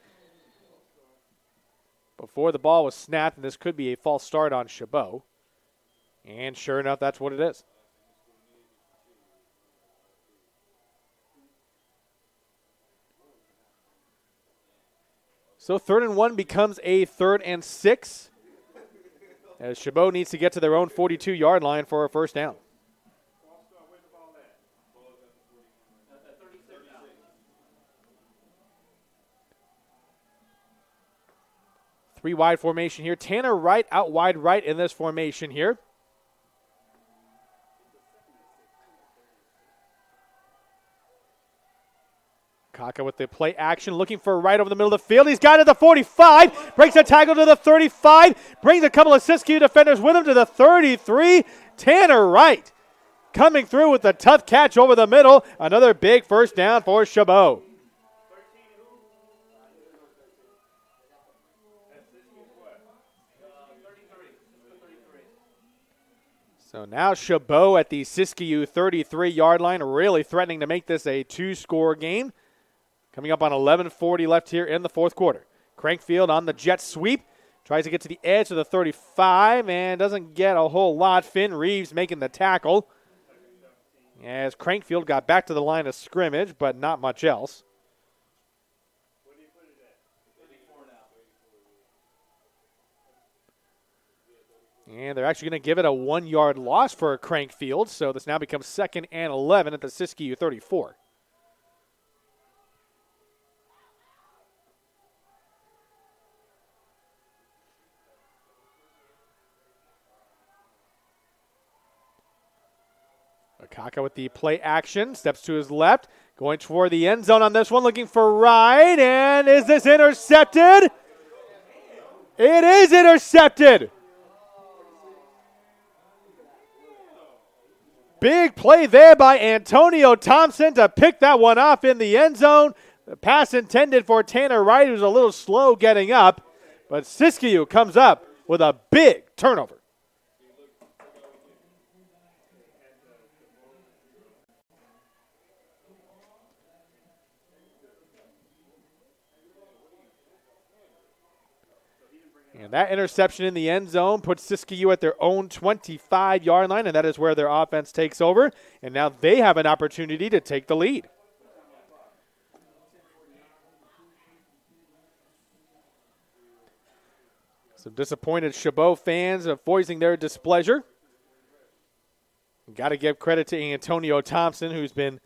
before the ball was snapped, and this could be a false start on Chabot. And sure enough, that's what it is. So 3rd and 1 becomes a 3rd and 6. As Chabot needs to get to their own 42-yard line for a first down. Three wide formation here. Tanner Wright out wide right in this formation here. Kaka with the play action, looking for right over the middle of the field. He's got it at the 45, breaks a tackle to the 35, brings a couple of Siskiyou defenders with him to the 33. Tanner Wright coming through with a tough catch over the middle. Another big first down for Chabot. So now Chabot at the Siskiyou 33-yard line, really threatening to make this a 2-score game. Coming up on 11:40 left here in the fourth quarter. Crankfield on the jet sweep. Tries to get to the edge of the 35 and doesn't get a whole lot. Finn Reeves making the tackle. As Crankfield got back to the line of scrimmage, but not much else. And they're actually going to give it a 1-yard loss for Crankfield. So this now becomes 2nd and 11 at the Siskiyou 34. Kaka with the play action, steps to his left, going toward the end zone on this one, looking for right, and is this intercepted? It is intercepted. Big play there by Antonio Thompson to pick that one off in the end zone. The pass intended for Tanner Wright, who's a little slow getting up, but Siskiyou comes up with a big turnover. And that interception in the end zone puts Siskiyou at their own 25-yard line, and that is where their offense takes over. And now they have an opportunity to take the lead. Some disappointed Shabo fans voicing their displeasure. Got to give credit to Antonio Thompson, who's been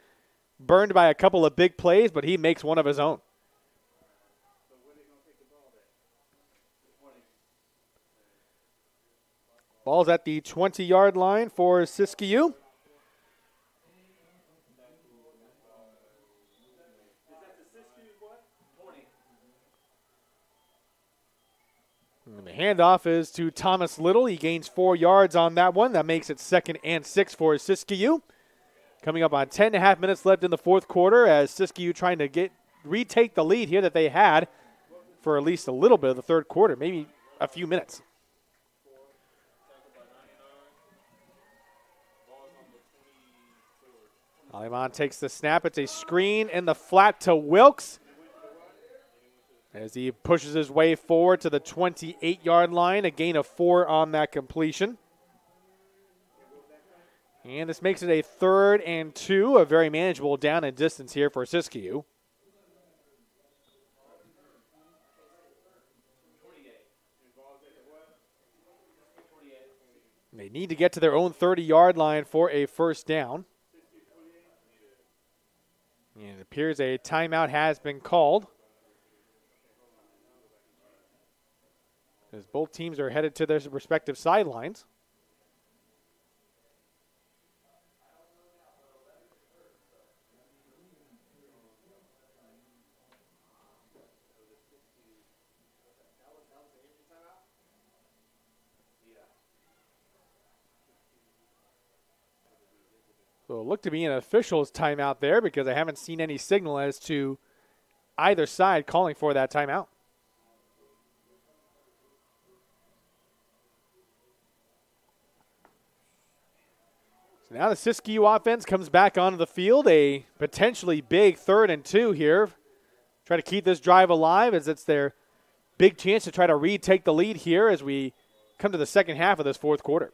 burned by a couple of big plays, but he makes one of his own. Ball's at the 20-yard line for Siskiyou. And the handoff is to Thomas Little. He gains 4 yards on that one. That makes it 2nd and 6 for Siskiyou. Coming up on 10.5 minutes left in the fourth quarter as Siskiyou trying to retake the lead here that they had for at least a little bit of the third quarter, maybe a few minutes. Lien takes the snap. It's a screen in the flat to Wilkes as he pushes his way forward to the 28-yard line, a gain of 4 on that completion. And this makes it a 3rd and 2, a very manageable down and distance here for Siskiyou. They need to get to their own 30-yard line for a first down. And it appears a timeout has been called, as both teams are headed to their respective sidelines. So it looked to be an official's timeout there because I haven't seen any signal as to either side calling for that timeout. So now the Siskiyou offense comes back onto the field, a potentially big 3rd and 2 here. Try to keep this drive alive as it's their big chance to try to retake the lead here as we come to the second half of this fourth quarter.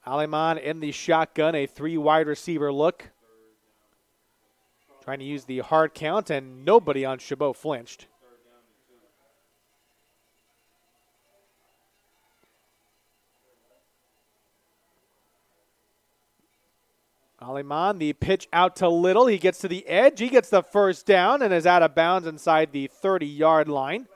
Lien in the shotgun, a 3-wide receiver look. Trying to use the hard count, and nobody on Shabo flinched. Lien, the pitch out to Little. He gets to the edge. He gets the first down and is out of bounds inside the 30-yard line.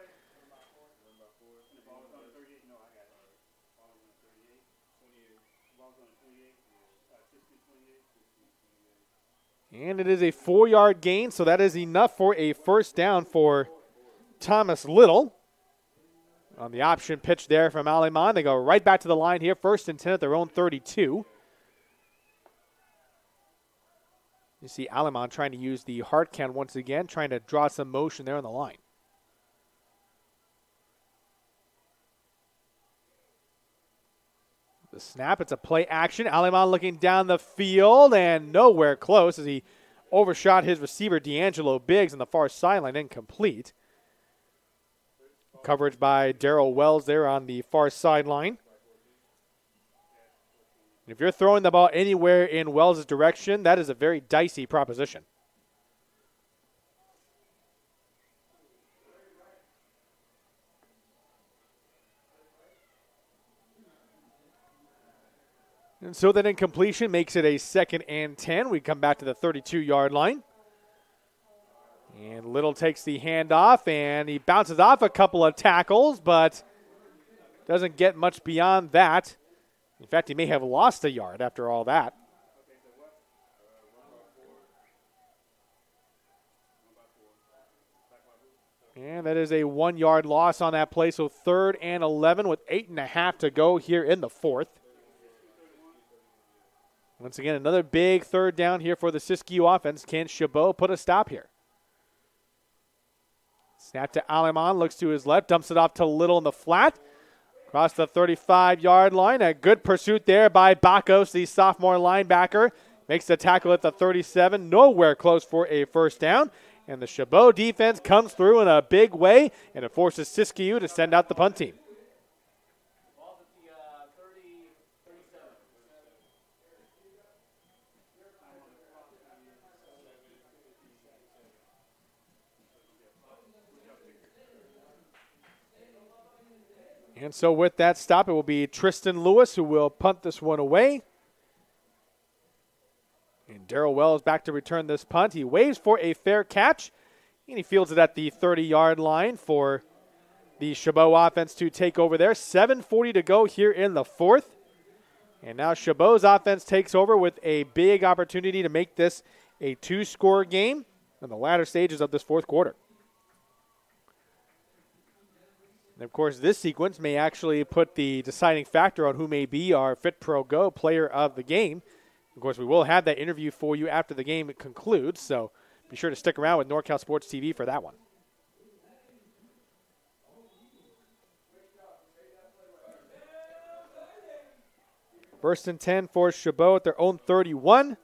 And it is a 4-yard gain, so that is enough for a first down for Thomas Little. On the option pitch there from Lien, they go right back to the line here, 1st and 10 at their own 32. You see Lien trying to use the hard count once again, trying to draw some motion there on the line. The snap, it's a play action. Lien looking down the field and nowhere close as he overshot his receiver, D'Angelo Biggs, on the far sideline, incomplete. Coverage by Darrell Wells there on the far sideline. If you're throwing the ball anywhere in Wells' direction, that is a very dicey proposition. And so that incompletion makes it a 2nd and 10. We come back to the 32-yard line. And Little takes the handoff, and he bounces off a couple of tackles, but doesn't get much beyond that. In fact, he may have lost a yard after all that. And that is a 1 yard loss on that play. So 3rd and 11 with 8.5 to go here in the 4th. Once again, another big 3rd down here for the Siskiyou offense. Can Shabo put a stop here? Snap to Aleman, looks to his left, dumps it off to Little in the flat. Across the 35-yard line. A good pursuit there by Bakos, the sophomore linebacker. Makes the tackle at the 37. Nowhere close for a 1st down. And the Chabot defense comes through in a big way, and it forces Siskiyou to send out the punt team. And so with that stop, it will be Tristan Lewis who will punt this one away. And Darrell Wells back to return this punt. He waves for a fair catch, and he fields it at the 30-yard line for the Chabot offense to take over there. 7:40 to go here in the 4th. And now Chabot's offense takes over with a big opportunity to make this a 2-score game in the latter stages of this 4th quarter. And of course, this sequence may actually put the deciding factor on who may be our FitPro GO player of the game. Of course, we will have that interview for you after the game concludes, so be sure to stick around with NorCal Sports TV for that one. First and 10 for Chabot at their own 31.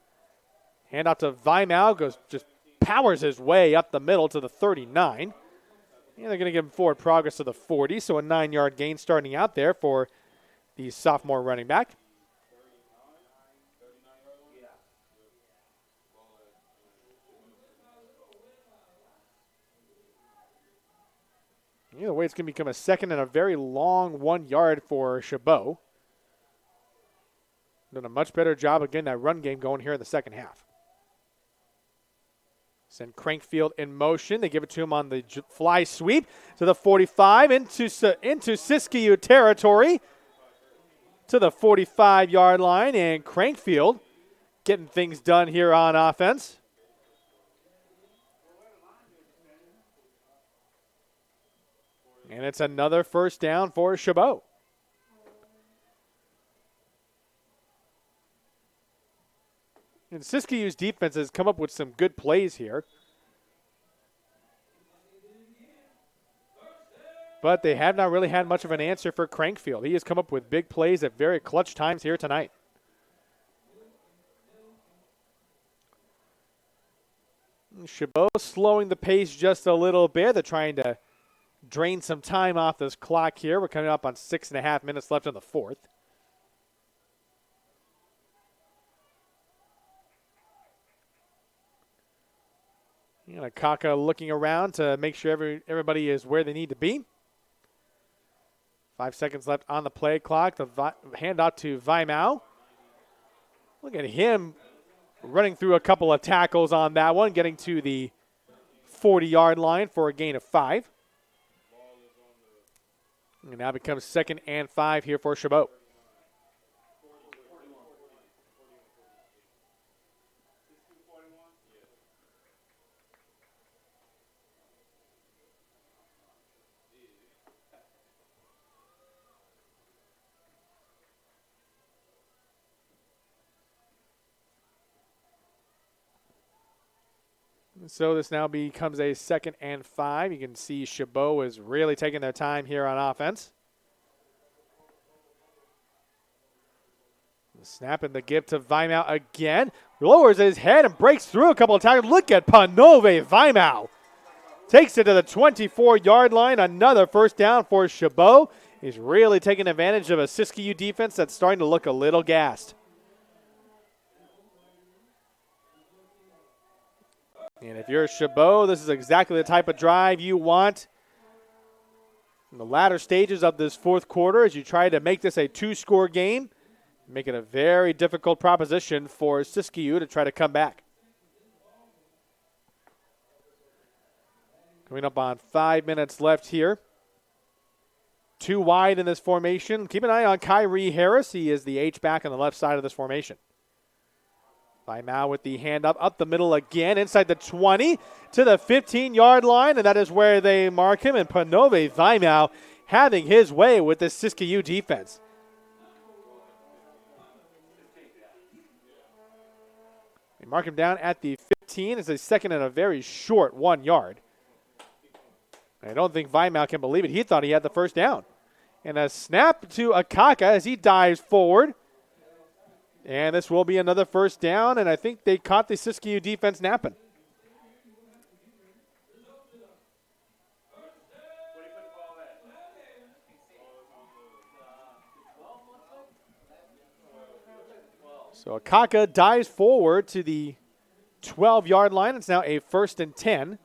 Hand out to Vimal, just powers his way up the middle to the 39. And they're going to give him forward progress to the 40, so a 9-yard gain starting out there for the sophomore running back. Either way, it's going to become a 2nd and a very long 1 yard for Chabot. Doing a much better job of getting that run game going here in the 2nd half. Send Crankfield in motion. They give it to him on the fly sweep to the 45 into Siskiyou territory to the 45-yard line. And Crankfield getting things done here on offense. And it's another 1st down for Chabot. And Siskiyou's defense has come up with some good plays here. But they have not really had much of an answer for Crankfield. He has come up with big plays at very clutch times here tonight. Chabot slowing the pace just a little bit. They're trying to drain some time off this clock here. We're coming up on 6.5 minutes left in the 4th. Kaka looking around to make sure everybody is where they need to be. 5 seconds left on the play clock. The handout to Vimal. Look at him running through a couple of tackles on that one, getting to the 40-yard line for a gain of 5. And now becomes 2nd and 5 here for Chabot. So this now becomes a 2nd and 5. You can see Chabot is really taking their time here on offense. The snap and the give to Vimal again. Lowers his head and breaks through a couple of times. Look at Panove Vimal. Takes it to the 24-yard line. Another 1st down for Chabot. He's really taking advantage of a Siskiyou defense that's starting to look a little gassed. And if you're Chabot, this is exactly the type of drive you want in the latter stages of this 4th quarter as you try to make this a 2-score game, make it a very difficult proposition for Siskiyou to try to come back. Coming up on 5 minutes left here. Two wide in this formation. Keep an eye on Kyrie Harris. He is the H-back on the left side of this formation. Vimal with the hand up the middle again, inside the 20 to the 15-yard line, and that is where they mark him. And Panove Vimal having his way with the Siskiyou defense. They mark him down at the 15. It's a second and a very short 1 yard. I don't think Vimal can believe it. He thought he had the first down. And a snap to Akaka as he dives forward. And this will be another first down, and I think they caught the Siskiyou defense napping. So Akaka dives forward to the 12-yard line. It's now a 1st and 10.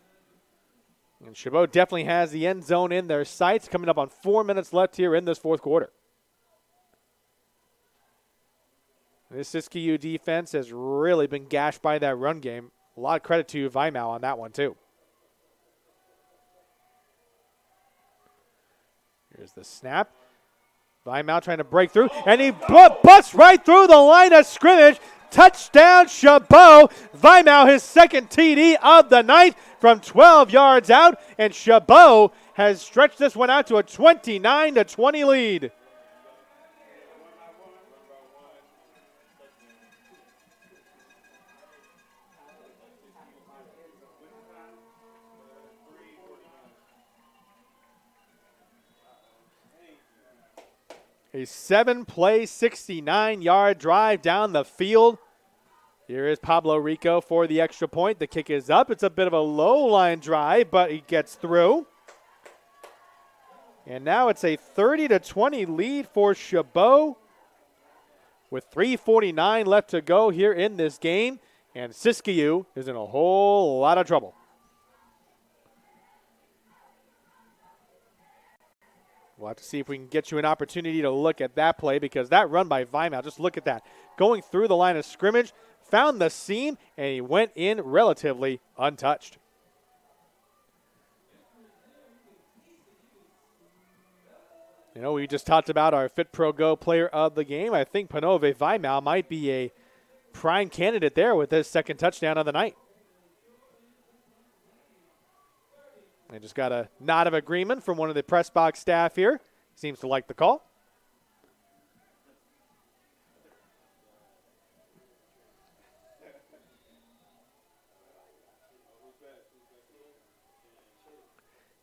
And Chabot definitely has the end zone in their sights, coming up on 4 minutes left here in this fourth quarter. This Siskiyou defense has really been gashed by that run game. A lot of credit to Vimal on that one, too. Here's the snap. Vimal trying to break through, and he busts right through the line of scrimmage. Touchdown, Shabo. Vimal, his second TD of the night from 12 yards out, and Shabo has stretched this one out to a 29-20 lead. A 7-play, 69-yard drive down the field. Here is Pablo Rico for the extra point. The kick is up. It's a bit of a low-line drive, but he gets through. And now it's a 30-20 lead for Shabo with 3:49 left to go here in this game. And Siskiyou is in a whole lot of trouble. We'll have to see if we can get you an opportunity to look at that play, because that run by Vimal, just look at that. Going through the line of scrimmage, found the seam, and he went in relatively untouched. You know, we just talked about our FitPro GO player of the game. I think Panove Vimal might be a prime candidate there with his second touchdown of the night. They just got a nod of agreement from one of the press box staff here. Seems to like the call.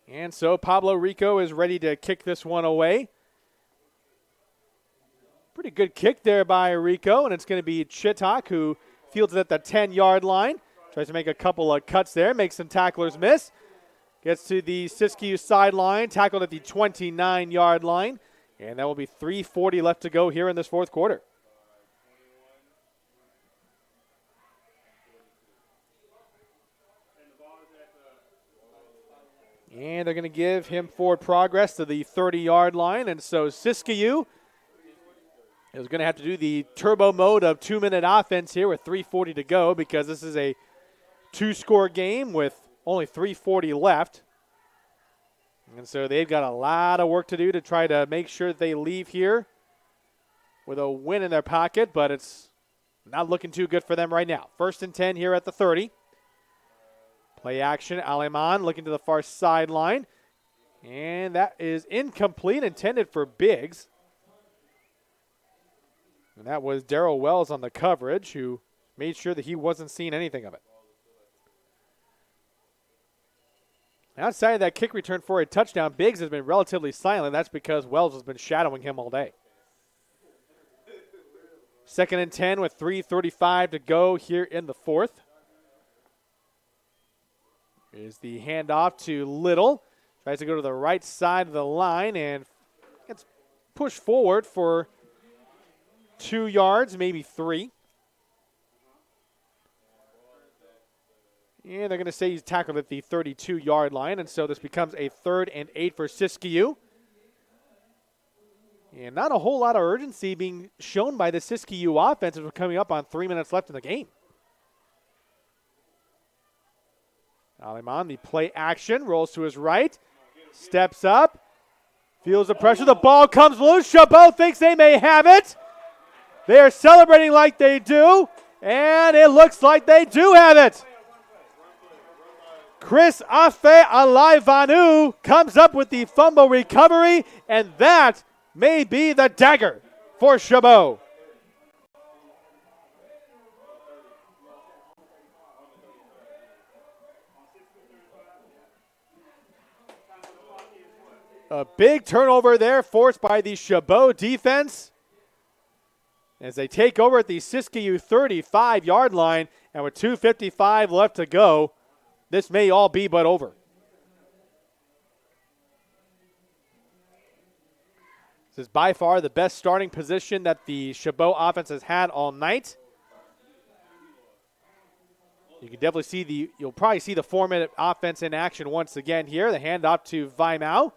And so Pablo Rico is ready to kick this one away. Pretty good kick there by Rico, and it's going to be Hvac who fields it at the 10-yard line. Tries to make a couple of cuts there, makes some tacklers miss. Gets to the Siskiyou sideline, tackled at the 29-yard line. And that will be 3:40 left to go here in this fourth quarter. And they're going to give him forward progress to the 30-yard line. And so Siskiyou is going to have to do the turbo mode of 2-minute offense here with 3:40 to go, because this is a two-score game with only 3:40 left. And so they've got a lot of work to do to try to make sure that they leave here with a win in their pocket, but it's not looking too good for them right now. 1st and 10 here at the 30. Play action, Aleman looking to the far sideline. And that is incomplete, intended for Biggs. And that was Darrell Wells on the coverage, who made sure that he wasn't seeing anything of it. Outside of that kick return for a touchdown, Biggs has been relatively silent. That's because Wells has been shadowing him all day. 2nd and 10 with 3:35 to go here in the fourth. Here's the handoff to Little. Tries to go to the right side of the line and gets pushed forward for 2 yards, maybe 3. And they're going to say he's tackled at the 32-yard line, and so this becomes a 3rd and 8 for Siskiyou. And not a whole lot of urgency being shown by the Siskiyou offense as we're coming up on 3 minutes left in the game. Aleman, the play action, rolls to his right, steps up, Feels the pressure. The ball comes loose. Shabo thinks they may have it. They are celebrating like they do, and it looks like they do have it. Chris Afe Alaivanu comes up with the fumble recovery, and that may be the dagger for Shabo. A big turnover there forced by the Shabo defense as they take over at the Siskiyou 35-yard line, and with 2:55 left to go, this may all be but over. This is by far the best starting position that the Shabo offense has had all night. You can definitely see you'll probably see the 4-minute offense in action once again here. The handoff to Vimal,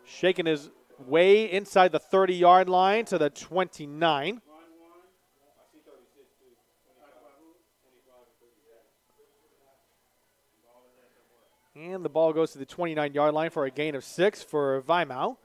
shaking his way inside the 30-yard line to the 29. And the ball goes to the 29-yard line for a gain of 6 for Vimal.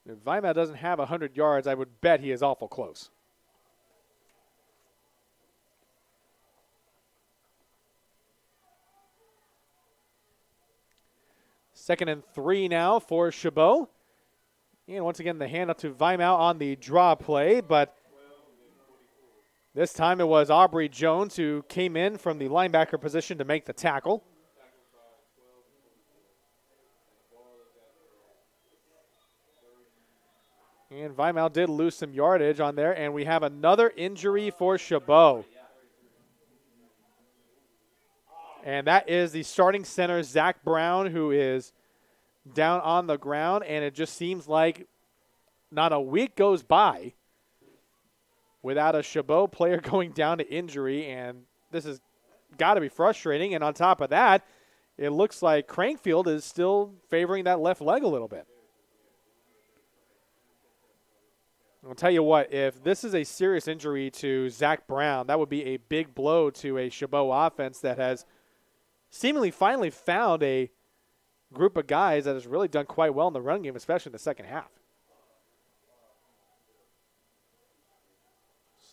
If Vimal doesn't have 100 yards, I would bet he is awful close. Second and 3 now for Shabo. And once again, the handoff to Vimal on the draw play, but this time it was Aubrey Jones who came in from the linebacker position to make the tackle. And Vimal did lose some yardage on there, and we have another injury for Shabo. And that is the starting center, Zach Brown, who is down on the ground, and it just seems like not a week goes by without a Shabo player going down to injury, and this has got to be frustrating. And on top of that, it looks like Crankfield is still favoring that left leg a little bit. I'll tell you what, if this is a serious injury to Zach Brown, that would be a big blow to a Shabo offense that has seemingly finally found a group of guys that has really done quite well in the run game, especially in the second half.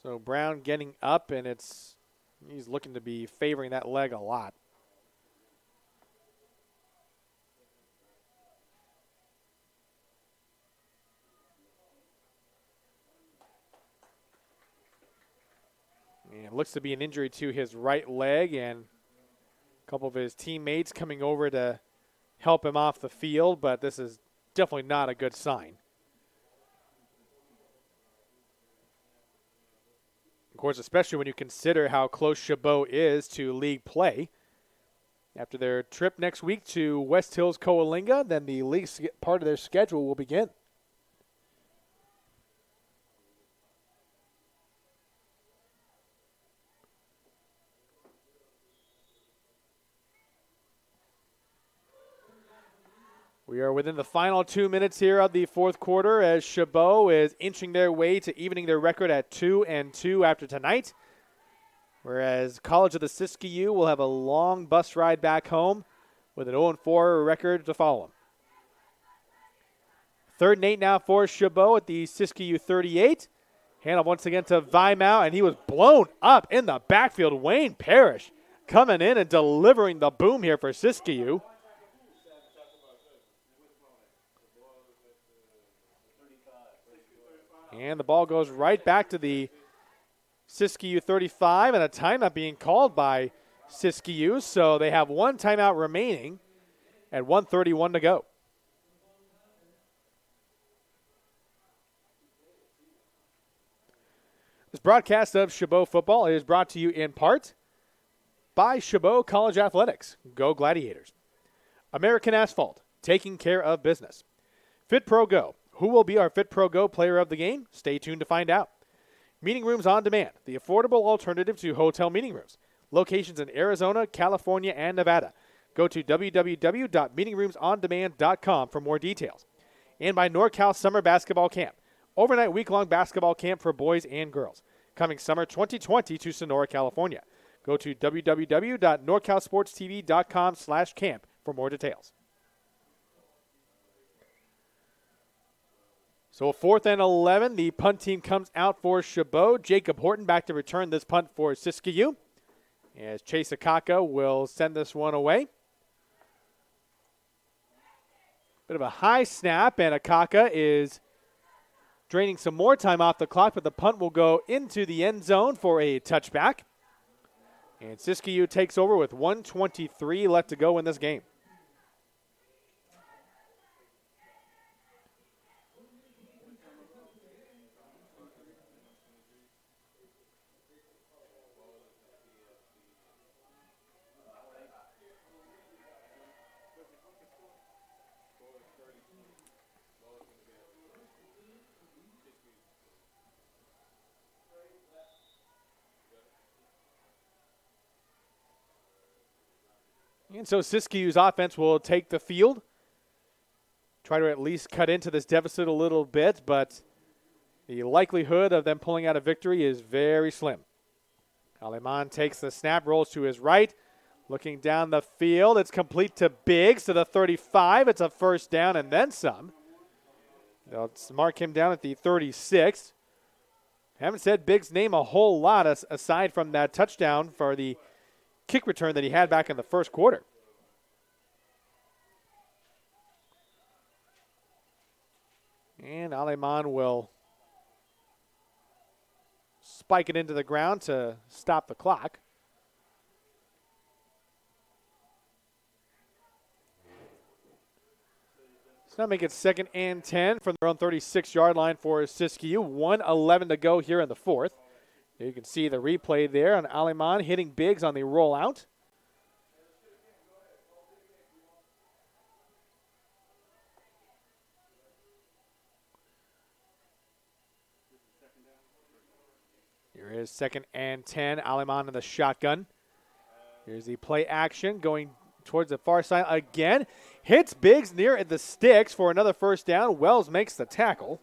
So Brown getting up, and he's looking to be favoring that leg a lot. And it looks to be an injury to his right leg, and a couple of his teammates coming over to help him off the field, but this is definitely not a good sign. Of course, especially when you consider how close Shabo is to league play. After their trip next week to West Hills Coalinga, then the league part of their schedule will begin. We are within the final 2 minutes here of the fourth quarter as Shabo is inching their way to evening their record at 2-2 after tonight. Whereas College of the Siskiyou will have a long bus ride back home with an 0-4 record to follow them. 3rd and 8 now for Shabo at the Siskiyou 38. Handoff once again to Vimal, and he was blown up in the backfield. Wayne Parrish coming in and delivering the boom here for Siskiyou. And the ball goes right back to the Siskiyou 35, and a timeout being called by Siskiyou. So they have one timeout remaining at 1:31 to go. This broadcast of Shabo football is brought to you in part by Chabot College Athletics. Go Gladiators. American Asphalt, taking care of business. FitPro GO. Who will be our FitPro GO player of the game? Stay tuned to find out. Meeting Rooms on Demand, the affordable alternative to hotel meeting rooms. Locations in Arizona, California, and Nevada. Go to www.meetingroomsondemand.com for more details. And by NorCal Summer Basketball Camp. overnight week-long basketball camp for boys and girls. Coming summer 2020 to Sonora, California. Go to www.norcalsportstv.com/camp for more details. So 4th and 11, the punt team comes out for Shabo. Jacob Horton back to return this punt for Siskiyou. As Chase Akaka will send this one away. Bit of a high snap, and Akaka is draining some more time off the clock, but the punt will go into the end zone for a touchback. And Siskiyou takes over with 1:23 left to go in this game. And so Siskiyou's offense will take the field, try to at least cut into this deficit a little bit, but the likelihood of them pulling out a victory is very slim. Aleman takes the snap, rolls to his right, looking down the field. It's complete to Biggs to the 35. It's a first down and then some. They'll mark him down at the 36. Haven't said Biggs' name a whole lot aside from that touchdown for the kick return that he had back in the first quarter. And Aleman will spike it into the ground to stop the clock. So now make it 2nd and 10 from their own 36-yard line for Siskiyou. 1:11 to go here in the fourth. You can see the replay there on Aleman hitting Biggs on the rollout. Here is 2nd and 10. Aleman in the shotgun. Here's the play action going towards the far side again. Hits Biggs near at the sticks for another first down. Wells makes the tackle.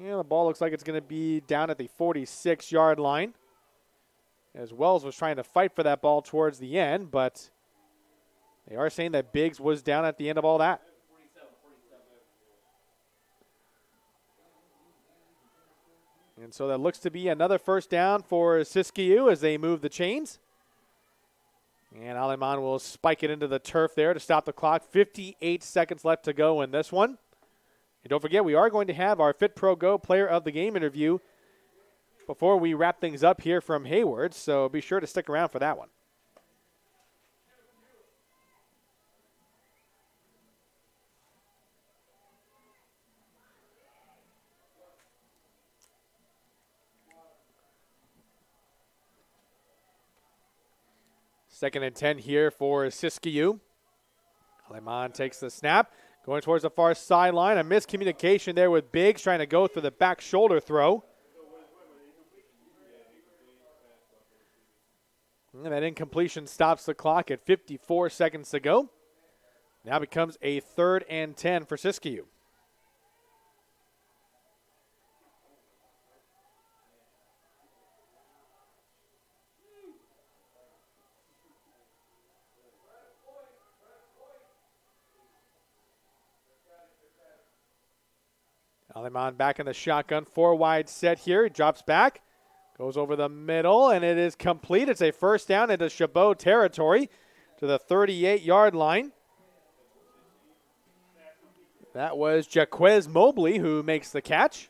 Yeah, the ball looks like it's going to be down at the 46-yard line. As Wells was trying to fight for that ball towards the end, but they are saying that Biggs was down at the end of all that. And so that looks to be another first down for Siskiyou as they move the chains. And Aleman will spike it into the turf there to stop the clock. 58 seconds left to go in this one. And don't forget, we are going to have our FitPro GO Player of the Game interview before we wrap things up here from Hayward, so be sure to stick around for that one. Second and 10 here for Siskiyou. Aleman takes the snap. Going towards the far sideline. A miscommunication there with Biggs trying to go through the back shoulder throw. And that incompletion stops the clock at 54 seconds to go. Now becomes a 3rd and 10 for Siskiyou. Aleman back in the shotgun, 4-wide set here. He drops back, goes over the middle, and it is complete. It's a first down into Chabot territory to the 38-yard line. That was Jaquez Mobley who makes the catch.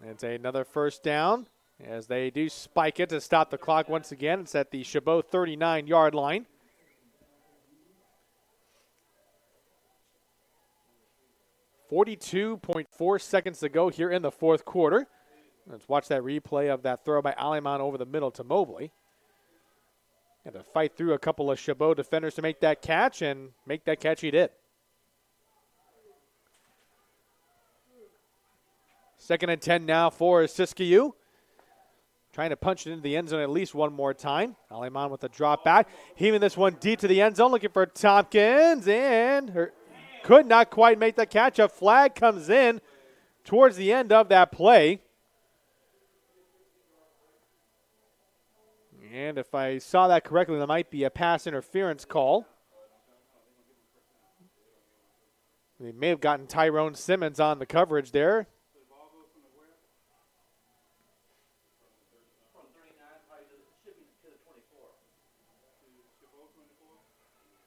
It's another first down as they do spike it to stop the clock once again. It's at the Chabot 39-yard line. 42.4 seconds to go here in the fourth quarter. Let's watch that replay of that throw by Aleman over the middle to Mobley. Had to fight through a couple of Chabot defenders to make that catch, and make that catch he did. 2nd and 10 now for Siskiyou. trying to punch it into the end zone at least one more time. Aleman with a drop back. Heaving this one deep to the end zone, looking for Tompkins, and could not quite make the catch. A flag comes in towards the end of that play. And if I saw that correctly, there might be a pass interference call. They may have gotten Tyrone Simmons on the coverage there.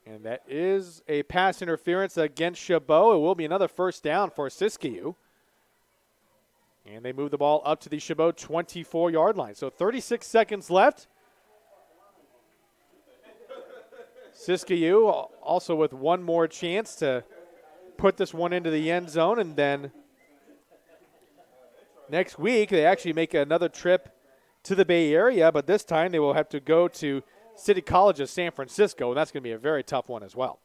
And that is a pass interference against Shabo. It will be another first down for Siskiyou. And they move the ball up to the Shabo 24-yard line. So 36 seconds left. Siskiyou also with one more chance to put this one into the end zone. And then next week they actually make another trip to the Bay Area, but this time they will have to go to City College of San Francisco, and that's going to be a very tough one as well.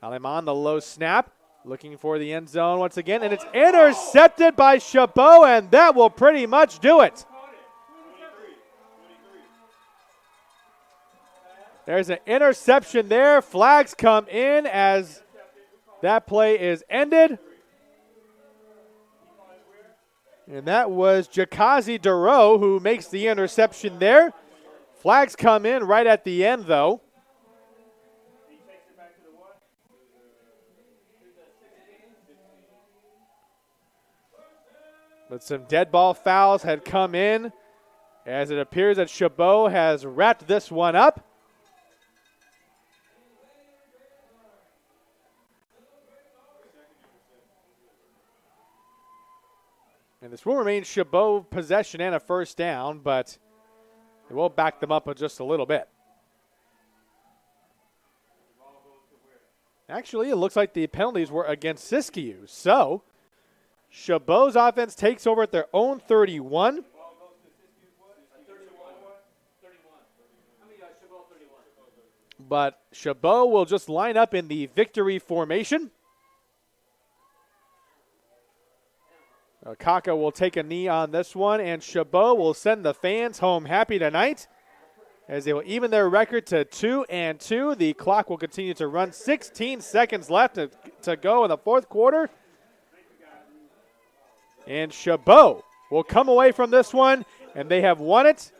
Aleman, the low snap, looking for the end zone once again, and it's intercepted by Shabo, and that will pretty much do it. There's an interception there. Flags come in as that play is ended. And that was Jakazi Duro who makes the interception there. Flags come in right at the end, though. But some dead ball fouls had come in as it appears that Shabo has wrapped this one up. And this will remain Shabo possession and a first down, but it will back them up just a little bit. Actually, it looks like the penalties were against Siskiyou. So, Shabo's offense takes over at their own 31. But Shabo will just line up in the victory formation. Kaka will take a knee on this one, and Shabo will send the fans home happy tonight as they will even their record to 2-2. The clock will continue to run. 16 seconds left to go in the fourth quarter. And Shabo will come away from this one, and they have won it.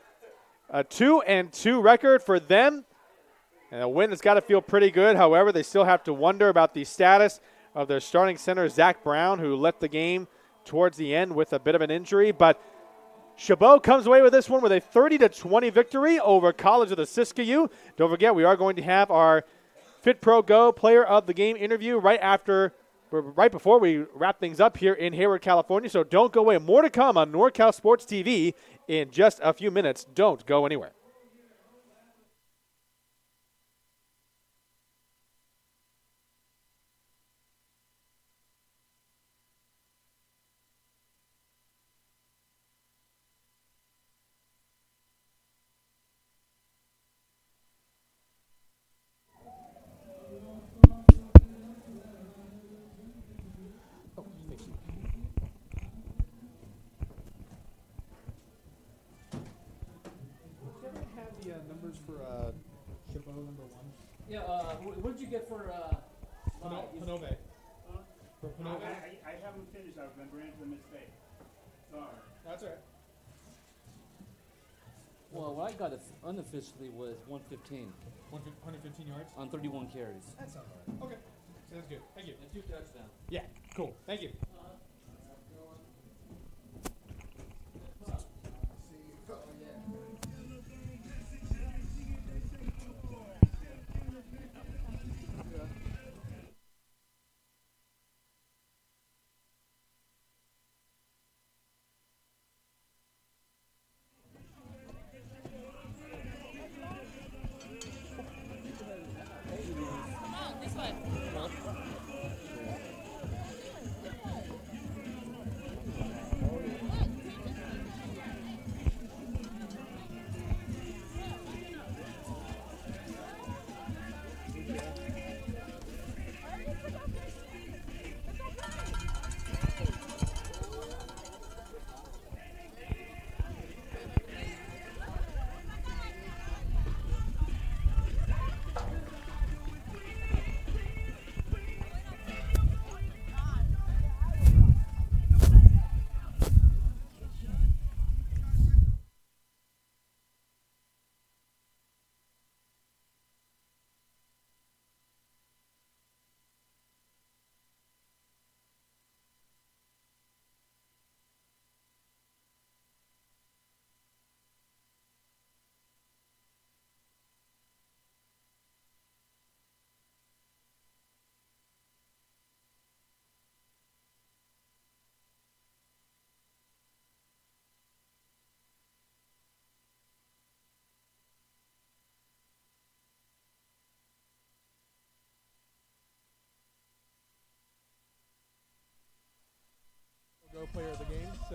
A 2-2 record for them. And a win that's got to feel pretty good. However, they still have to wonder about the status of their starting center, Zach Brown, who left the game towards the end with a bit of an injury. But Shabo comes away with this one with a 30-20 victory over College of the Siskiyou. Don't forget, we are going to have our FitPro GO Player of the Game interview right before we wrap things up here in Hayward, California. So don't go away. More to come on NorCal Sports TV in just a few minutes. Don't go anywhere. Numbers for Shabo number 1. Yeah, what did you get for Panove. For Panove. I haven't finished. I've been ran into a mistake. Sorry. That's all right. Well, what I got unofficially was 115 115 yards? on 31 carries. That sounds all right. Okay. Sounds good. Thank you. And 2 touchdowns. Yeah, cool. Thank you.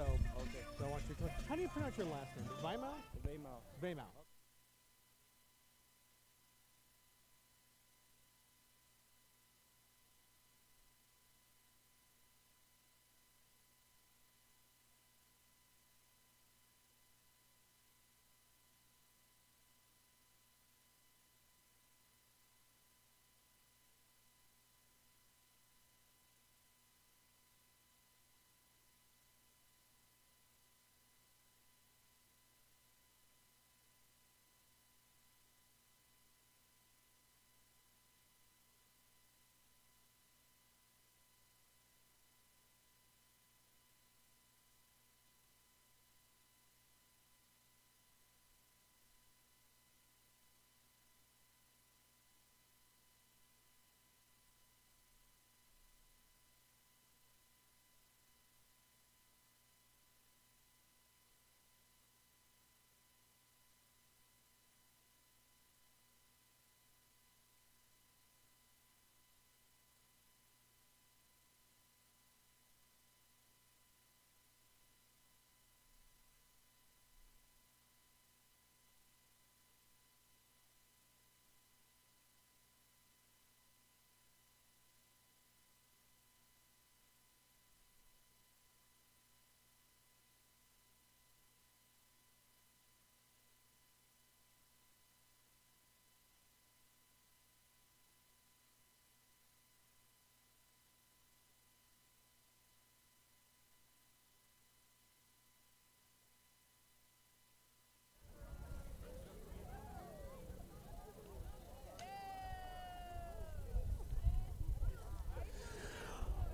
Okay. So I want you to. How do you pronounce your last name? Vimal? Vimal. Vimal.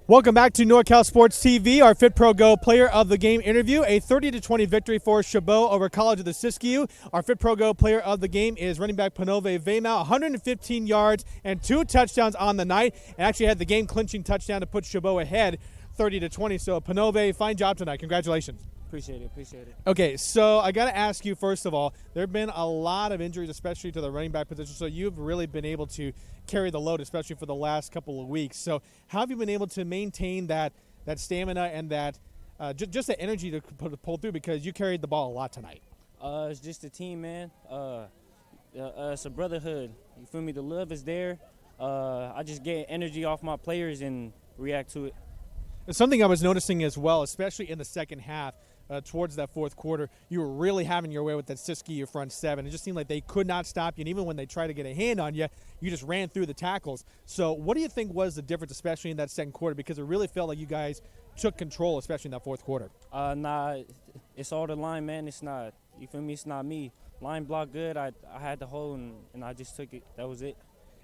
Welcome back to NorCal Sports TV, our FitPro GO Player of the Game interview. A 30-20 victory for Shabo over College of the Siskiyou. Our FitPro GO Player of the Game is running back Panove Vimal, 115 yards and 2 touchdowns on the night, and actually had the game-clinching touchdown to put Shabo ahead 30-20. So Panove, fine job tonight. Congratulations. Appreciate it. Okay, so I got to ask you, first of all, there have been a lot of injuries, especially to the running back position, so you've really been able to carry the load, especially for the last couple of weeks. So how have you been able to maintain that stamina and that just the energy to pull through, because you carried the ball a lot tonight? It's just a team, man. It's a brotherhood. You feel me? The love is there. I just get energy off my players and react to it. It's something I was noticing as well, especially in the second half. Towards that fourth quarter, you were really having your way with that Siskiyou front seven. It just seemed like they could not stop you, and even when they tried to get a hand on you, you just ran through the tackles. So what do you think was the difference, especially in that second quarter? Because it really felt like you guys took control, especially in that fourth quarter. Nah, it's all the line, man. It's not, you feel me? It's not me. Line block good. I had the hole, and I just took it. That was it.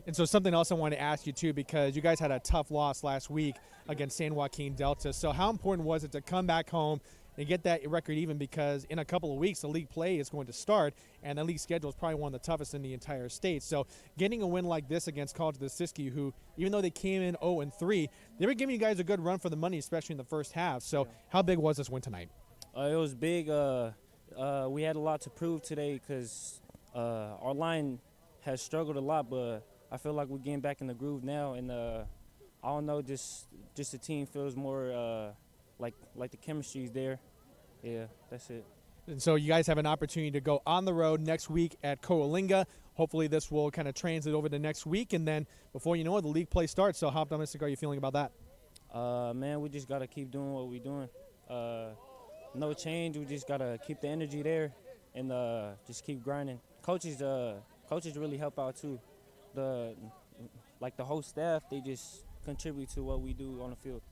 And so something else I wanted to ask you, too, because you guys had a tough loss last week against San Joaquin Delta. So how important was it to come back home and get that record even, because in a couple of weeks the league play is going to start, and the league schedule is probably one of the toughest in the entire state. So getting a win like this against College of the Siskiyou, who, even though they came in 0-3, they were giving you guys a good run for the money, especially in the first half. So how big was this win tonight? It was big. We had a lot to prove today, because our line has struggled a lot, but I feel like we're getting back in the groove now, and I don't know, just the team feels more like the chemistry is there. Yeah, that's it. And so you guys have an opportunity to go on the road next week at Coalinga. Hopefully this will kind of translate over to next week, and then before you know it, the league play starts. So how optimistic are you feeling about that? Man, we just got to keep doing what we're doing. No change. We just got to keep the energy there and just keep grinding. Coaches really help out too. The whole staff, they just contribute to what we do on the field.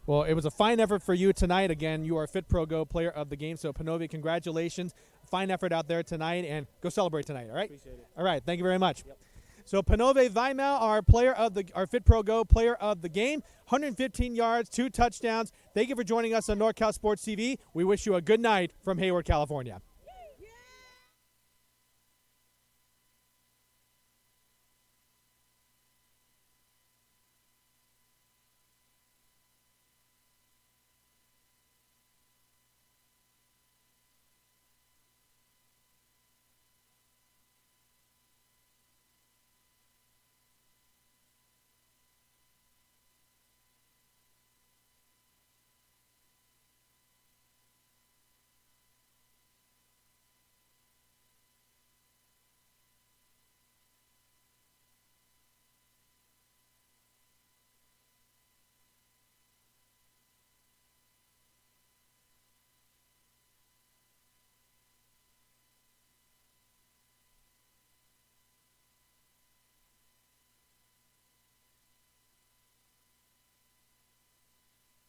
Well, it was a fine effort for you tonight. Again, you are FitPro GO Player of the Game. So, Panove, congratulations. Fine effort out there tonight, and go celebrate tonight, all right? Appreciate it. All right, thank you very much. Yep. So, Panove Vimal, our FitPro GO Player of the Game, 115 yards, 2 touchdowns. Thank you for joining us on NorCal Sports TV. We wish you a good night from Hayward, California.